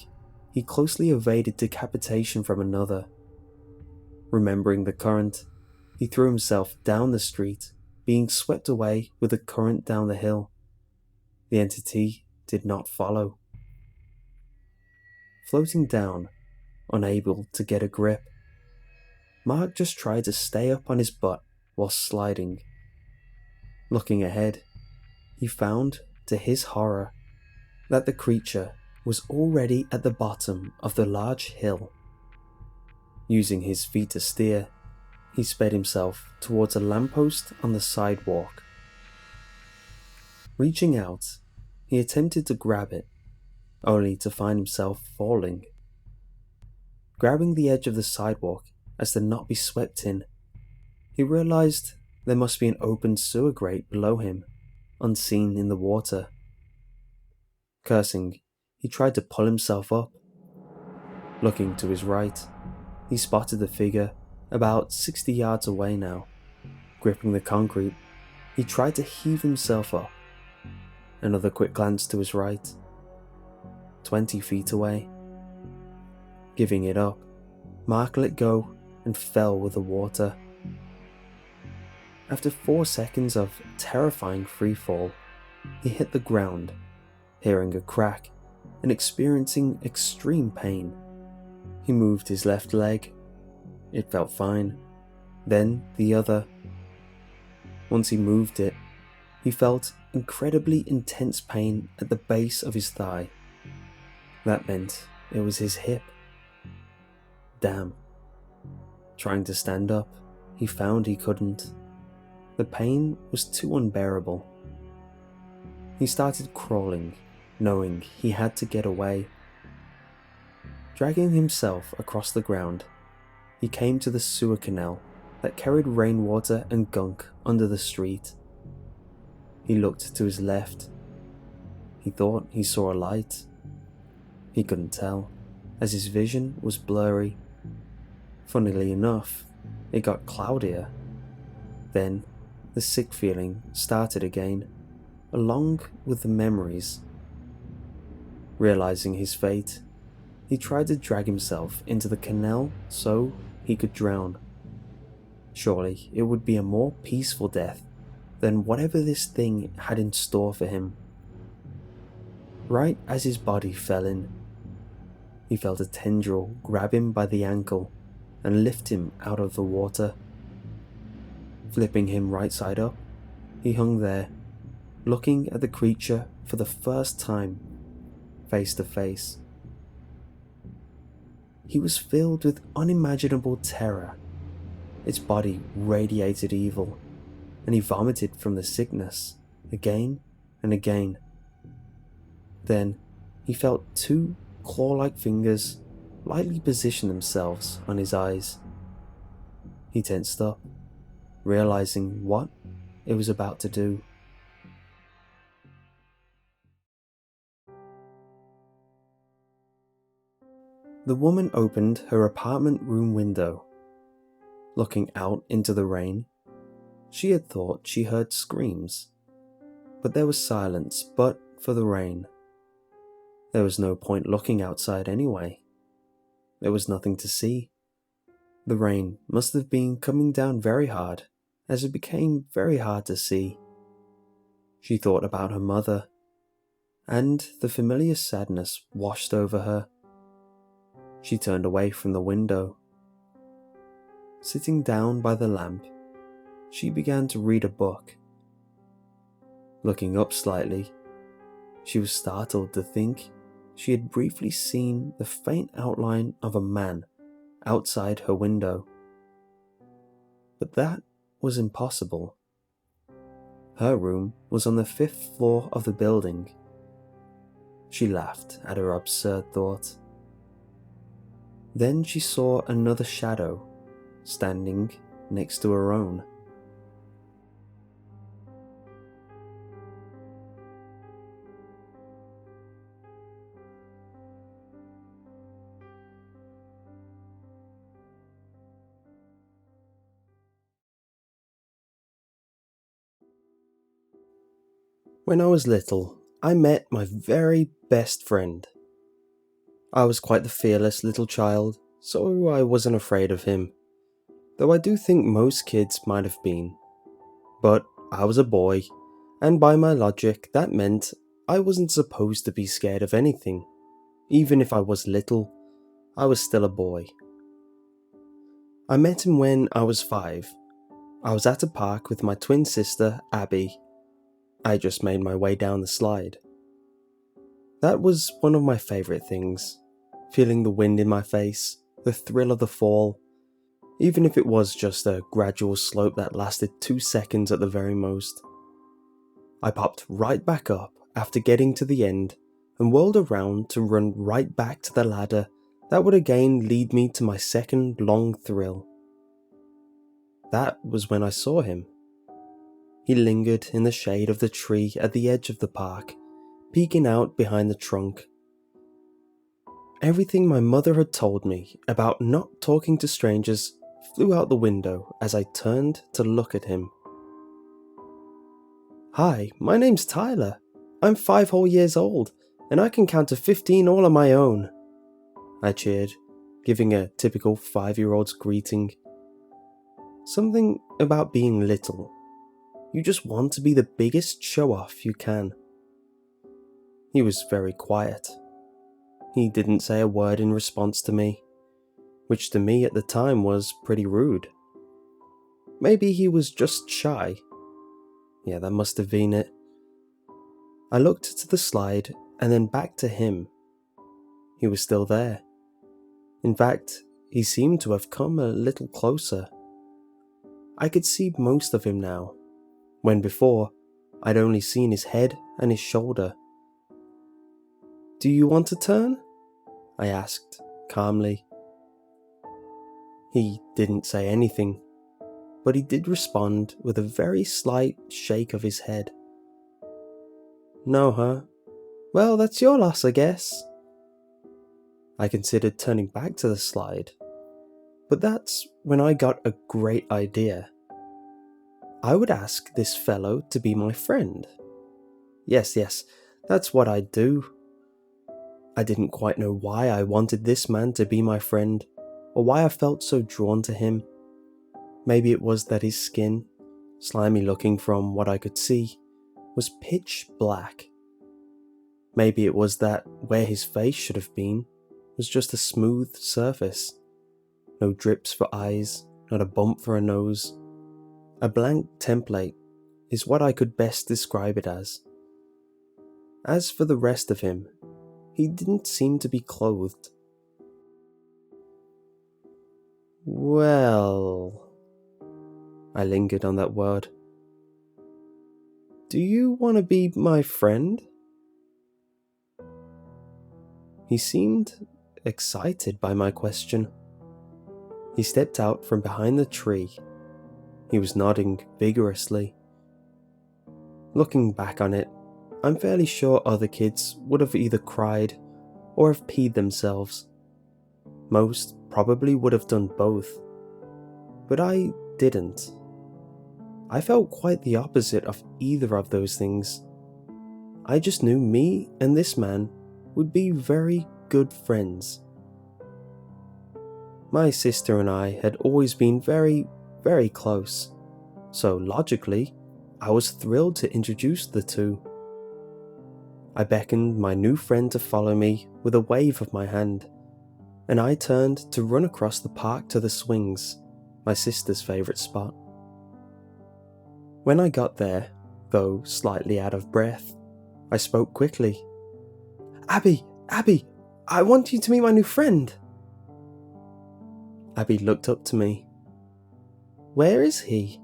he closely evaded decapitation from another. Remembering the current, he threw himself down the street, being swept away with the current down the hill. The entity did not follow. Floating down, unable to get a grip, Mark just tried to stay up on his butt while sliding. Looking ahead, he found, to his horror, that the creature was already at the bottom of the large hill. Using his feet to steer, he sped himself towards a lamppost on the sidewalk. Reaching out, he attempted to grab it, only to find himself falling. Grabbing the edge of the sidewalk as to not be swept in, he realized there must be an open sewer grate below him, unseen in the water. Cursing, he tried to pull himself up. Looking to his right, he spotted the figure about 60 yards away now. Gripping the concrete, he tried to heave himself up. Another quick glance to his right. 20 feet away. Giving it up, Mark let go and fell with the water. After 4 seconds of terrifying freefall, he hit the ground, hearing a crack and experiencing extreme pain. He moved his left leg. It felt fine. Then the other. Once he moved it, he felt incredibly intense pain at the base of his thigh. That meant it was his hip. Damn. Trying to stand up, he found he couldn't. The pain was too unbearable. He started crawling, knowing he had to get away. Dragging himself across the ground, he came to the sewer canal that carried rainwater and gunk under the street. He looked to his left. He thought he saw a light. He couldn't tell, as his vision was blurry. Funnily enough, it got cloudier. Then, the sick feeling started again, along with the memories. Realizing his fate, he tried to drag himself into the canal so he could drown. Surely it would be a more peaceful death than whatever this thing had in store for him. Right as his body fell in, he felt a tendril grab him by the ankle and lift him out of the water. Flipping him right side up, he hung there, looking at the creature for the first time, face to face. He was filled with unimaginable terror. Its body radiated evil, and he vomited from the sickness again and again. Then he felt 2 claw-like fingers lightly position themselves on his eyes. He tensed up, realizing what it was about to do. The woman opened her apartment room window. Looking out into the rain, she had thought she heard screams, but there was silence but for the rain. There was no point looking outside anyway. There was nothing to see. The rain must have been coming down very hard, as it became very hard to see. She thought about her mother, and the familiar sadness washed over her. She turned away from the window. Sitting down by the lamp, she began to read a book. Looking up slightly, she was startled to think she had briefly seen the faint outline of a man outside her window. But that was impossible. Her room was on the 5th floor of the building. She laughed at her absurd thought. Then she saw another shadow standing next to her own. When I was little, I met my very best friend. I was quite the fearless little child, so I wasn't afraid of him, though I do think most kids might have been. But I was a boy, and by my logic, that meant I wasn't supposed to be scared of anything. Even if I was little, I was still a boy. I met him when I was 5. I was at a park with my twin sister, Abby. I just made my way down the slide. That was one of my favourite things, feeling the wind in my face, the thrill of the fall, even if it was just a gradual slope that lasted 2 seconds at the very most. I popped right back up after getting to the end and whirled around to run right back to the ladder that would again lead me to my second long thrill. That was when I saw him. He lingered in the shade of the tree at the edge of the park, peeking out behind the trunk. Everything my mother had told me about not talking to strangers flew out the window as I turned to look at him. "Hi, my name's Tyler. I'm 5 whole years old, and I can count to 15 all on my own," I cheered, giving a typical 5-year-old's greeting. Something about being little. You just want to be the biggest show-off you can. He was very quiet. He didn't say a word in response to me, which to me at the time was pretty rude. Maybe he was just shy. Yeah, that must have been it. I looked to the slide and then back to him. He was still there. In fact, he seemed to have come a little closer. I could see most of him now, when before I'd only seen his head and his shoulder. "Do you want to turn?" I asked, calmly. He didn't say anything, but he did respond with a very slight shake of his head. "No, huh? Well, that's your loss, I guess." I considered turning back to the slide, but that's when I got a great idea. I would ask this fellow to be my friend. Yes, that's what I'd do. I didn't quite know why I wanted this man to be my friend, or why I felt so drawn to him. Maybe it was that his skin, slimy looking from what I could see, was pitch black. Maybe it was that where his face should have been was just a smooth surface. No drips for eyes, not a bump for a nose. A blank template is what I could best describe it as. As for the rest of him, he didn't seem to be clothed. "Well," I lingered on that word. "Do you want to be my friend?" He seemed excited by my question. He stepped out from behind the tree. He was nodding vigorously. Looking back on it, I'm fairly sure other kids would have either cried or have peed themselves. Most probably would have done both. But I didn't. I felt quite the opposite of either of those things. I just knew me and this man would be very good friends. My sister and I had always been very, very close, so logically, I was thrilled to introduce the two. I beckoned my new friend to follow me with a wave of my hand, and I turned to run across the park to the swings, my sister's favourite spot. When I got there, though slightly out of breath, I spoke quickly. Abby, Abby, I want you to meet my new friend. Abby looked up to me. Where is he?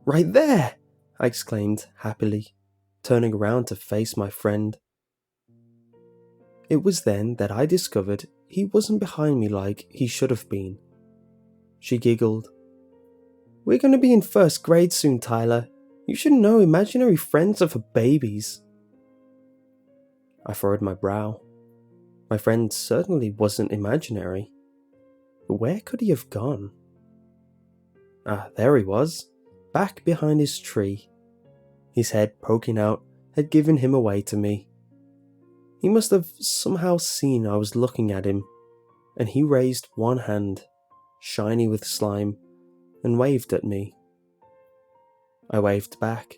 Right there, I exclaimed happily, turning around to face my friend. It was then that I discovered he wasn't behind me like he should have been. She giggled. We're going to be in first grade soon, Tyler. You should know imaginary friends are for babies. I furrowed my brow. My friend certainly wasn't imaginary. But where could he have gone? Ah, there he was, back behind his tree. His head poking out had given him away to me. He must have somehow seen I was looking at him, and he raised one hand, shiny with slime, and waved at me. I waved back.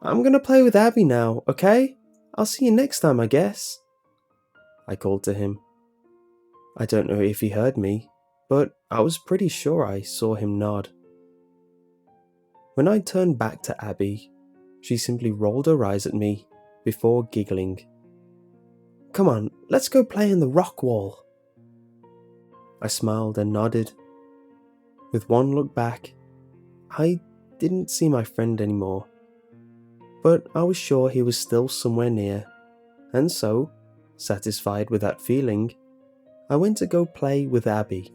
I'm gonna play with Abby now, okay? I'll see you next time, I guess. I called to him. I don't know if he heard me, but I was pretty sure I saw him nod. When I turned back to Abby, she simply rolled her eyes at me before giggling. Come on, let's go play in the rock wall. I smiled and nodded. With one look back, I didn't see my friend anymore, but I was sure he was still somewhere near, and so, satisfied with that feeling, I went to go play with Abby.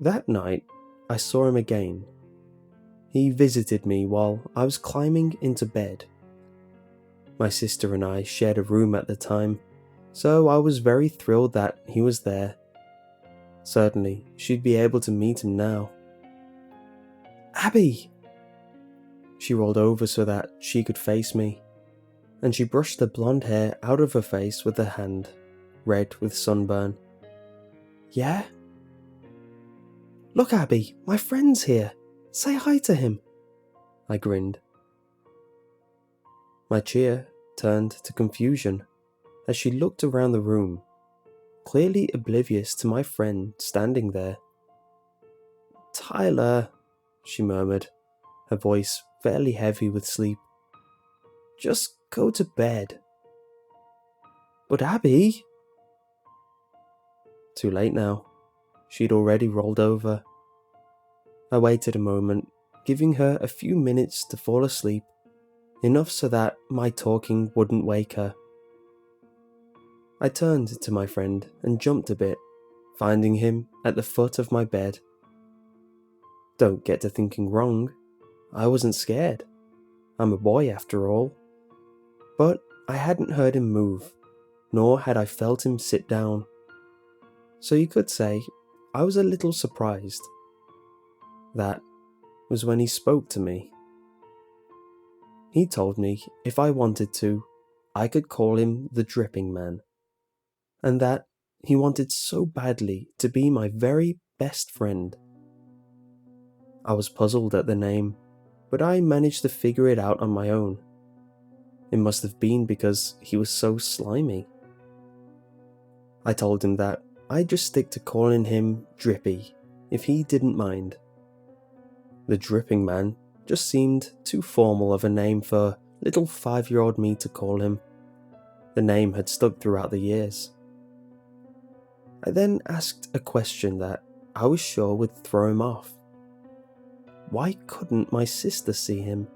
That night, I saw him again. He visited me while I was climbing into bed. My sister and I shared a room at the time, so I was very thrilled that he was there. Certainly, she'd be able to meet him now. Abby! She rolled over so that she could face me, and she brushed the blonde hair out of her face with her hand, red with sunburn. Yeah? Look, Abby, my friend's here. Say hi to him. I grinned. My cheer turned to confusion as she looked around the room, clearly oblivious to my friend standing there. Tyler, she murmured, her voice fairly heavy with sleep. Just go to bed. But Abby... Too late now. She'd already rolled over. I waited a moment, giving her a few minutes to fall asleep, enough so that my talking wouldn't wake her. I turned to my friend and jumped a bit, finding him at the foot of my bed. Don't get to thinking wrong. I wasn't scared. I'm a boy after all. But I hadn't heard him move, nor had I felt him sit down. So you could say I was a little surprised. That was when he spoke to me. He told me if I wanted to, I could call him the Dripping Man, and that he wanted so badly to be my very best friend. I was puzzled at the name, but I managed to figure it out on my own. It must have been because he was so slimy. I told him that I'd just stick to calling him Drippy, if he didn't mind. The Dripping Man just seemed too formal of a name for little 5-year-old me to call him. The name had stuck throughout the years. I then asked a question that I was sure would throw him off. Why couldn't my sister see him?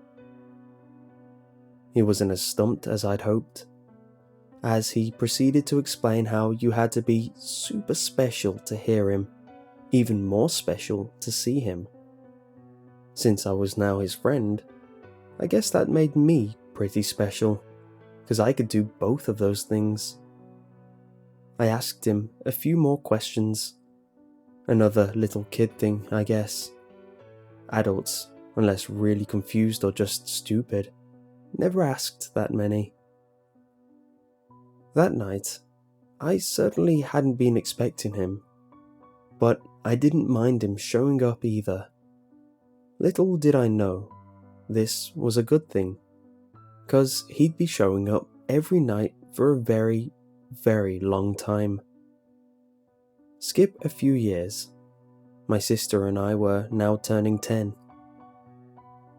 He wasn't as stumped as I'd hoped, as he proceeded to explain how you had to be super special to hear him, even more special to see him. Since I was now his friend, I guess that made me pretty special, because I could do both of those things. I asked him a few more questions. Another little kid thing, I guess. Adults, unless really confused or just stupid, never asked that many. That night, I certainly hadn't been expecting him, but I didn't mind him showing up either. Little did I know, this was a good thing, 'cause he'd be showing up every night for a very, very long time. Skip a few years. My sister and I were now turning 10.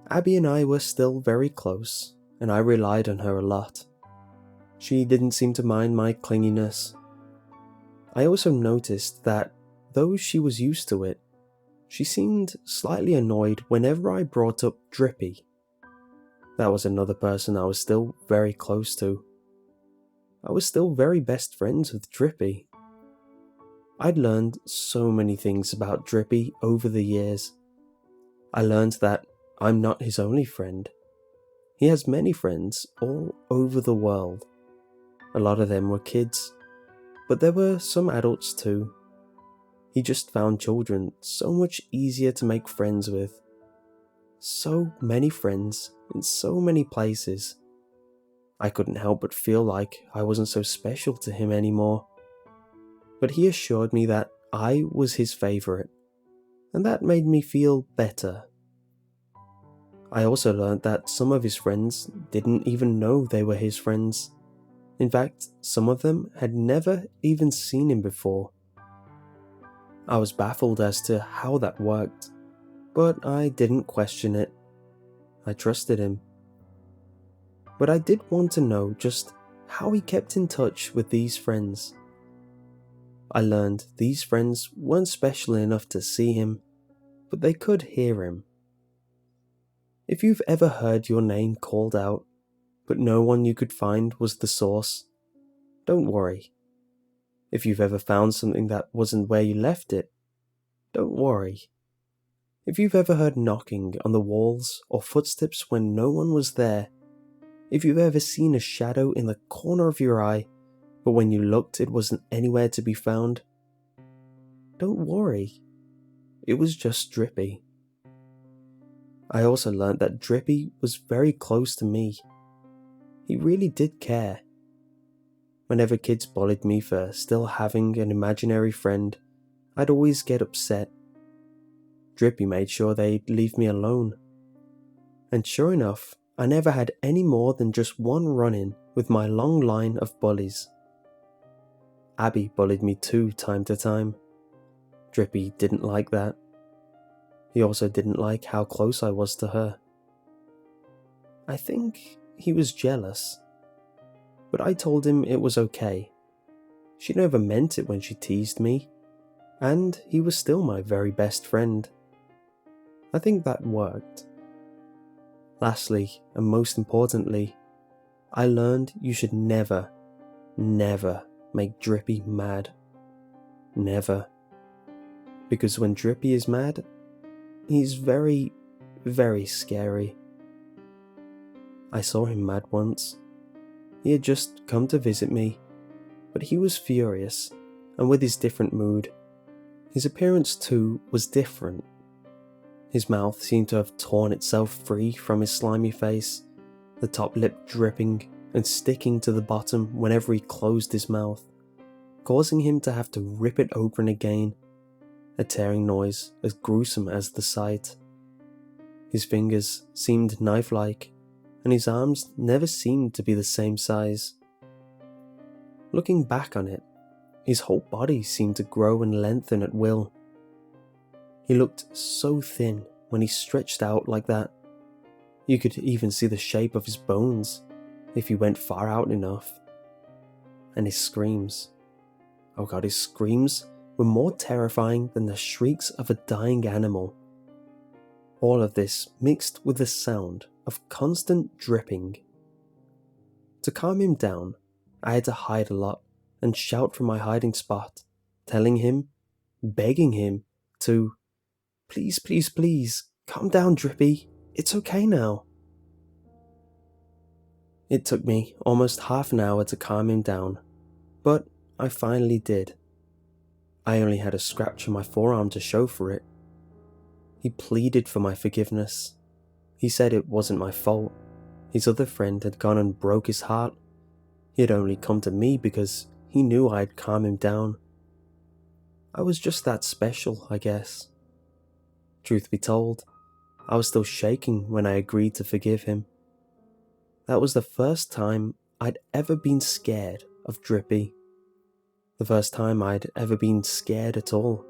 Abby and I were still very close, and I relied on her a lot. She didn't seem to mind my clinginess. I also noticed that, though she was used to it, she seemed slightly annoyed whenever I brought up Drippy. That was another person I was still very close to. I was still very best friends with Drippy. I'd learned so many things about Drippy over the years. I learned that I'm not his only friend. He has many friends all over the world. A lot of them were kids, but there were some adults too. He just found children so much easier to make friends with. So many friends in so many places. I couldn't help but feel like I wasn't so special to him anymore. But he assured me that I was his favourite, and that made me feel better. I also learned that some of his friends didn't even know they were his friends. In fact, some of them had never even seen him before. I was baffled as to how that worked, but I didn't question it. I trusted him. But I did want to know just how he kept in touch with these friends. I learned these friends weren't special enough to see him, but they could hear him. If you've ever heard your name called out, but no one you could find was the source, don't worry. If you've ever found something that wasn't where you left it, don't worry. If you've ever heard knocking on the walls or footsteps when no one was there, if you've ever seen a shadow in the corner of your eye, but when you looked it wasn't anywhere to be found, don't worry. It was just Drippy. I also learnt that Drippy was very close to me. He really did care. Whenever kids bullied me for still having an imaginary friend, I'd always get upset. Drippy made sure they'd leave me alone. And sure enough, I never had any more than just one run-in with my long line of bullies. Abby bullied me too time to time. Drippy didn't like that. He also didn't like how close I was to her. I think he was jealous. But I told him it was okay. She never meant it when she teased me, and he was still my very best friend. I think that worked. Lastly, and most importantly, I learned you should never, never make Drippy mad. Never. Because when Drippy is mad, he's very, very scary. I saw him mad once. He had just come to visit me, but he was furious, and with his different mood. His appearance too was different. His mouth seemed to have torn itself free from his slimy face, the top lip dripping and sticking to the bottom whenever he closed his mouth, causing him to have to rip it open again, a tearing noise as gruesome as the sight. His fingers seemed knife-like, and his arms never seemed to be the same size. Looking back on it, his whole body seemed to grow and lengthen at will. He looked so thin when he stretched out like that. You could even see the shape of his bones if he went far out enough. And his screams. Oh god, his screams were more terrifying than the shrieks of a dying animal. All of this mixed with the sound of constant dripping. To calm him down, I had to hide a lot and shout from my hiding spot, telling him, begging him to, please, please, please, calm down, Drippy, it's okay now. It took me almost half an hour to calm him down, but I finally did. I only had a scratch on my forearm to show for it. He pleaded for my forgiveness. He said it wasn't my fault. His other friend had gone and broke his heart. He had only come to me because he knew I'd calm him down. I was just that special, I guess. Truth be told, I was still shaking when I agreed to forgive him. That was the first time I'd ever been scared of Drippy. The first time I'd ever been scared at all.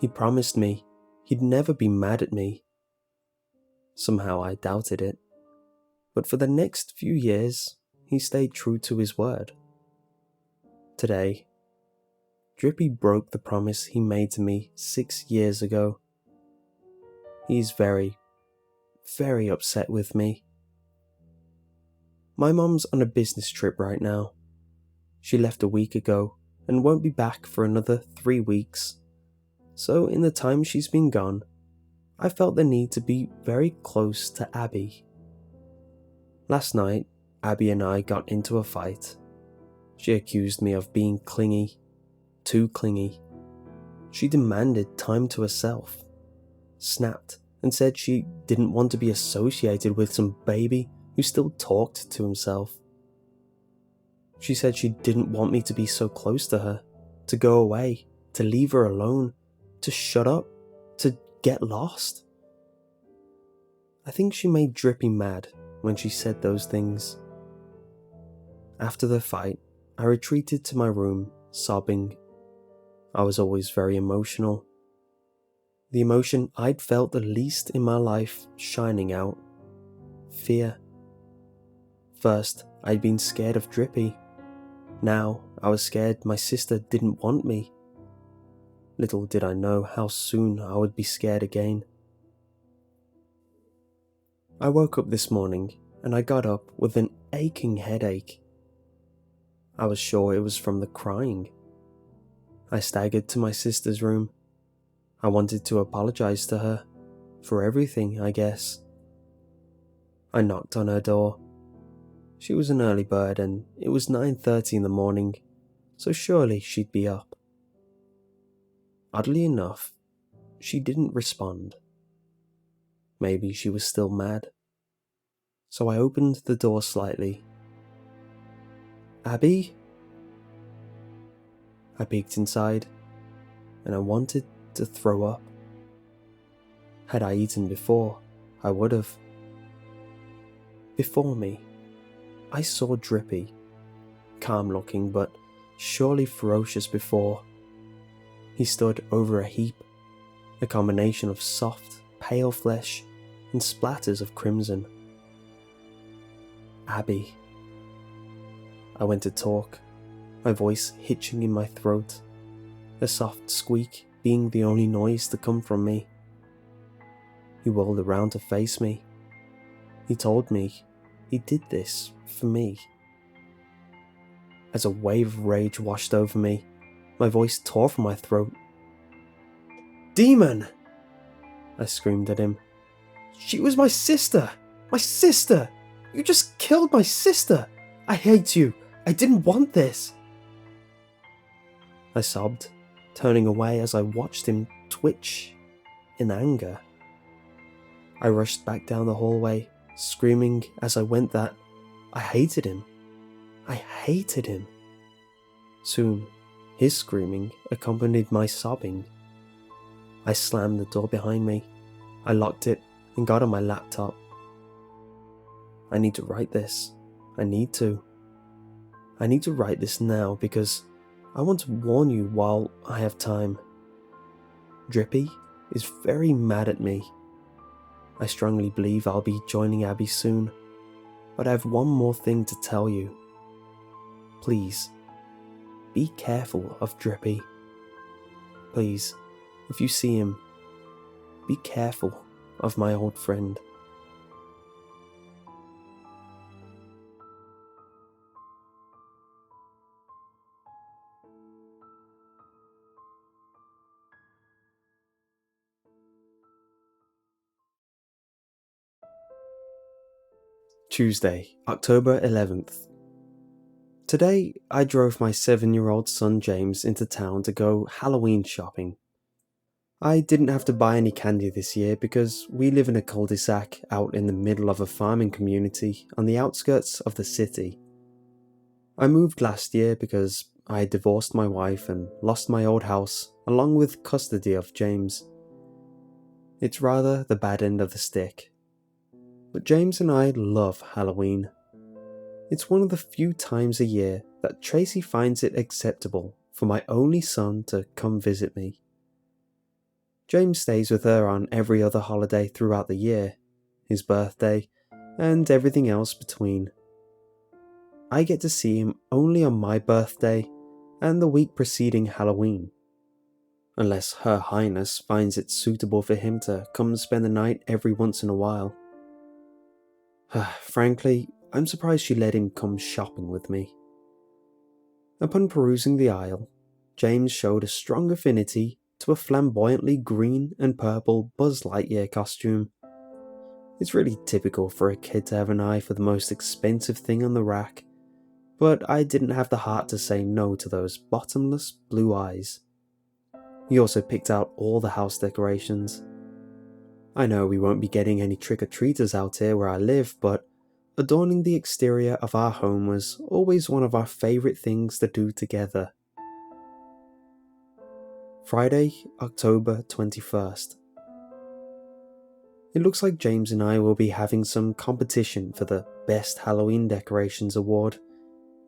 He promised me he'd never be mad at me. Somehow I doubted it. But for the next few years, he stayed true to his word. Today, Drippy broke the promise he made to me 6 years ago. He's very, very upset with me. My mum's on a business trip right now. She left a week ago and won't be back for another 3 weeks. So in the time she's been gone, I felt the need to be very close to Abby. Last night, Abby and I got into a fight. She accused me of being clingy, too clingy. She demanded time to herself, snapped and said she didn't want to be associated with some baby who still talked to himself. She said she didn't want me to be so close to her, to go away, to leave her alone, to shut up, to get lost. I think she made Drippy mad when she said those things. After the fight, I retreated to my room, sobbing. I was always very emotional. The emotion I'd felt the least in my life shining out. Fear. First, I'd been scared of Drippy. Now, I was scared my sister didn't want me. Little did I know how soon I would be scared again. I woke up this morning and I got up with an aching headache. I was sure it was from the crying. I staggered to my sister's room. I wanted to apologize to her for everything, I guess. I knocked on her door. She was an early bird and it was 9:30 in the morning, so surely she'd be up. Oddly enough, she didn't respond. Maybe she was still mad. So I opened the door slightly. Abby? I peeked inside, and I wanted to throw up. Had I eaten before, I would have. Before me, I saw Drippy, calm looking but surely ferocious before. He stood over a heap, a combination of soft, pale flesh and splatters of crimson. Abby. I went to talk, my voice hitching in my throat, a soft squeak being the only noise to come from me. He whirled around to face me. He told me he did this for me. As a wave of rage washed over me, my voice tore from my throat. Demon! I screamed at him. She was my sister! My sister! You just killed my sister! I hate you! I didn't want this! I sobbed, turning away as I watched him twitch in anger. I rushed back down the hallway, screaming as I went that I hated him. I hated him. Soon, his screaming accompanied my sobbing. I slammed the door behind me. I locked it and got on my laptop. I need to write this. I need to write this now because I want to warn you while I have time. Drippy is very mad at me. I strongly believe I'll be joining Abby soon, but I have one more thing to tell you. Please, be careful of Drippy. Please, if you see him, be careful of my old friend. Tuesday, October 11th. Today, I drove my 7-year-old son James into town to go Halloween shopping. I didn't have to buy any candy this year because we live in a cul-de-sac out in the middle of a farming community on the outskirts of the city. I moved last year because I had divorced my wife and lost my old house along with custody of James. It's rather the bad end of the stick. But James and I love Halloween. It's one of the few times a year that Tracy finds it acceptable for my only son to come visit me. James stays with her on every other holiday throughout the year, his birthday, and everything else between. I get to see him only on my birthday and the week preceding Halloween, unless Her Highness finds it suitable for him to come spend the night every once in a while. Frankly, I'm surprised she let him come shopping with me. Upon perusing the aisle, James showed a strong affinity to a flamboyantly green and purple Buzz Lightyear costume. It's really typical for a kid to have an eye for the most expensive thing on the rack, but I didn't have the heart to say no to those bottomless blue eyes. He also picked out all the house decorations. I know we won't be getting any trick-or-treaters out here where I live, but adorning the exterior of our home was always one of our favourite things to do together. Friday, October 21st. It looks like James and I will be having some competition for the Best Halloween Decorations award,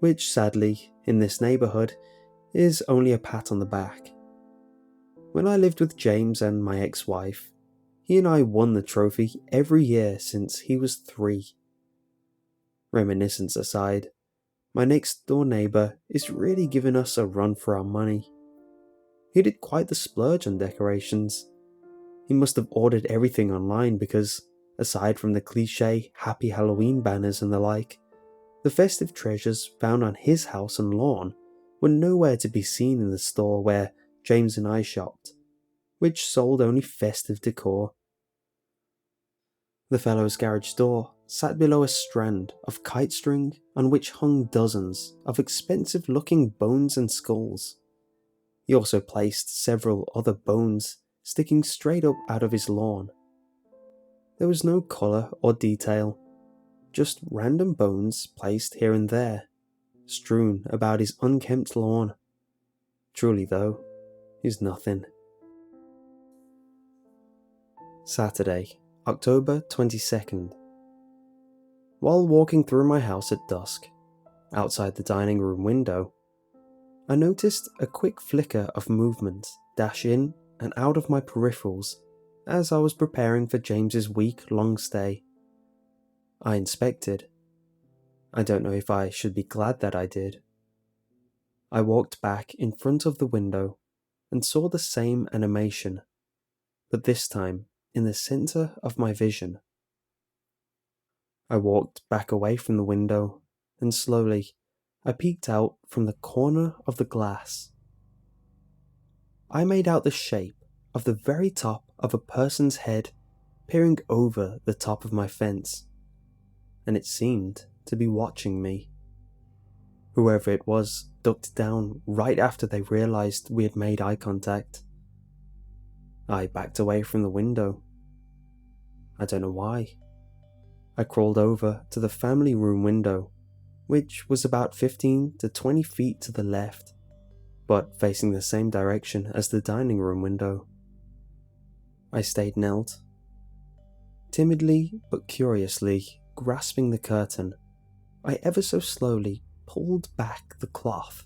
which sadly, in this neighbourhood, is only a pat on the back. When I lived with James and my ex-wife, he and I won the trophy every year since he was 3. Reminiscence aside, my next door neighbour is really giving us a run for our money. He did quite the splurge on decorations. He must have ordered everything online because, aside from the cliché Happy Halloween banners and the like, the festive treasures found on his house and lawn were nowhere to be seen in the store where James and I shopped, which sold only festive decor. The fellow's garage door sat below a strand of kite string on which hung dozens of expensive-looking bones and skulls. He also placed several other bones sticking straight up out of his lawn. There was no colour or detail, just random bones placed here and there, strewn about his unkempt lawn. Truly though, he's nothing. Saturday, October 22nd. While walking through my house at dusk, outside the dining room window, I noticed a quick flicker of movement dash in and out of my peripherals as I was preparing for James's week-long stay. I inspected. I don't know if I should be glad that I did. I walked back in front of the window and saw the same animation, but this time in the center of my vision. I walked back away from the window and slowly I peeked out from the corner of the glass. I made out the shape of the very top of a person's head peering over the top of my fence, and it seemed to be watching me. Whoever it was ducked down right after they realized we had made eye contact. I backed away from the window. I don't know why. I crawled over to the family room window, which was about 15 to 20 feet to the left, but facing the same direction as the dining room window. I stayed knelt, timidly but curiously grasping the curtain. I ever so slowly pulled back the cloth,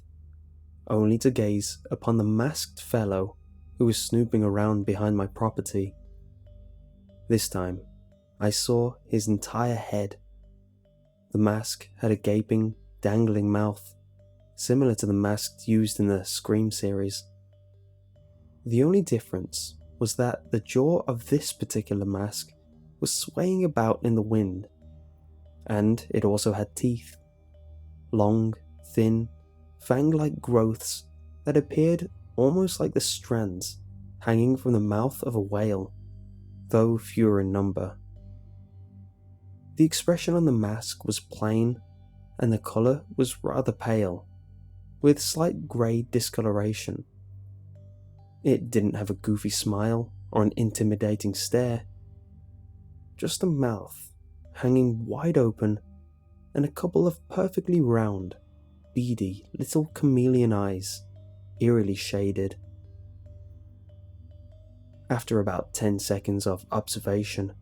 only to gaze upon the masked fellow who was snooping around behind my property. This time, I saw his entire head. The mask had a gaping, dangling mouth, similar to the masks used in the Scream series. The only difference was that the jaw of this particular mask was swaying about in the wind, and it also had teeth. Long, thin, fang-like growths that appeared almost like the strands hanging from the mouth of a whale, though fewer in number. The expression on the mask was plain, and the colour was rather pale, with slight grey discoloration. It didn't have a goofy smile or an intimidating stare, just a mouth hanging wide open and a couple of perfectly round, beady little chameleon eyes, eerily shaded. After about 10 seconds of observation,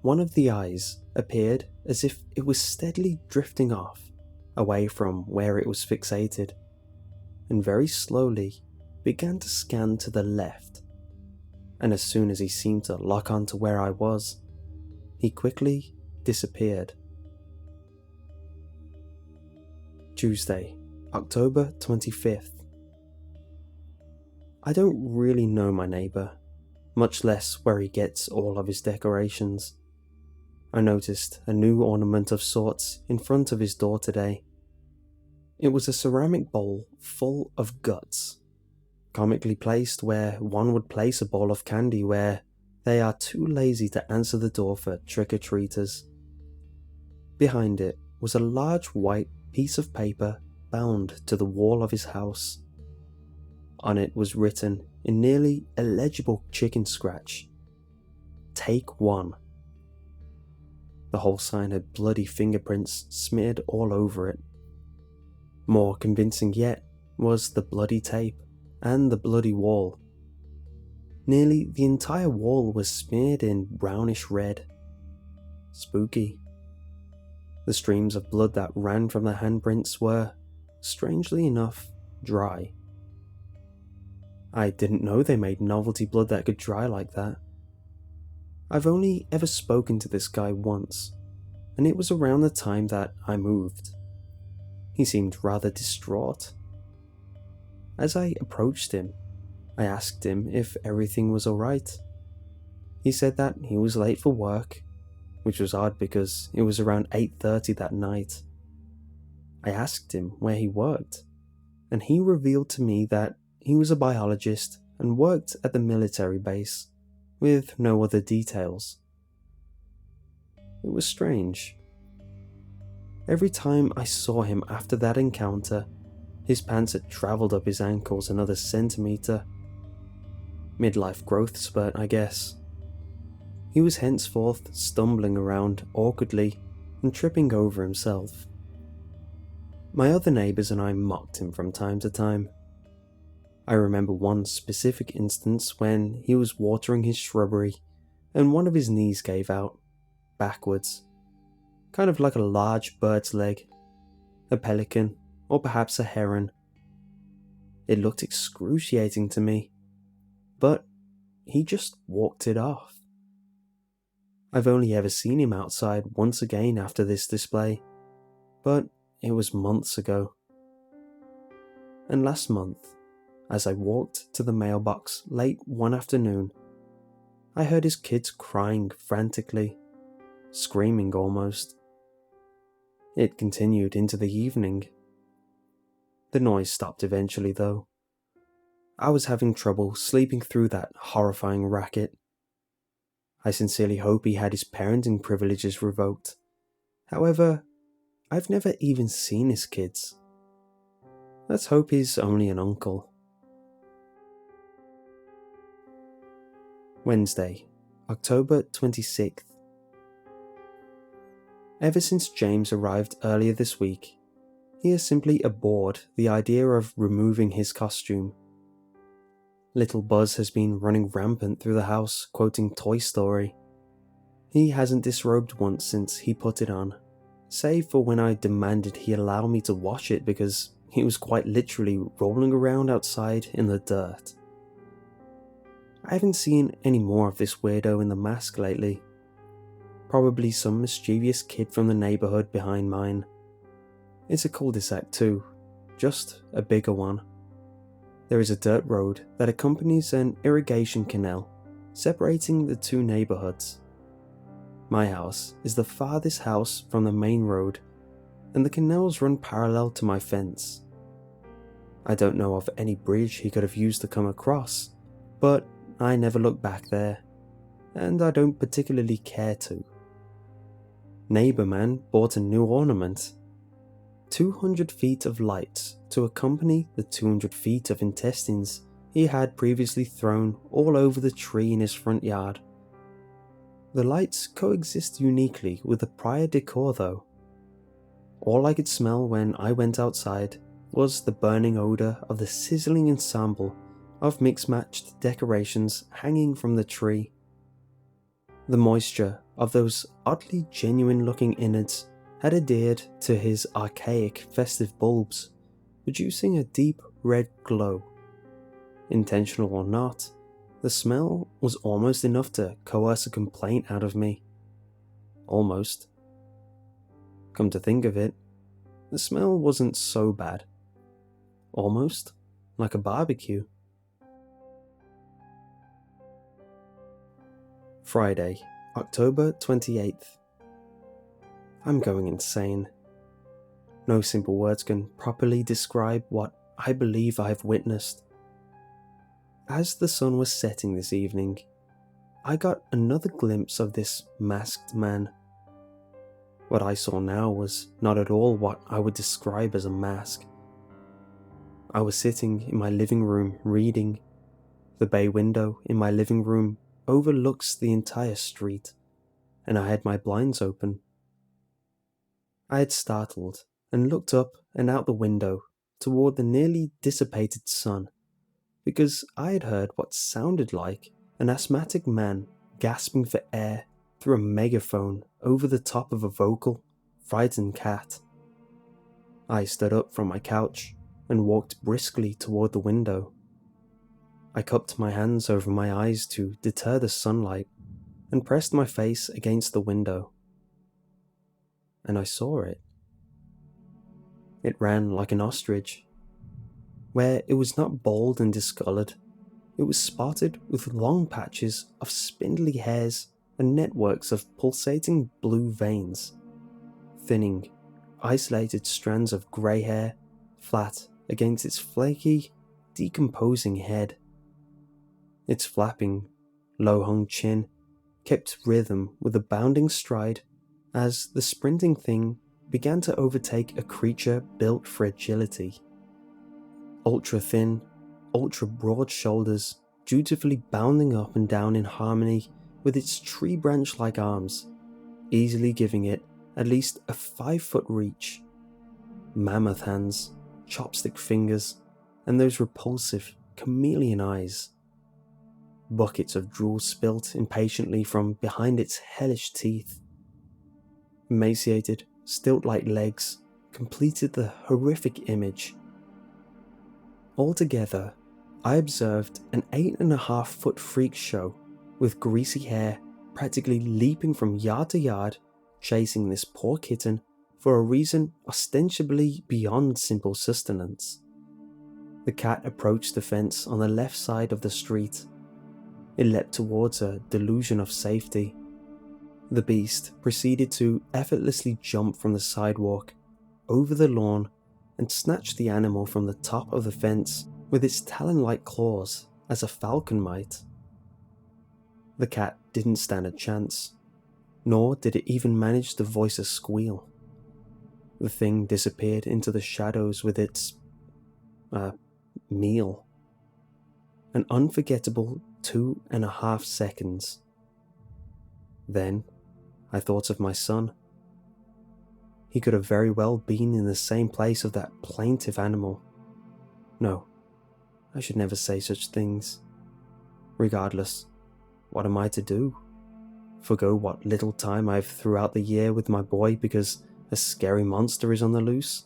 one of the eyes appeared as if it was steadily drifting off, away from where it was fixated, and very slowly began to scan to the left, and as soon as he seemed to lock on to where I was, he quickly disappeared. Tuesday, October 25th. I don't really know my neighbour, much less where he gets all of his decorations. I noticed a new ornament of sorts in front of his door today. It was a ceramic bowl full of guts, comically placed where one would place a bowl of candy where they are too lazy to answer the door for trick-or-treaters. Behind it was a large white piece of paper bound to the wall of his house. On it was written in nearly illegible chicken scratch, "Take one." The whole sign had bloody fingerprints smeared all over it. More convincing yet was the bloody tape and the bloody wall. Nearly the entire wall was smeared in brownish red. Spooky. The streams of blood that ran from the handprints were, strangely enough, dry. I didn't know they made novelty blood that could dry like that. I've only ever spoken to this guy once, and it was around the time that I moved. He seemed rather distraught. As I approached him, I asked him if everything was alright. He said that he was late for work, which was odd because it was around 8:30 that night. I asked him where he worked, and he revealed to me that he was a biologist and worked at the military base, with no other details. It was strange. Every time I saw him after that encounter, his pants had travelled up his ankles another centimetre. Midlife growth spurt, I guess. He was henceforth stumbling around awkwardly and tripping over himself. My other neighbours and I mocked him from time to time. I remember one specific instance when he was watering his shrubbery and one of his knees gave out, backwards, kind of like a large bird's leg, a pelican, or perhaps a heron. It looked excruciating to me, but he just walked it off. I've only ever seen him outside once again after this display, but it was months ago. And last month, as I walked to the mailbox late one afternoon, I heard his kids crying frantically, screaming almost. It continued into the evening. The noise stopped eventually though. I was having trouble sleeping through that horrifying racket. I sincerely hope he had his parenting privileges revoked. However, I've never even seen his kids. Let's hope he's only an uncle. Wednesday, October 26th. Ever since James arrived earlier this week, he has simply abhorred the idea of removing his costume. Little Buzz has been running rampant through the house quoting Toy Story. He hasn't disrobed once since he put it on, save for when I demanded he allow me to wash it because he was quite literally rolling around outside in the dirt. I haven't seen any more of this weirdo in the mask lately. Probably some mischievous kid from the neighbourhood behind mine. It's a cul-de-sac too, just a bigger one. There is a dirt road that accompanies an irrigation canal separating the two neighbourhoods. My house is the farthest house from the main road, and the canals run parallel to my fence. I don't know of any bridge he could have used to come across, but I never look back there, and I don't particularly care to. Neighbour man bought a new ornament. 200 feet of lights to accompany the 200 feet of intestines he had previously thrown all over the tree in his front yard. The lights coexist uniquely with the prior decor though. All I could smell when I went outside was the burning odour of the sizzling ensemble of mix-matched decorations hanging from the tree. The moisture of those oddly genuine-looking innards had adhered to his archaic festive bulbs, producing a deep red glow. Intentional or not, the smell was almost enough to coerce a complaint out of me. Almost. Come to think of it, the smell wasn't so bad. Almost like a barbecue. Friday, October 28th. I'm going insane. No simple words can properly describe what I believe I've witnessed. As the sun was setting this evening, I got another glimpse of this masked man. What I saw now was not at all what I would describe as a mask. I was sitting in my living room reading. The bay window in my living room overlooks the entire street, and I had my blinds open. I had startled and looked up and out the window toward the nearly dissipated sun, because I had heard what sounded like an asthmatic man gasping for air through a megaphone over the top of a vocal, frightened cat. I stood up from my couch and walked briskly toward the window. I cupped my hands over my eyes to deter the sunlight and pressed my face against the window. And I saw it. It ran like an ostrich. Where it was not bald and discolored, it was spotted with long patches of spindly hairs and networks of pulsating blue veins, thinning, isolated strands of grey hair flat against its flaky, decomposing head. Its flapping, low-hung chin kept rhythm with a bounding stride as the sprinting thing began to overtake a creature built for agility. Ultra-thin, ultra-broad shoulders dutifully bounding up and down in harmony with its tree branch-like arms, easily giving it at least a 5-foot reach. Mammoth hands, chopstick fingers, and those repulsive, chameleon eyes. Buckets of drool spilt impatiently from behind its hellish teeth. Emaciated, stilt-like legs completed the horrific image. Altogether, I observed an 8.5-foot freak show with greasy hair practically leaping from yard to yard, chasing this poor kitten for a reason ostensibly beyond simple sustenance. The cat approached the fence on the left side of the street. It leapt towards a delusion of safety. The beast proceeded to effortlessly jump from the sidewalk, over the lawn, and snatch the animal from the top of the fence with its talon-like claws as a falcon might. The cat didn't stand a chance, nor did it even manage to voice a squeal. The thing disappeared into the shadows with its meal. An unforgettable 2.5 seconds. Then I thought of my son. He could have very well been in the same place of that plaintive animal. No, I should never say such things. Regardless, what am I to do? Forgo what little time I've throughout the year with my boy because a scary monster is on the loose?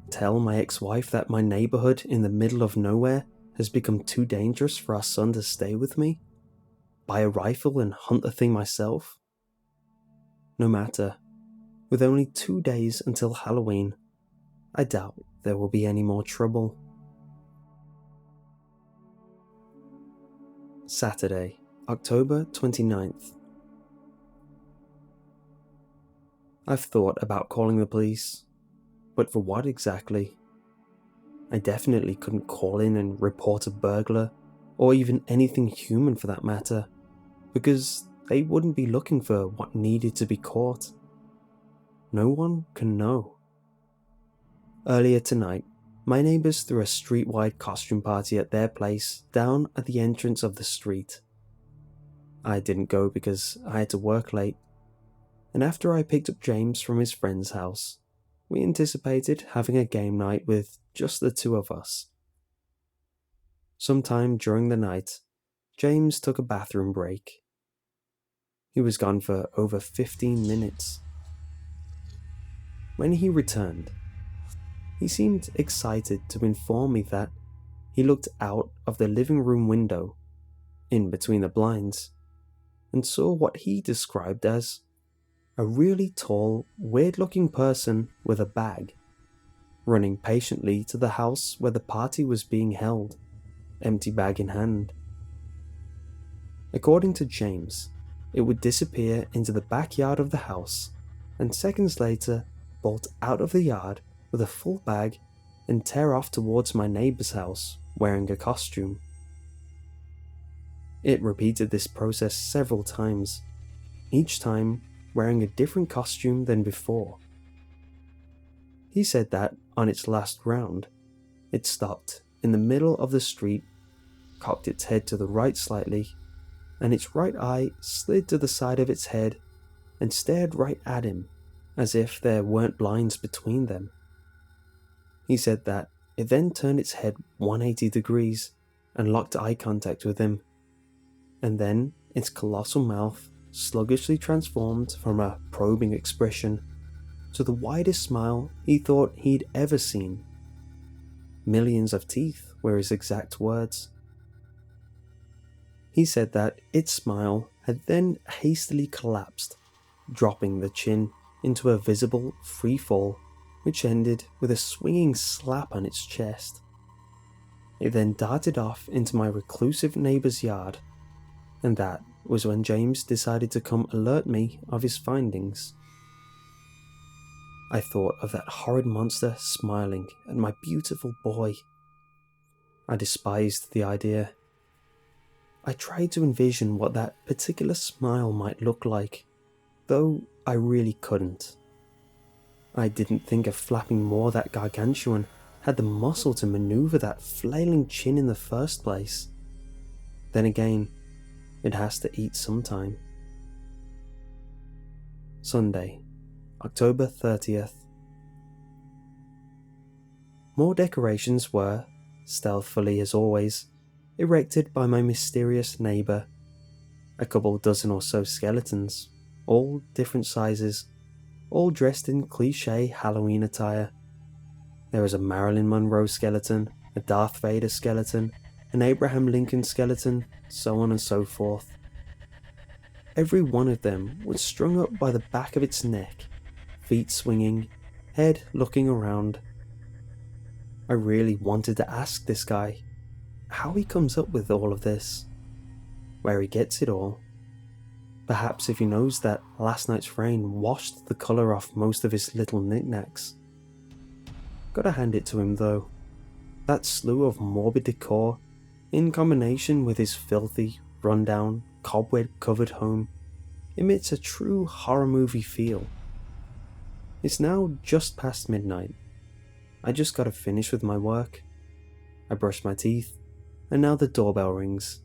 Tell my ex-wife that my neighborhood in the middle of nowhere has become too dangerous for our son to stay with me? Buy a rifle and hunt the thing myself? No matter. With only 2 days until Halloween, I doubt there will be any more trouble. Saturday, October 29th. I've thought about calling the police, but for what exactly? I definitely couldn't call in and report a burglar, or even anything human for that matter, because they wouldn't be looking for what needed to be caught. No one can know. Earlier tonight, my neighbours threw a street-wide costume party at their place down at the entrance of the street. I didn't go because I had to work late, and after I picked up James from his friend's house, we anticipated having a game night with just the two of us. Sometime during the night, James took a bathroom break. He was gone for over 15 minutes. When he returned, he seemed excited to inform me that he looked out of the living room window, in between the blinds, and saw what he described as a really tall, weird-looking person with a bag running patiently to the house where the party was being held, empty bag in hand. According to James, it would disappear into the backyard of the house, and seconds later bolt out of the yard with a full bag and tear off towards my neighbour's house wearing a costume. It repeated this process several times, each time wearing a different costume than before. He said that, on its last round, it stopped in the middle of the street, cocked its head to the right slightly, and its right eye slid to the side of its head and stared right at him, as if there weren't blinds between them. He said that it then turned its head 180 degrees and locked eye contact with him, and then its colossal mouth sluggishly transformed from a probing expression to the widest smile he thought he'd ever seen. Millions of teeth were his exact words. He said that its smile had then hastily collapsed, dropping the chin into a visible free fall, which ended with a swinging slap on its chest. It then darted off into my reclusive neighbour's yard, and that was when James decided to come alert me of his findings. I thought of that horrid monster smiling at my beautiful boy. I despised the idea. I tried to envision what that particular smile might look like, though I really couldn't. I didn't think a flapping maw that gargantuan had the muscle to maneuver that flailing chin in the first place. Then again, it has to eat sometime. Sunday, October 30th. More decorations were, stealthily as always, erected by my mysterious neighbour. A couple dozen or so skeletons, all different sizes, all dressed in cliché Halloween attire. There was a Marilyn Monroe skeleton, a Darth Vader skeleton, an Abraham Lincoln skeleton, so on and so forth. Every one of them was strung up by the back of its neck, feet swinging, head looking around. I really wanted to ask this guy how he comes up with all of this, where he gets it all. Perhaps if he knows that last night's rain washed the colour off most of his little knickknacks. Gotta hand it to him though. That slew of morbid decor, in combination with his filthy, rundown, cobweb-covered home, emits a true horror movie feel. It's now just past midnight. I just gotta finish with my work. I brush my teeth, and now the doorbell rings.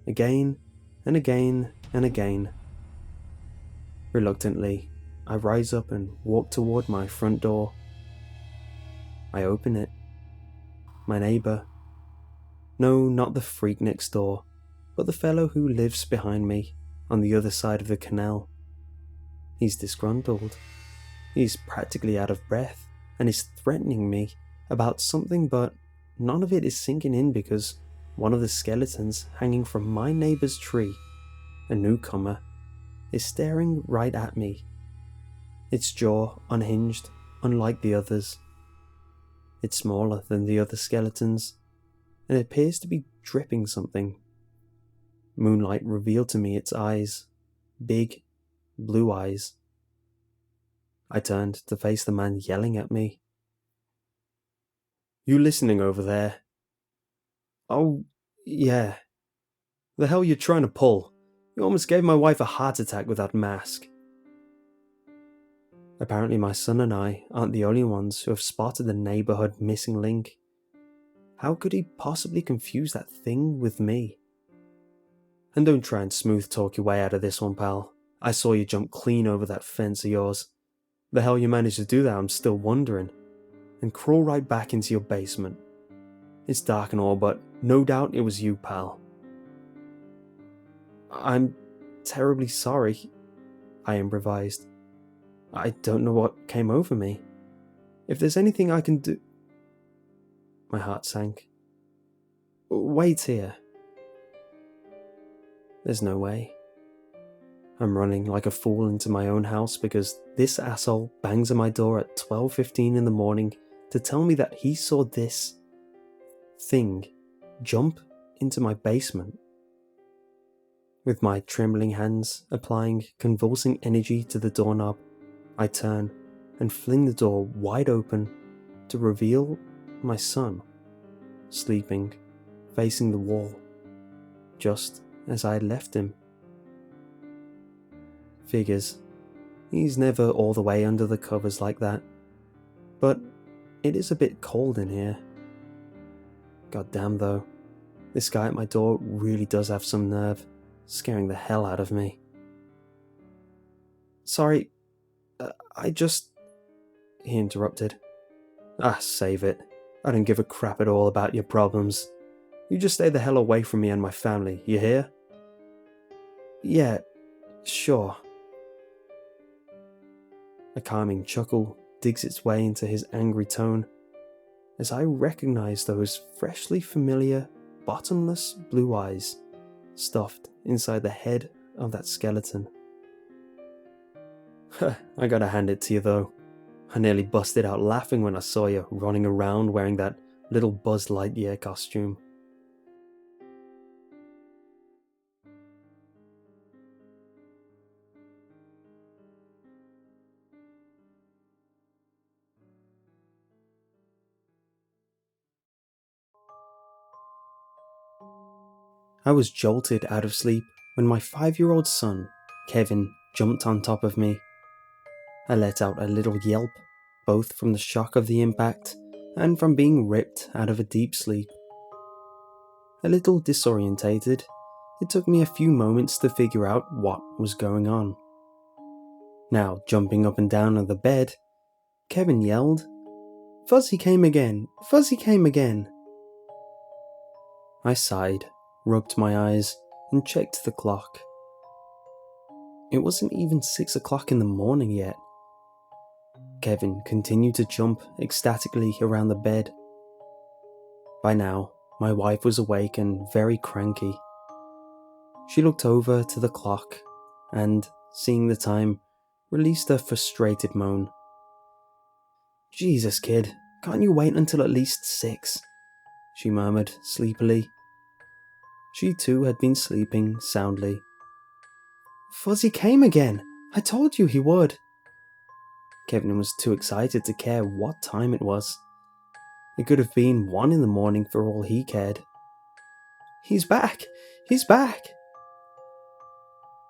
Again, and again, and again. Reluctantly, I rise up and walk toward my front door. I open it. My neighbour. No, not the freak next door, but the fellow who lives behind me, on the other side of the canal. He's disgruntled. He's practically out of breath, and is threatening me about something, but none of it is sinking in because one of the skeletons hanging from my neighbour's tree, a newcomer, is staring right at me. Its jaw unhinged, unlike the others. It's smaller than the other skeletons, and it appears to be dripping something. Moonlight revealed to me its eyes, big, blue eyes. I turned to face the man yelling at me. "You listening over there?" "Oh, yeah." "The hell you trying to pull? You almost gave my wife a heart attack with that mask." Apparently my son and I aren't the only ones who have spotted the neighbourhood missing link. How could he possibly confuse that thing with me? And don't try and smooth talk your way out of this one, pal. I saw you jump clean over that fence of yours. The hell you managed to do that, I'm still wondering. And crawl right back into your basement. It's dark and all, but no doubt it was you, pal. "I'm terribly sorry," I improvised. "I don't know what came over me. If there's anything I can do..." My heart sank. "Wait here." There's no way. I'm running like a fool into my own house because this asshole bangs on my door at 12:15 in the morning to tell me that he saw this thing jump into my basement. With my trembling hands applying convulsing energy to the doorknob, I turn and fling the door wide open to reveal my son, sleeping, facing the wall, just as I had left him. Figures, he's never all the way under the covers like that, but it is a bit cold in here. God damn though, this guy at my door really does have some nerve, scaring the hell out of me. Sorry, he interrupted. Save it. I don't give a crap at all about your problems. You just stay the hell away from me and my family, you hear? Yeah, sure. A calming chuckle digs its way into his angry tone as I recognize those freshly familiar, bottomless blue eyes stuffed inside the head of that skeleton. I gotta hand it to you though. I nearly busted out laughing when I saw you running around wearing that little Buzz Lightyear costume. I was jolted out of sleep when my 5-year-old son, Kevin, jumped on top of me. I let out a little yelp, both from the shock of the impact and from being ripped out of a deep sleep. A little disorientated, it took me a few moments to figure out what was going on. Now, jumping up and down on the bed, Kevin yelled, "Fuzzy came again! Fuzzy came again!" I sighed, rubbed my eyes, and checked the clock. It wasn't even 6 o'clock in the morning yet. Kevin continued to jump ecstatically around the bed. By now, my wife was awake and very cranky. She looked over to the clock and, seeing the time, released a frustrated moan. "Jesus, kid, can't you wait until at least 6? She murmured sleepily. She too had been sleeping soundly. "Fuzzy came again! I told you he would!" Kevin was too excited to care what time it was. It could have been 1 in the morning for all he cared. "He's back! He's back!"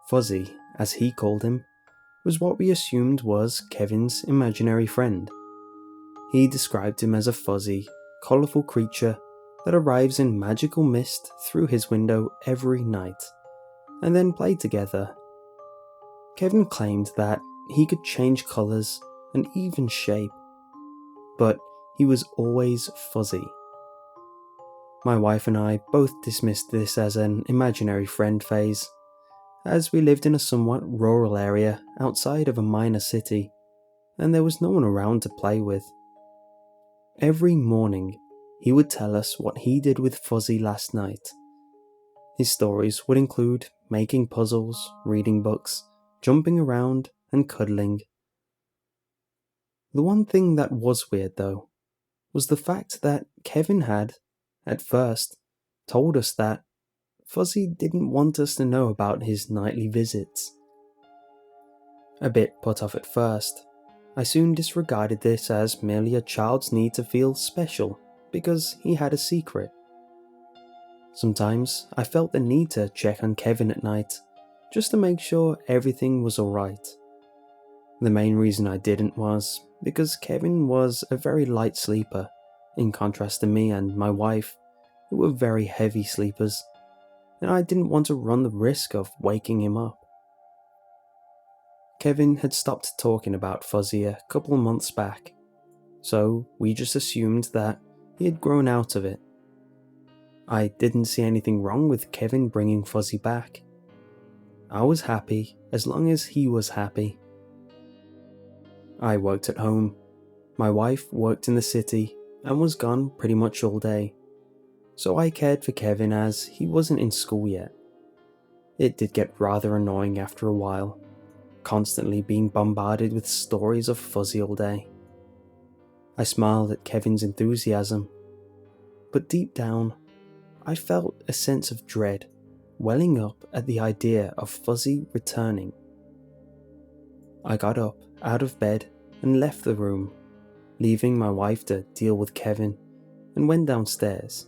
Fuzzy, as he called him, was what we assumed was Kevin's imaginary friend. He described him as a fuzzy, colourful creature that arrives in magical mist through his window every night, and then play together. Kevin claimed that he could change colours and even shape, but he was always fuzzy. My wife and I both dismissed this as an imaginary friend phase, as we lived in a somewhat rural area outside of a minor city, and there was no one around to play with. Every morning, he would tell us what he did with Fuzzy last night. His stories would include making puzzles, reading books, jumping around, and cuddling. The one thing that was weird, though, was the fact that Kevin had, at first, told us that Fuzzy didn't want us to know about his nightly visits. A bit put off at first, I soon disregarded this as merely a child's need to feel special because he had a secret. Sometimes I felt the need to check on Kevin at night, just to make sure everything was alright. The main reason I didn't was because Kevin was a very light sleeper, in contrast to me and my wife, who were very heavy sleepers, and I didn't want to run the risk of waking him up. Kevin had stopped talking about Fuzzy a couple of months back, so we just assumed that he had grown out of it. I didn't see anything wrong with Kevin bringing Fuzzy back. I was happy as long as he was happy. I worked at home. My wife worked in the city and was gone pretty much all day, so I cared for Kevin as he wasn't in school yet. It did get rather annoying after a while, constantly being bombarded with stories of Fuzzy all day. I smiled at Kevin's enthusiasm, but deep down, I felt a sense of dread welling up at the idea of Fuzzy returning. I got up out of bed and left the room, leaving my wife to deal with Kevin, and went downstairs.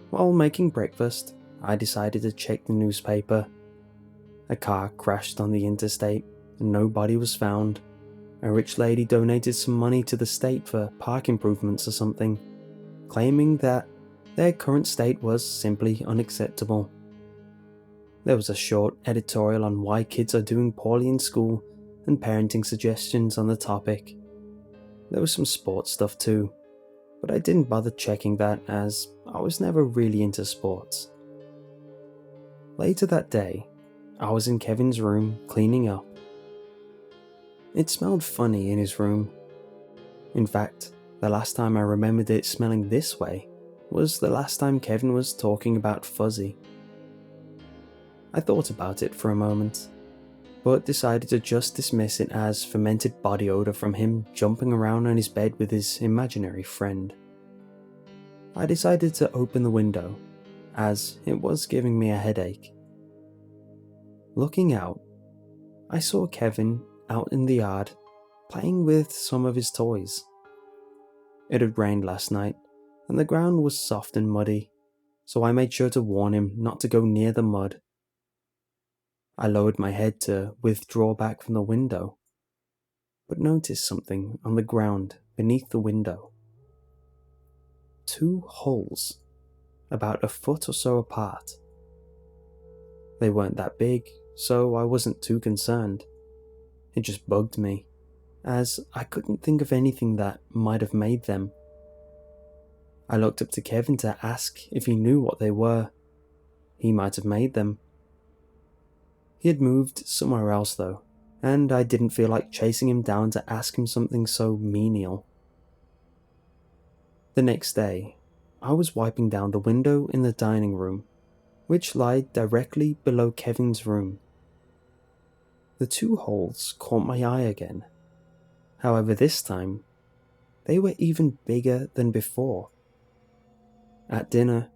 While making breakfast, I decided to check the newspaper. A car crashed on the interstate and no body was found. A rich lady donated some money to the state for park improvements or something, claiming that their current state was simply unacceptable. There was a short editorial on why kids are doing poorly in school and parenting suggestions on the topic. There was some sports stuff too, but I didn't bother checking that as I was never really into sports. Later that day, I was in Kevin's room cleaning up. It smelled funny in his room. In fact, the last time I remembered it smelling this way was the last time Kevin was talking about Fuzzy. I thought about it for a moment, but decided to just dismiss it as fermented body odor from him jumping around on his bed with his imaginary friend. I decided to open the window, as it was giving me a headache. Looking out, I saw Kevin out in the yard, playing with some of his toys. It had rained last night, and the ground was soft and muddy, so I made sure to warn him not to go near the mud. I lowered my head to withdraw back from the window, but noticed something on the ground beneath the window. 2 holes, about a foot or so apart. They weren't that big, so I wasn't too concerned. It just bugged me, as I couldn't think of anything that might have made them. I looked up to Kevin to ask if he knew what they were. He might have made them. He had moved somewhere else though, and I didn't feel like chasing him down to ask him something so menial. The next day, I was wiping down the window in the dining room, which lay directly below Kevin's room. The 2 holes caught my eye again. However, this time, they were even bigger than before. At dinner,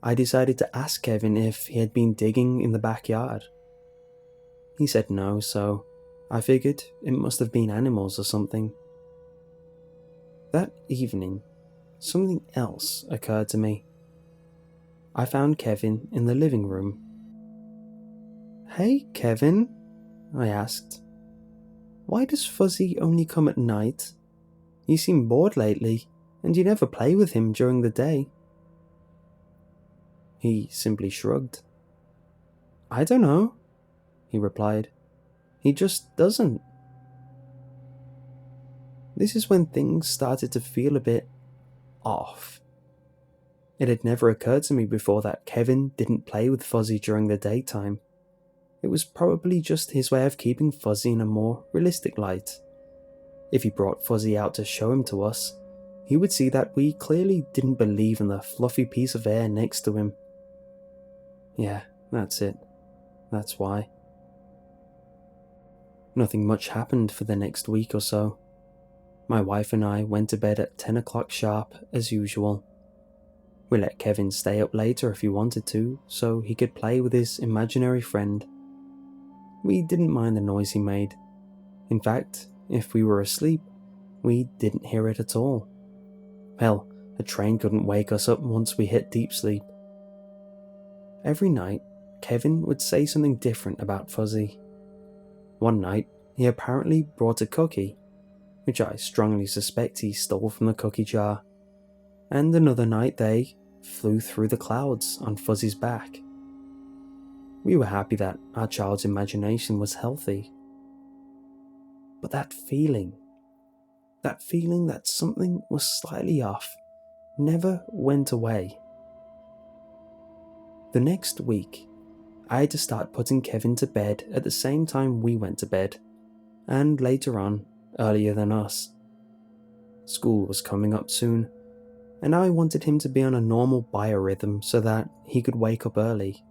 I decided to ask Kevin if he had been digging in the backyard. He said no, so I figured it must have been animals or something. That evening, something else occurred to me. I found Kevin in the living room. "Hey, Kevin," I asked. "Why does Fuzzy only come at night? You seem bored lately, and you never play with him during the day." He simply shrugged. "I don't know," he replied. "He just doesn't." This is when things started to feel a bit off. It had never occurred to me before that Kevin didn't play with Fuzzy during the daytime. It was probably just his way of keeping Fuzzy in a more realistic light. If he brought Fuzzy out to show him to us, he would see that we clearly didn't believe in the fluffy piece of air next to him. Yeah, that's it. That's why. Nothing much happened for the next week or so. My wife and I went to bed at 10 o'clock sharp as usual. We let Kevin stay up later if he wanted to, so he could play with his imaginary friend. We didn't mind the noise he made. In fact, if we were asleep, we didn't hear it at all. Hell, a train couldn't wake us up once we hit deep sleep. Every night, Kevin would say something different about Fuzzy. One night, he apparently brought a cookie, which I strongly suspect he stole from the cookie jar. And another night they flew through the clouds on Fuzzy's back. We were happy that our child's imagination was healthy. But that feeling that something was slightly off, never went away. The next week, I had to start putting Kevin to bed at the same time we went to bed, and later on, earlier than us. School was coming up soon, and I wanted him to be on a normal biorhythm so that he could wake up early.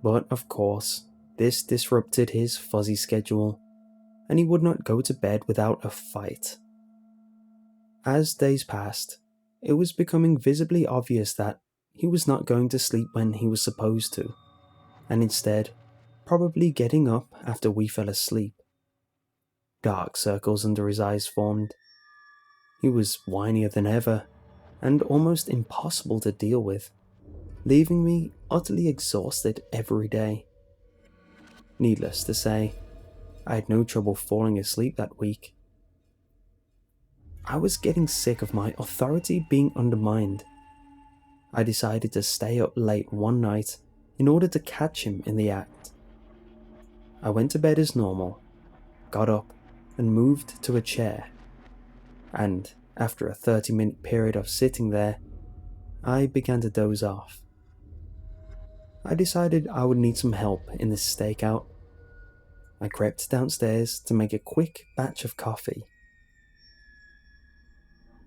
But of course, this disrupted his Fuzzy schedule, and he would not go to bed without a fight. As days passed, it was becoming visibly obvious that he was not going to sleep when he was supposed to, and instead, probably getting up after we fell asleep. Dark circles under his eyes formed. He was whinier than ever, and almost impossible to deal with, leaving me utterly exhausted every day. Needless to say, I had no trouble falling asleep that week. I was getting sick of my authority being undermined. I decided to stay up late one night in order to catch him in the act. I went to bed as normal, got up and moved to a chair, and after a 30-minute period of sitting there, I began to doze off. I decided I would need some help in this stakeout. I crept downstairs to make a quick batch of coffee.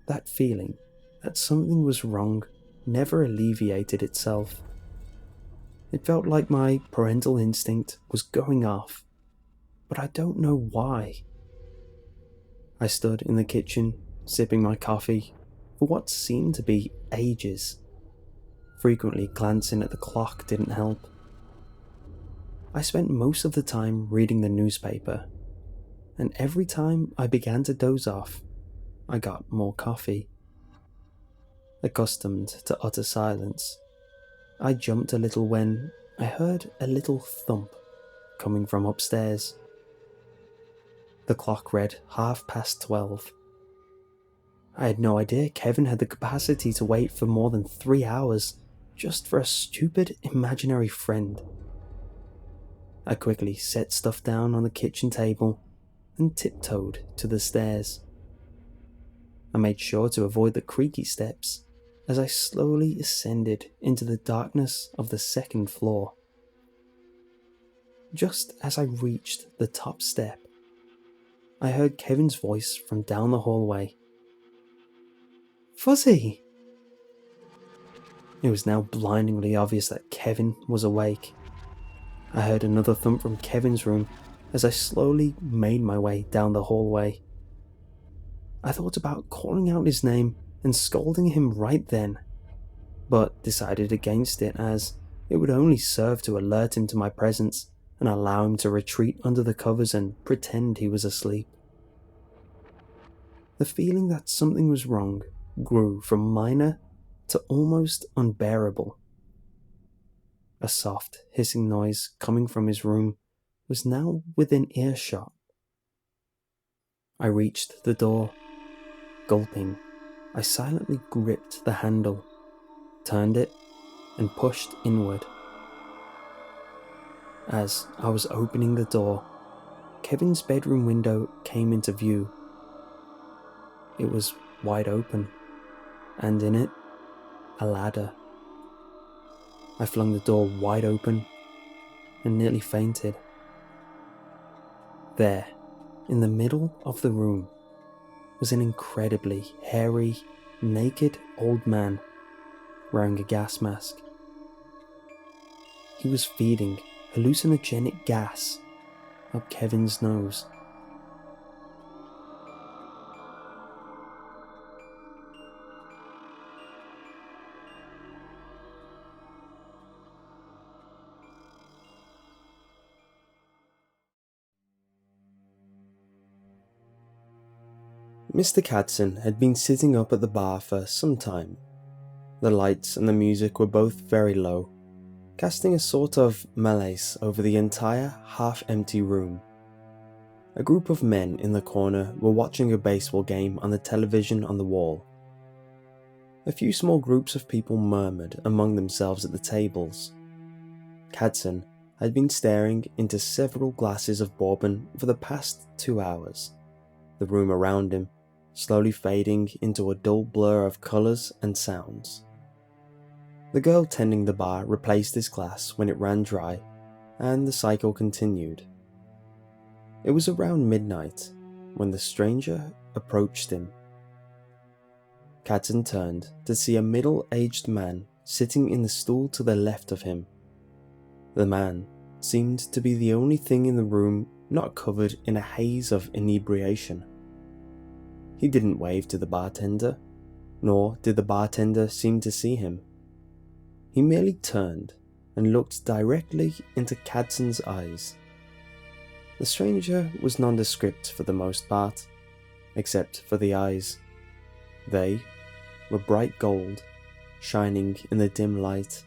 That feeling that something was wrong never alleviated itself. It felt like my parental instinct was going off, but I don't know why. I stood in the kitchen, sipping my coffee, for what seemed to be ages. Frequently glancing at the clock didn't help. I spent most of the time reading the newspaper, and every time I began to doze off, I got more coffee. Accustomed to utter silence, I jumped a little when I heard a little thump coming from upstairs. The clock read 12:30. I had no idea Kevin had the capacity to wait for more than 3 hours just for a stupid imaginary friend. I quickly set stuff down on the kitchen table and tiptoed to the stairs. I made sure to avoid the creaky steps as I slowly ascended into the darkness of the second floor. Just as I reached the top step, I heard Kevin's voice from down the hallway. "Fuzzy!" It was now blindingly obvious that Kevin was awake. I heard another thump from Kevin's room as I slowly made my way down the hallway. I thought about calling out his name and scolding him right then, but decided against it as it would only serve to alert him to my presence and allow him to retreat under the covers and pretend he was asleep. The feeling that something was wrong grew from minor to almost unbearable. A soft, hissing noise coming from his room was now within earshot. I reached the door. Gulping, I silently gripped the handle, turned it, and pushed inward. As I was opening the door, Kevin's bedroom window came into view. It was wide open, and in it, a ladder. I flung the door wide open and nearly fainted. There, in the middle of the room, was an incredibly hairy, naked old man wearing a gas mask. He was feeding hallucinogenic gas up Kevin's nose. Mr. Cadson had been sitting up at the bar for some time. The lights and the music were both very low, casting a sort of malaise over the entire half-empty room. A group of men in the corner were watching a baseball game on the television on the wall. A few small groups of people murmured among themselves at the tables. Cadson had been staring into several glasses of bourbon for the past 2 hours. The room around him slowly fading into a dull blur of colours and sounds. The girl tending the bar replaced his glass when it ran dry, and the cycle continued. It was around midnight when the stranger approached him. Cadson turned to see a middle-aged man sitting in the stool to the left of him. The man seemed to be the only thing in the room not covered in a haze of inebriation. He didn't wave to the bartender, nor did the bartender seem to see him. He merely turned and looked directly into Cadson's eyes. The stranger was nondescript for the most part, except for the eyes. They were bright gold, shining in the dim light.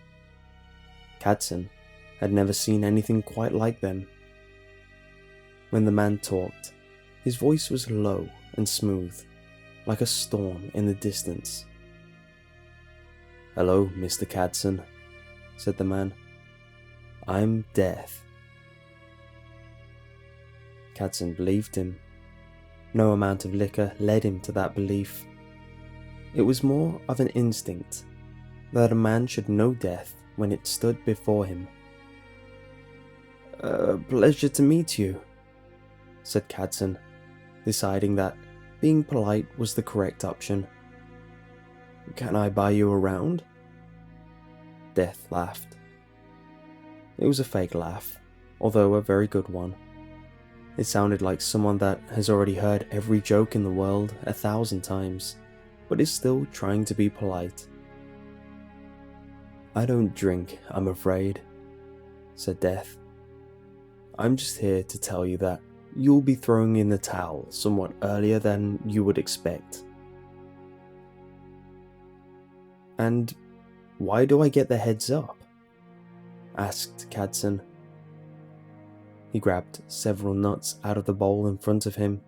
Cadson had never seen anything quite like them. When the man talked, his voice was low and smooth, like a storm in the distance. "Hello, Mr. Cadson," said the man. "I'm Death." Cadson believed him. No amount of liquor led him to that belief. It was more of an instinct that a man should know death when it stood before him. Pleasure to meet you," said Cadson, deciding that being polite was the correct option. "Can I buy you around?" Death laughed. It was a fake laugh, although a very good one. It sounded like someone that has already heard every joke in the world 1,000 times, but is still trying to be polite. "I don't drink, I'm afraid," said Death. "I'm just here to tell you that you'll be throwing in the towel somewhat earlier than you would expect." "And why do I get the heads up?" asked Cadson. He grabbed several nuts out of the bowl in front of him.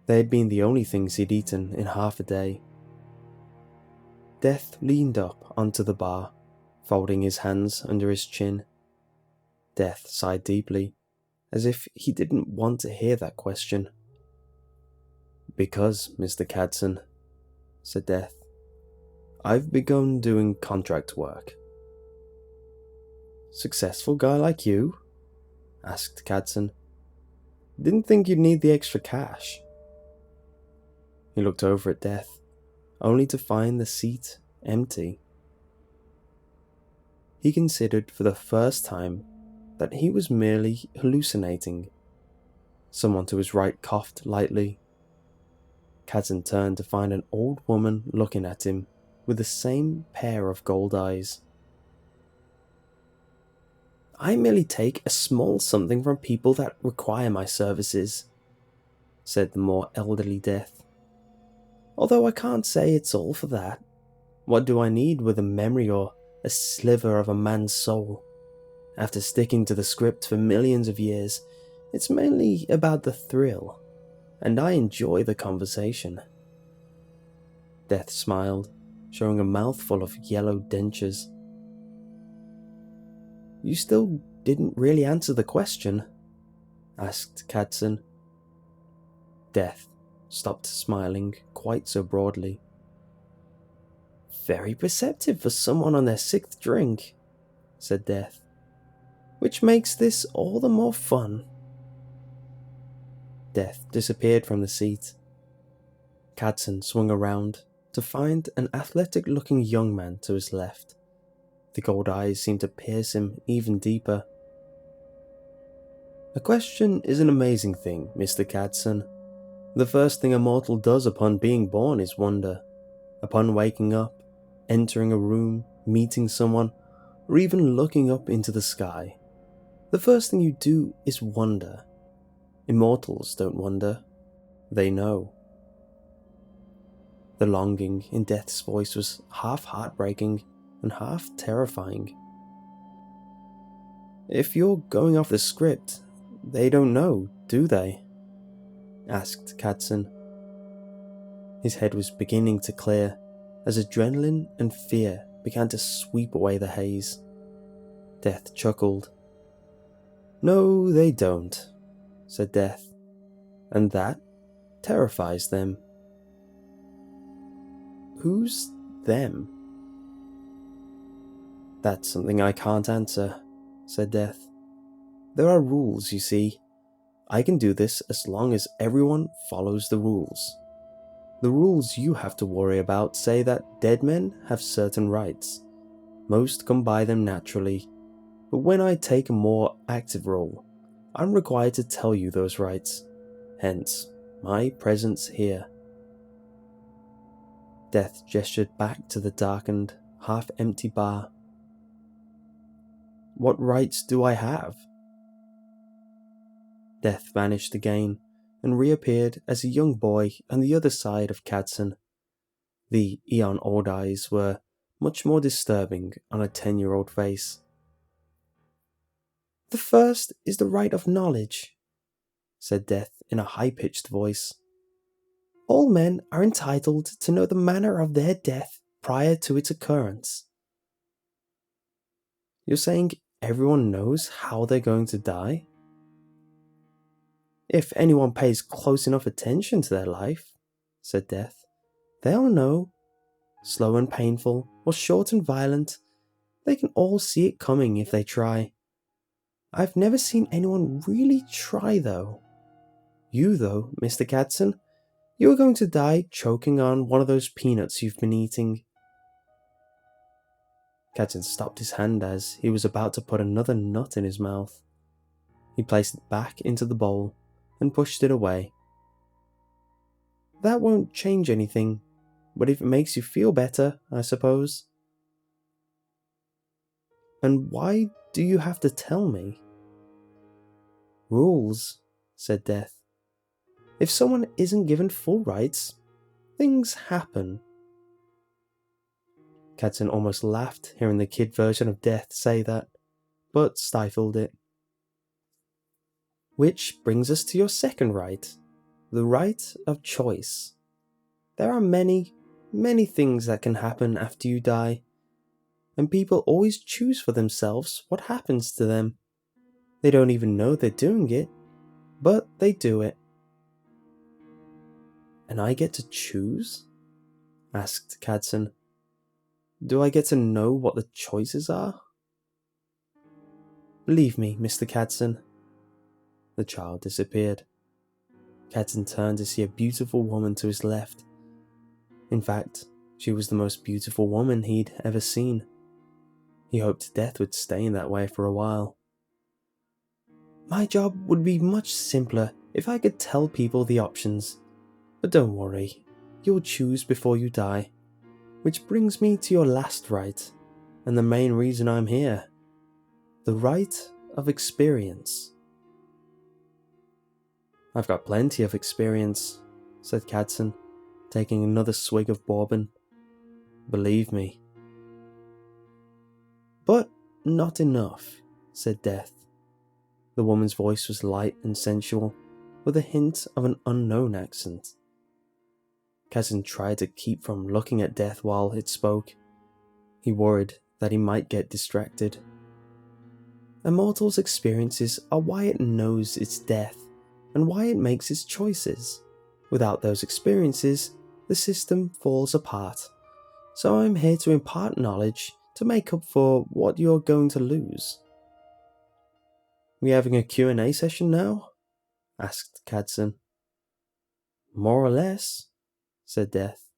They had been the only things he'd eaten in half a day. Death leaned up onto the bar, folding his hands under his chin. Death sighed deeply, as if he didn't want to hear that question. "Because, Mr. Cadson," said Death, "I've begun doing contract work." "Successful guy like you?" asked Cadson. "Didn't think you'd need the extra cash." He looked over at Death, only to find the seat empty. He considered for the first time that he was merely hallucinating. Someone to his right coughed lightly. Cadson turned to find an old woman looking at him with the same pair of gold eyes. "I merely take a small something from people that require my services," said the more elderly Death. "Although I can't say it's all for that. What do I need with a memory or a sliver of a man's soul? After sticking to the script for millions of years, it's mainly about the thrill, and I enjoy the conversation." Death smiled, showing a mouthful of yellow dentures. "You still didn't really answer the question," asked Cadson. Death stopped smiling quite so broadly. "Very perceptive for someone on their 6th drink," said Death. "Which makes this all the more fun." Death disappeared from the seat. Cadson swung around to find an athletic-looking young man to his left. The gold eyes seemed to pierce him even deeper. "A question is an amazing thing, Mr. Cadson. The first thing a mortal does upon being born is wonder. Upon waking up, entering a room, meeting someone, or even looking up into the sky, the first thing you do is wonder. Immortals don't wonder. They know." The longing in Death's voice was half heartbreaking and half terrifying. "If you're going off the script, they don't know, do they?" asked Cadson. His head was beginning to clear as adrenaline and fear began to sweep away the haze. Death chuckled. "No, they don't," said Death, "and that terrifies them." "Who's them?" "That's something I can't answer," said Death. "There are rules, you see. I can do this as long as everyone follows the rules. The rules you have to worry about say that dead men have certain rights. Most come by them naturally, but when I take a more active role, I'm required to tell you those rights. Hence, my presence here." Death gestured back to the darkened, half-empty bar. "What rights do I have?" Death vanished again and reappeared as a young boy on the other side of Cadson. The eon-old eyes were much more disturbing on a 10-year-old face. "The first is the right of knowledge," said Death in a high-pitched voice. "All men are entitled to know the manner of their death prior to its occurrence." "You're saying everyone knows how they're going to die?" "If anyone pays close enough attention to their life," said Death, "they'll know. Slow and painful, or short and violent, they can all see it coming if they try. I've never seen anyone really try, though. You, though, Mr. Cadson, you are going to die choking on one of those peanuts you've been eating." Cadson stopped his hand as he was about to put another nut in his mouth. He placed it back into the bowl and pushed it away. "That won't change anything, but if it makes you feel better, I suppose." "And why do you have to tell me?" "Rules," said Death. "If someone isn't given full rights, things happen." Cadson almost laughed hearing the kid version of Death say that, but stifled it. "Which brings us to your second right, the right of choice. There are many, many things that can happen after you die, and people always choose for themselves what happens to them. They don't even know they're doing it, but they do it." "And I get to choose?" asked Cadson. "Do I get to know what the choices are?" "Believe me, Mr. Cadson." The child disappeared. Cadson turned to see a beautiful woman to his left. In fact, she was the most beautiful woman he'd ever seen. He hoped Death would stay in that way for a while. "My job would be much simpler if I could tell people the options. But don't worry, you'll choose before you die. Which brings me to your last right, and the main reason I'm here. The right of experience." "I've got plenty of experience," said Cadson, taking another swig of bourbon. "Believe me." "But not enough," said Death. The woman's voice was light and sensual, with a hint of an unknown accent. Cadson tried to keep from looking at Death while it spoke. He worried that he might get distracted. "A mortal's experiences are why it knows its death, and why it makes its choices. Without those experiences, the system falls apart. So I'm here to impart knowledge to make up for what you're going to lose." "We having a Q&A session now?" asked Cadson. "More or less," said Death.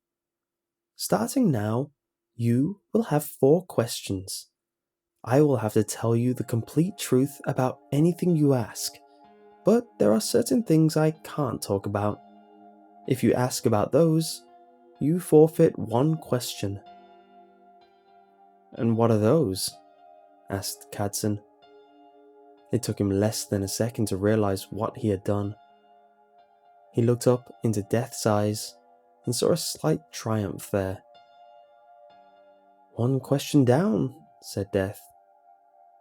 "Starting now, you will have 4 questions. I will have to tell you the complete truth about anything you ask, but there are certain things I can't talk about. If you ask about those, you forfeit 1 question." "And what are those?" asked Cadson. It took him less than a second to realize what he had done. He looked up into Death's eyes and saw a slight triumph there. "1 question down," said Death.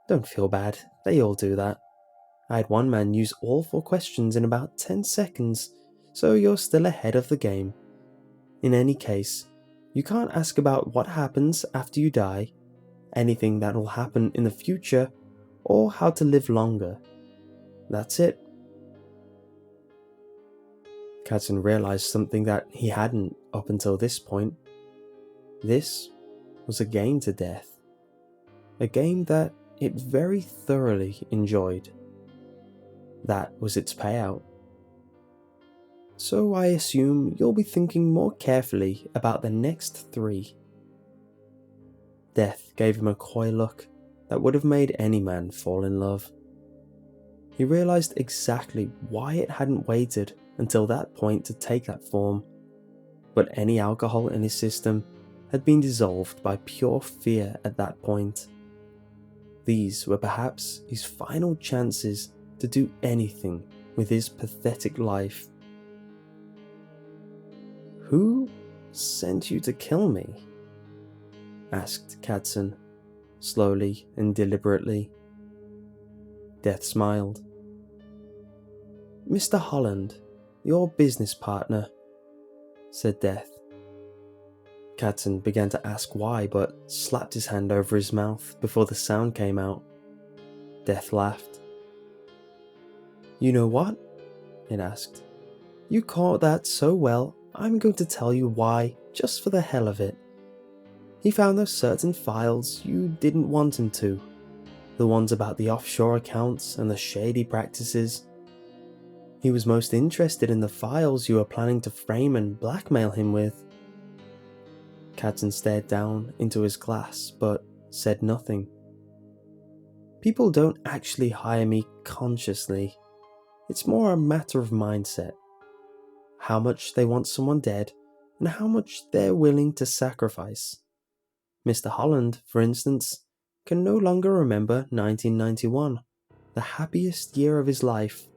"Don't feel bad, they all do that. I had one man use all 4 questions in about 10 seconds, so you're still ahead of the game. In any case, you can't ask about what happens after you die, anything that will happen in the future, or how to live longer. That's it." Cadson realized something that he hadn't up until this point. This was a game to Death. A game that it very thoroughly enjoyed. That was its payout. "So I assume you'll be thinking more carefully about the next 3. Death gave him a coy look that would have made any man fall in love. He realized exactly why it hadn't waited until that point to take that form, but any alcohol in his system had been dissolved by pure fear at that point. These were perhaps his final chances to do anything with his pathetic life. "Who sent you to kill me?" asked Katzen, slowly and deliberately. Death smiled. "Mr. Holland, your business partner," said Death. Katzen began to ask why, but slapped his hand over his mouth before the sound came out. Death laughed. "You know what?" it asked. "You caught that so well, I'm going to tell you why, just for the hell of it. He found those certain files you didn't want him to. The ones about the offshore accounts and the shady practices. He was most interested in the files you were planning to frame and blackmail him with." Katzen stared down into his glass, but said nothing. "People don't actually hire me consciously. It's more a matter of mindset. How much they want someone dead, and how much they're willing to sacrifice. Mr. Holland, for instance, can no longer remember 1991, the happiest year of his life.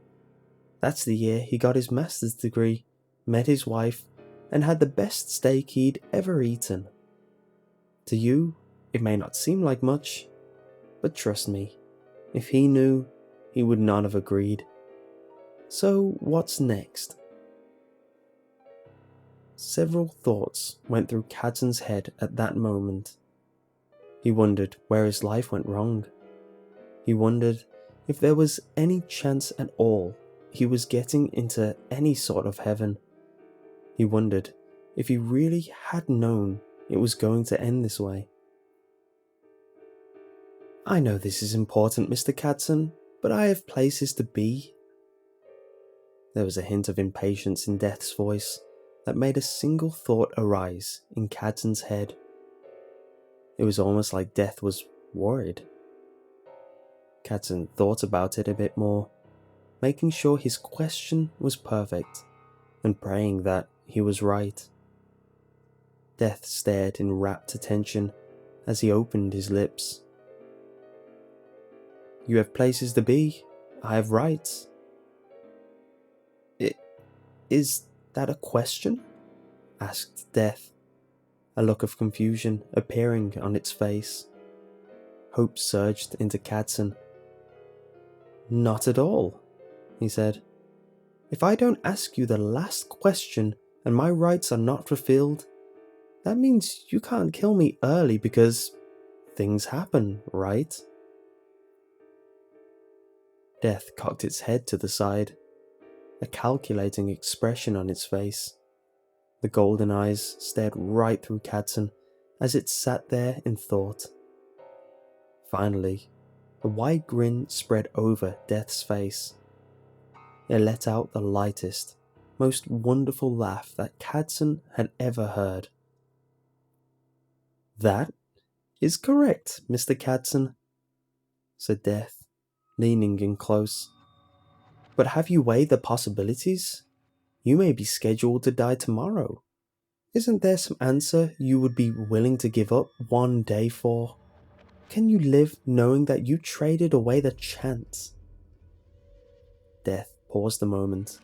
That's the year he got his master's degree, met his wife, and had the best steak he'd ever eaten. To you, it may not seem like much, but trust me, if he knew, he would not have agreed. So what's next?" Several thoughts went through Katzen's head at that moment. He wondered where his life went wrong. He wondered if there was any chance at all he was getting into any sort of heaven. He wondered if he really had known it was going to end this way. "I know this is important, Mr. Katzen, but I have places to be." There was a hint of impatience in Death's voice that made a single thought arise in Katzen's head. It was almost like Death was worried. Katzen thought about it a bit more, making sure his question was perfect, and praying that he was right. Death stared in rapt attention as he opened his lips. "You have places to be, I have rights." Is that a question?" asked Death, a look of confusion appearing on its face. Hope surged into Katzen. "Not at all," he said. "If I don't ask you the last question and my rights are not fulfilled, that means you can't kill me early because things happen, right?" Death cocked its head to the side, a calculating expression on its face. The golden eyes stared right through Katzen as it sat there in thought. Finally, a wide grin spread over Death's face. It let out the lightest, most wonderful laugh that Katzen had ever heard. "That is correct, Mr. Katzen," said Death, leaning in close. "But have you weighed the possibilities? You may be scheduled to die tomorrow. Isn't there some answer you would be willing to give up one day for? Can you live knowing that you traded away the chance?" Death paused a moment.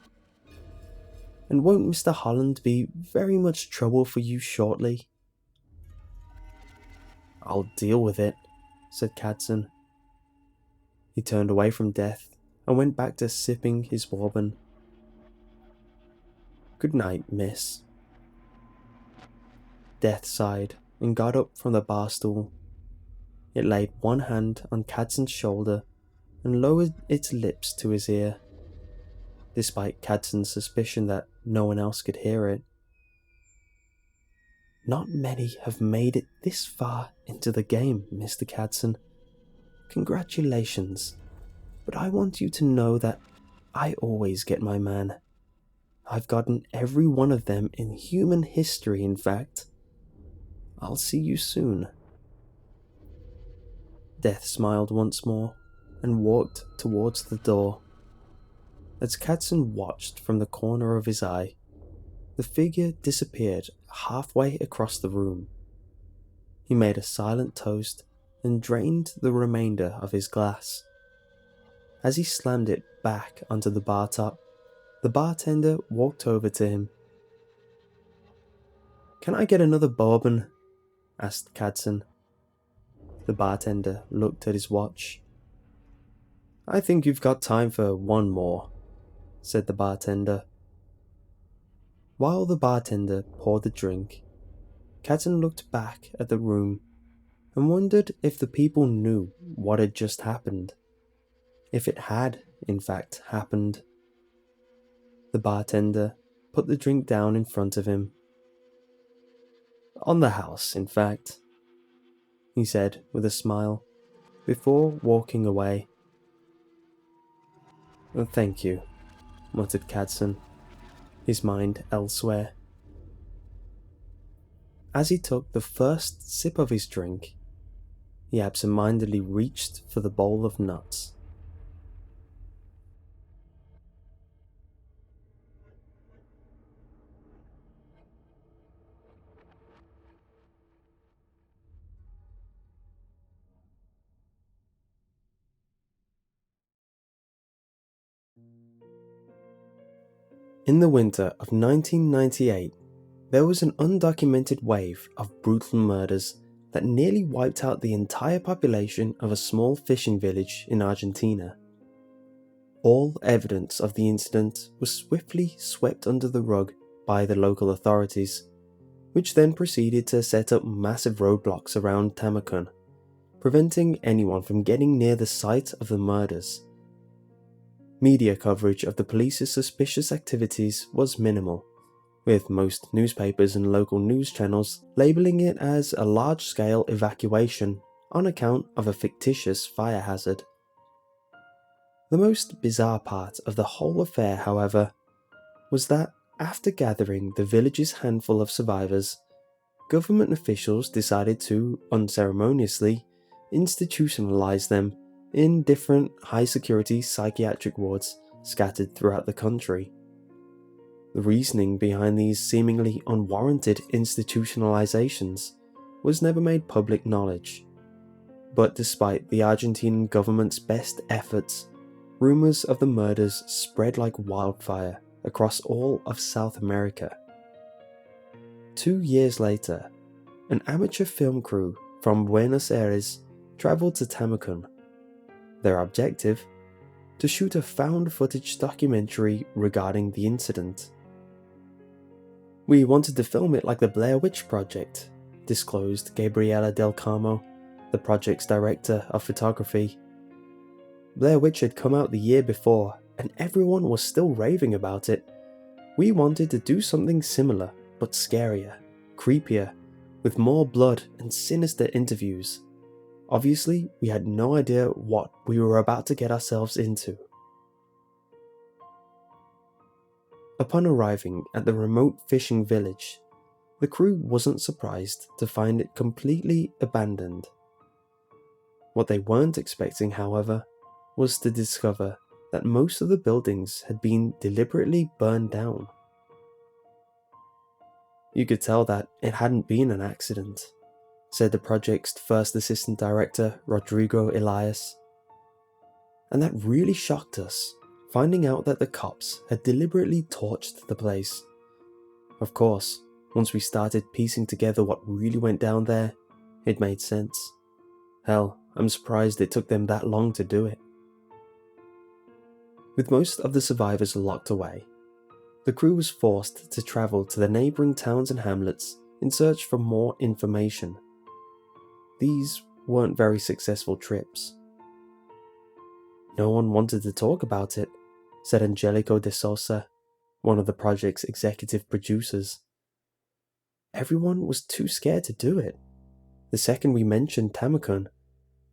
"And won't Mr. Holland be very much trouble for you shortly?" "I'll deal with it," said Katzen. He turned away from Death and went back to sipping his bourbon. "Good night, miss." Death sighed and got up from the bar stool. It laid one hand on Katzen's shoulder and lowered its lips to his ear, despite Katzen's suspicion that no one else could hear it. "Not many have made it this far into the game, Mr. Katzen. Congratulations, but I want you to know that I always get my man. I've gotten every one of them in human history, in fact. I'll see you soon." Death smiled once more and walked towards the door. As Cadson watched from the corner of his eye, the figure disappeared halfway across the room. He made a silent toast and drained the remainder of his glass. As he slammed it back onto the bar top, the bartender walked over to him. "Can I get another bourbon?" asked Cadson. The bartender looked at his watch. "I think you've got time for one more," said the bartender. While the bartender poured the drink, Cadson looked back at the room and wondered if the people knew what had just happened. If it had, in fact, happened. The bartender put the drink down in front of him. "On the house, in fact," he said with a smile, before walking away. "Thank you," muttered Cadson, his mind elsewhere. As he took the first sip of his drink, he absent-mindedly reached for the bowl of nuts. In the winter of 1998, there was an undocumented wave of brutal murders that nearly wiped out the entire population of a small fishing village in Argentina. All evidence of the incident was swiftly swept under the rug by the local authorities, which then proceeded to set up massive roadblocks around Tamacun, preventing anyone from getting near the site of the murders. Media coverage of the police's suspicious activities was minimal, with most newspapers and local news channels labelling it as a large-scale evacuation on account of a fictitious fire hazard. The most bizarre part of the whole affair, however, was that after gathering the village's handful of survivors, government officials decided to unceremoniously institutionalize them in different high-security psychiatric wards scattered throughout the country. The reasoning behind these seemingly unwarranted institutionalizations was never made public knowledge, but despite the Argentine government's best efforts, rumors of the murders spread like wildfire across all of South America. 2 years later, an amateur film crew from Buenos Aires traveled to Tamacun. Their objective? To shoot a found footage documentary regarding the incident. "We wanted to film it like the Blair Witch Project," disclosed Gabriela Del Carmo, the project's director of photography. Blair Witch had come out the year before, and everyone was still raving about it. We wanted to do something similar, but scarier, creepier, with more blood and sinister interviews. Obviously, we had no idea what we were about to get ourselves into. Upon arriving at the remote fishing village, the crew wasn't surprised to find it completely abandoned. What they weren't expecting, however, was to discover that most of the buildings had been deliberately burned down. "You could tell that it hadn't been an accident," said the project's first assistant director, Rodrigo Elias. "And that really shocked us, finding out that the cops had deliberately torched the place. Of course, once we started piecing together what really went down there, it made sense. Hell, I'm surprised it took them that long to do it." With most of the survivors locked away, the crew was forced to travel to the neighbouring towns and hamlets in search for more information. These weren't very successful trips. "No one wanted to talk about it," said Angelico de Sosa, one of the project's executive producers. "Everyone was too scared to do it. The second we mentioned Tamacun,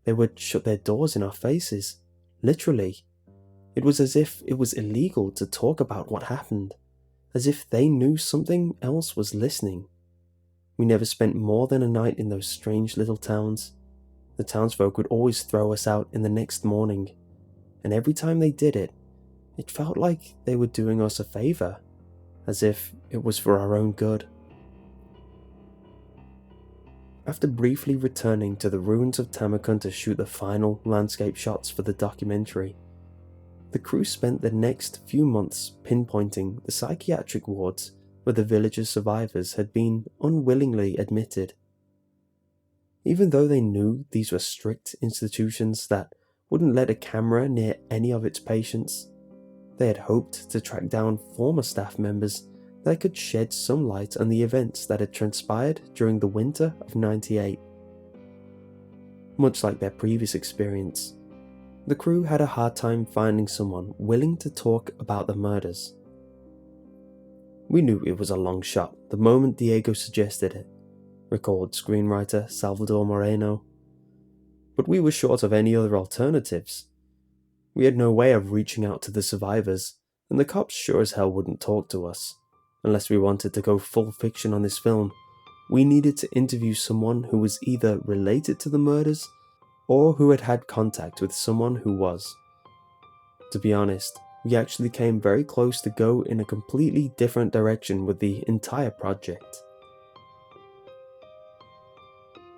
they would shut their doors in our faces, literally. It was as if it was illegal to talk about what happened, as if they knew something else was listening. We never spent more than a night in those strange little towns. The townsfolk would always throw us out in the next morning, and every time they did it, It felt like they were doing us a favour, as if it was for our own good. After briefly returning to the ruins of Tamacun to shoot the final landscape shots for the documentary, the crew spent the next few months pinpointing the psychiatric wards where the village's survivors had been unwillingly admitted. Even though they knew these were strict institutions that wouldn't let a camera near any of its patients, they had hoped to track down former staff members that could shed some light on the events that had transpired during the winter of '98. Much like their previous experience, the crew had a hard time finding someone willing to talk about the murders. We knew it was a long shot the moment Diego suggested it, recalled screenwriter Salvador Moreno, but we were short of any other alternatives. We had no way of reaching out to the survivors, and the cops sure as hell wouldn't talk to us. Unless we wanted to go full fiction on this film, we needed to interview someone who was either related to the murders or who had had contact with someone who was. To be honest, we actually came very close to go in a completely different direction with the entire project.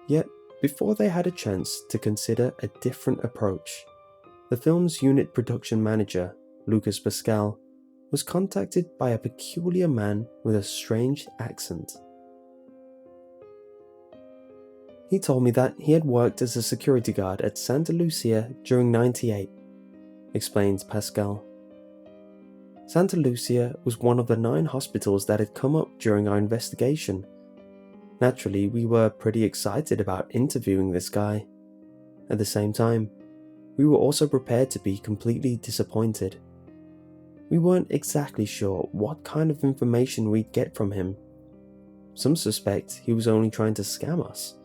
Yet, before they had a chance to consider a different approach, the film's unit production manager, Lucas Pascal, was contacted by a peculiar man with a strange accent. He told me that he had worked as a security guard at Santa Lucia during '98, explains Pascal. Santa Lucia was one of the 9 hospitals that had come up during our investigation. Naturally, we were pretty excited about interviewing this guy. At the same time, we were also prepared to be completely disappointed. We weren't exactly sure what kind of information we'd get from him. Some suspect he was only trying to scam us.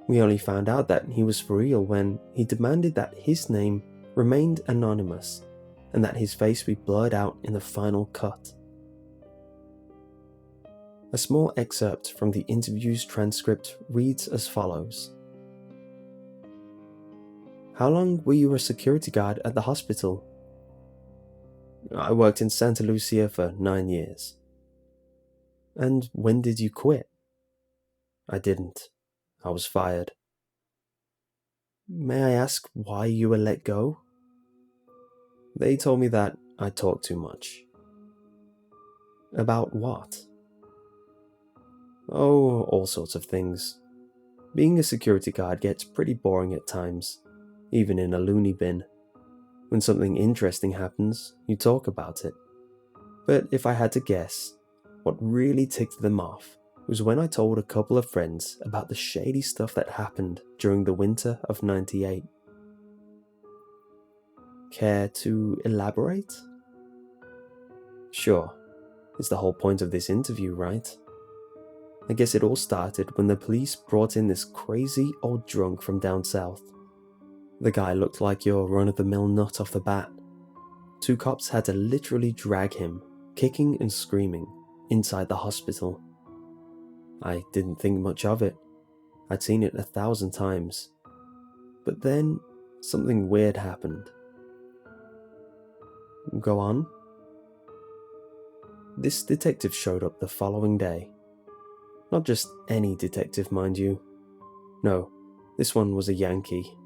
We only found out that he was for real when he demanded that his name remained anonymous and that his face be blurred out in the final cut. A small excerpt from the interview's transcript reads as follows. How long were you a security guard at the hospital? I worked in Santa Lucia for 9 years. And when did you quit? I didn't. I was fired. May I ask why you were let go? They told me that I talked too much. About what? Oh, all sorts of things. Being a security guard gets pretty boring at times, even in a loony bin. When something interesting happens, you talk about it. But if I had to guess, what really ticked them off was when I told a couple of friends about the shady stuff that happened during the winter of '98. Care to elaborate? Sure, it's the whole point of this interview, right? I guess it all started when the police brought in this crazy old drunk from down south. The guy looked like your run-of-the-mill nut off the bat. 2 cops had to literally drag him, kicking and screaming, inside the hospital. I didn't think much of it. I'd seen it 1,000 times. But then, something weird happened. Go on. This detective showed up the following day. Not just any detective, mind you. No, this one was a Yankee.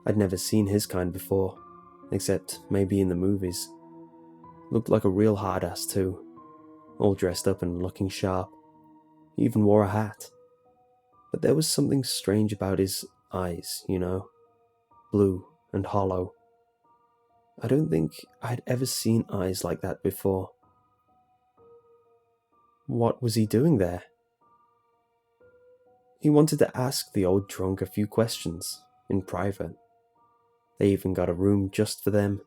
I'd never seen his kind before, except maybe in the movies. Looked like a real hard-ass too, all dressed up and looking sharp. He even wore a hat. But there was something strange about his eyes, you know, blue and hollow. I don't think I'd ever seen eyes like that before. What was he doing there? He wanted to ask the old drunk a few questions, in private. They even got a room just for them.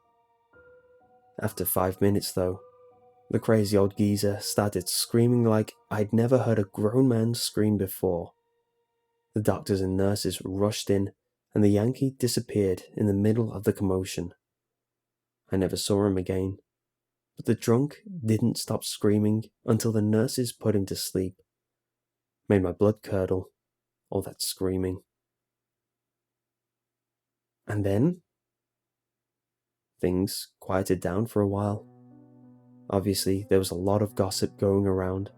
After 5 minutes though, the crazy old geezer started screaming like I'd never heard a grown man scream before. The doctors and nurses rushed in, and the Yankee disappeared in the middle of the commotion. I never saw him again, but the drunk didn't stop screaming until the nurses put him to sleep. Made my blood curdle, all that screaming. And then? things quieted down for a while. Obviously, there was a lot of gossip going around.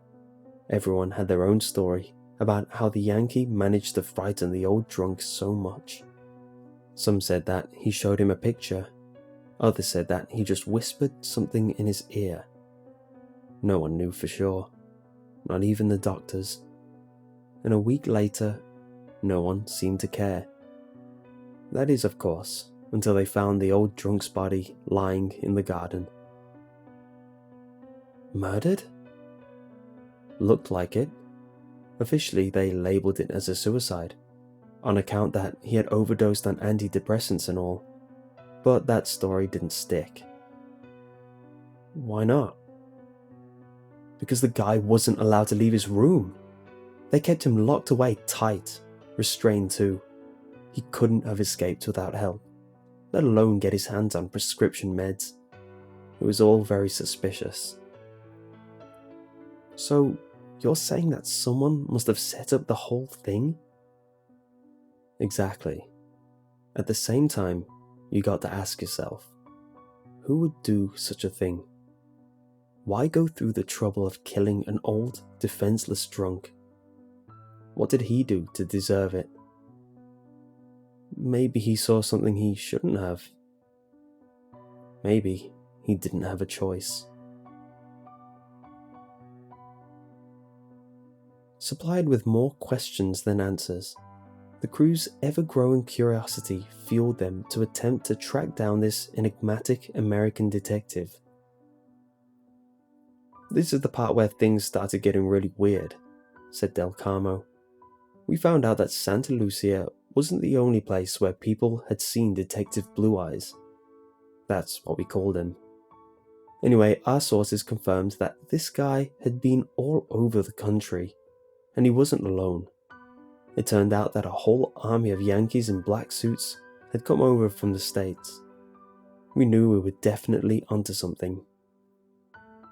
Everyone had their own story about how the Yankee managed to frighten the old drunk so much. Some said that he showed him a picture. Others said that he just whispered something in his ear. No one knew for sure, not even the doctors. And a week later, no one seemed to care. That is, of course, until they found the old drunk's body lying in the garden. Murdered? Looked like it. Officially, they labelled it as a suicide, on account that he had overdosed on antidepressants and all, but that story didn't stick. Why not? Because the guy wasn't allowed to leave his room. They kept him locked away tight, restrained too. He couldn't have escaped without help, let alone get his hands on prescription meds. It was all very suspicious. So, you're saying that someone must have set up the whole thing? Exactly. At the same time, you got to ask yourself, who would do such a thing? Why go through the trouble of killing an old, defenseless drunk? What did he do to deserve it? Maybe he saw something he shouldn't have. Maybe he didn't have a choice. Supplied with more questions than answers, the crew's ever-growing curiosity fueled them to attempt to track down this enigmatic American detective. This is the part where things started getting really weird, said Del Carmo. We found out that Santa Lucia wasn't the only place where people had seen Detective Blue Eyes. That's what we called him. Anyway, our sources confirmed that this guy had been all over the country, and he wasn't alone. It turned out that a whole army of Yankees in black suits had come over from the States. We knew we were definitely onto something.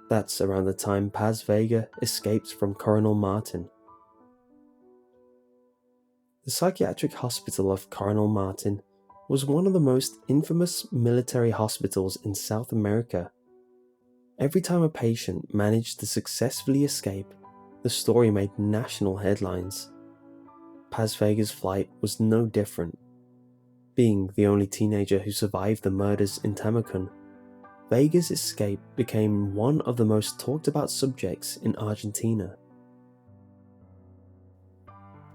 That's around the time Paz Vega escaped from Coronel Martin. The psychiatric hospital of Coronel Martin was one of the most infamous military hospitals in South America. Every time a patient managed to successfully escape, the story made national headlines. Paz Vega's flight was no different. Being the only teenager who survived the murders in Tamacun, Vega's escape became one of the most talked about subjects in Argentina.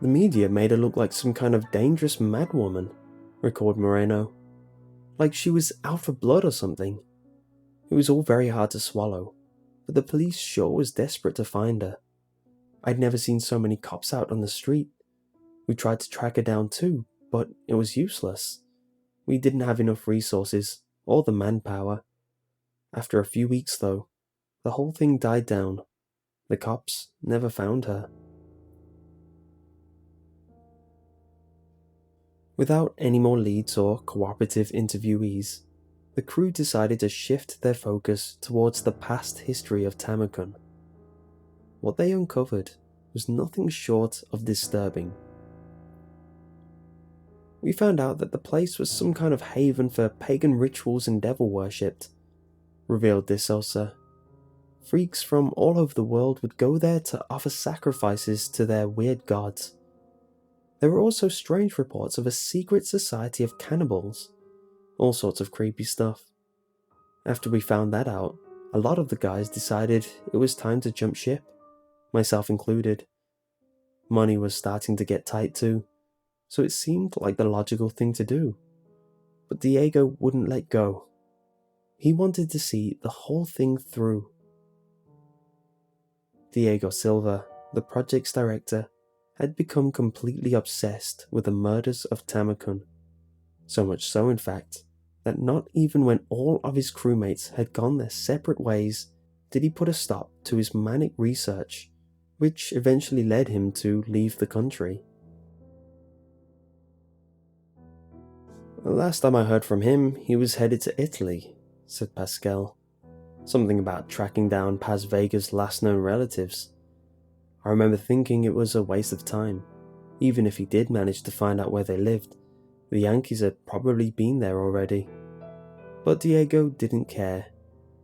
The media made her look like some kind of dangerous madwoman, recalled Moreno. Like she was out for blood or something. It was all very hard to swallow, but the police sure was desperate to find her. I'd never seen so many cops out on the street. We tried to track her down too, but it was useless. We didn't have enough resources, or the manpower. After a few weeks though, the whole thing died down. The cops never found her. Without any more leads or cooperative interviewees, the crew decided to shift their focus towards the past history of Tamacun. What they uncovered was nothing short of disturbing. We found out that the place was some kind of haven for pagan rituals and devil worship, revealed this Elsa. Freaks from all over the world would go there to offer sacrifices to their weird gods. There were also strange reports of a secret society of cannibals, all sorts of creepy stuff. After we found that out, a lot of the guys decided it was time to jump ship, myself included. Money was starting to get tight too, so it seemed like the logical thing to do. But Diego wouldn't let go. He wanted to see the whole thing through. Diego Silva, the project's director, had become completely obsessed with the murders of Tamacun. So much so, in fact, that not even when all of his crewmates had gone their separate ways did he put a stop to his manic research, which eventually led him to leave the country. The last time I heard from him, he was headed to Italy, said Pascal. Something about tracking down Paz Vega's last known relatives. I remember thinking it was a waste of time. Even if he did manage to find out where they lived, the Yankees had probably been there already. But Diego didn't care.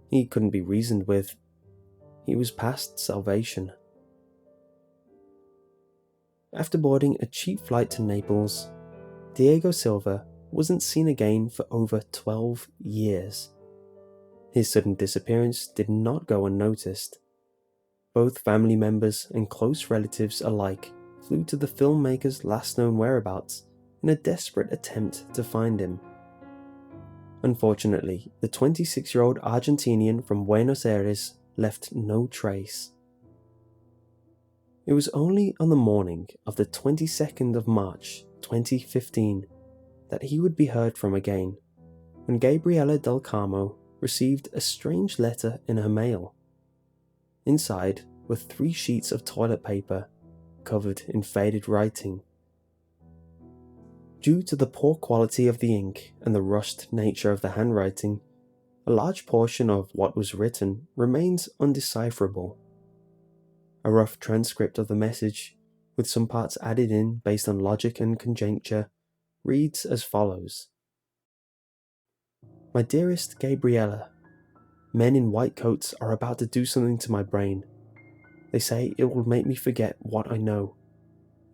He couldn't be reasoned with. He was past salvation. After boarding a cheap flight to Naples, Diego Silva wasn't seen again for over 12 years. His sudden disappearance did not go unnoticed. Both family members and close relatives alike flew to the filmmaker's last known whereabouts in a desperate attempt to find him. Unfortunately, the 26-year-old Argentinian from Buenos Aires left no trace. It was only on the morning of the 22nd of March 2015 that he would be heard from again, when Gabriela Del Carmo received a strange letter in her mail. Inside were 3 sheets of toilet paper covered in faded writing. Due to the poor quality of the ink and the rushed nature of the handwriting, a large portion of what was written remains undecipherable. A rough transcript of the message, with some parts added in based on logic and conjecture, reads as follows. My dearest Gabriella, men in white coats are about to do something to my brain. They say it will make me forget what I know.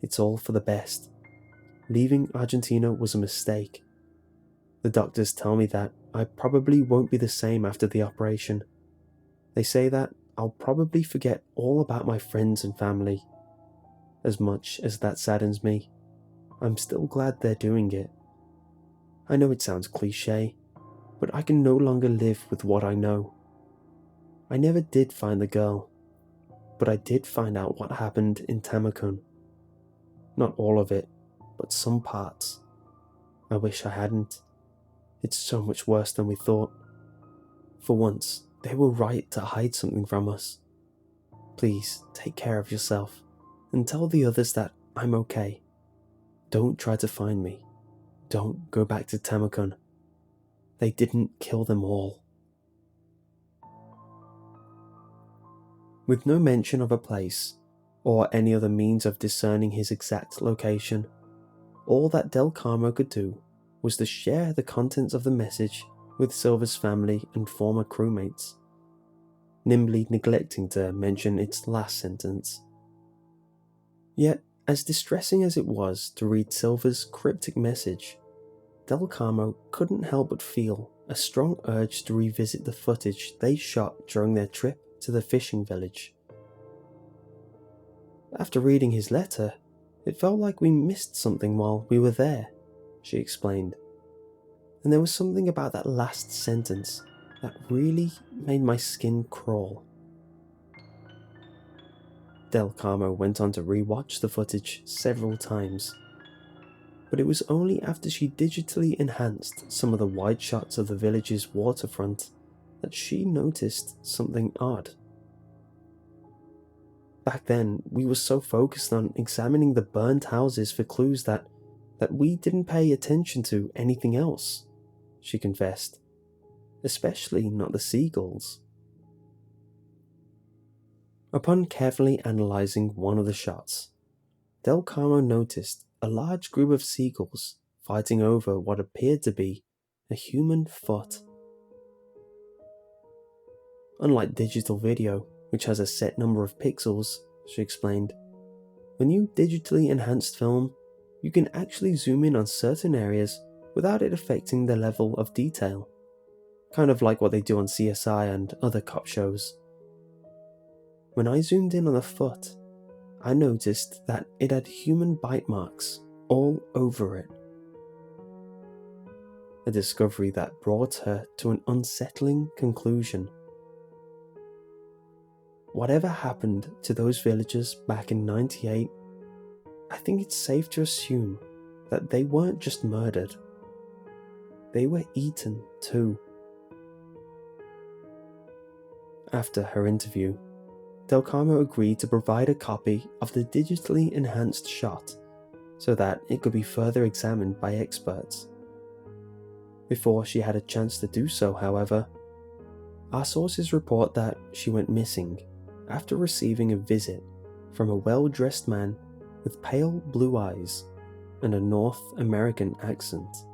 It's all for the best. Leaving Argentina was a mistake. The doctors tell me that I probably won't be the same after the operation. They say that I'll probably forget all about my friends and family. As much as that saddens me, I'm still glad they're doing it. I know it sounds cliché, but I can no longer live with what I know. I never did find the girl, but I did find out what happened in Tamacun. Not all of it, but some parts. I wish I hadn't. It's so much worse than we thought. For once, they were right to hide something from us. Please take care of yourself and tell the others that I'm okay. Don't try to find me. Don't go back to Tamacun. They didn't kill them all. With no mention of a place or any other means of discerning his exact location, all that Del Carmo could do was to share the contents of the message with Silva's family and former crewmates, nimbly neglecting to mention its last sentence. Yet, as distressing as it was to read Silva's cryptic message, Del Carmo couldn't help but feel a strong urge to revisit the footage they shot during their trip to the fishing village. After reading his letter, it felt like we missed something while we were there, she explained. And there was something about that last sentence that really made my skin crawl. Del Carmo went on to re-watch the footage several times, but it was only after she digitally enhanced some of the wide shots of the village's waterfront that she noticed something odd. Back then, we were so focused on examining the burnt houses for clues that we didn't pay attention to anything else, she confessed, especially not the seagulls. Upon carefully analysing one of the shots, Del Carmo noticed a large group of seagulls fighting over what appeared to be a human foot. Unlike digital video, which has a set number of pixels, she explained, when you digitally enhanced film, you can actually zoom in on certain areas without it affecting the level of detail, kind of like what they do on CSI and other cop shows. When I zoomed in on the foot, I noticed that it had human bite marks all over it. A discovery that brought her to an unsettling conclusion. Whatever happened to those villagers back in '98, I think it's safe to assume that they weren't just murdered. They were eaten too. After her interview, Del Carmo agreed to provide a copy of the digitally enhanced shot so that it could be further examined by experts. Before she had a chance to do so, however, our sources report that she went missing after receiving a visit from a well-dressed man with pale blue eyes and a North American accent.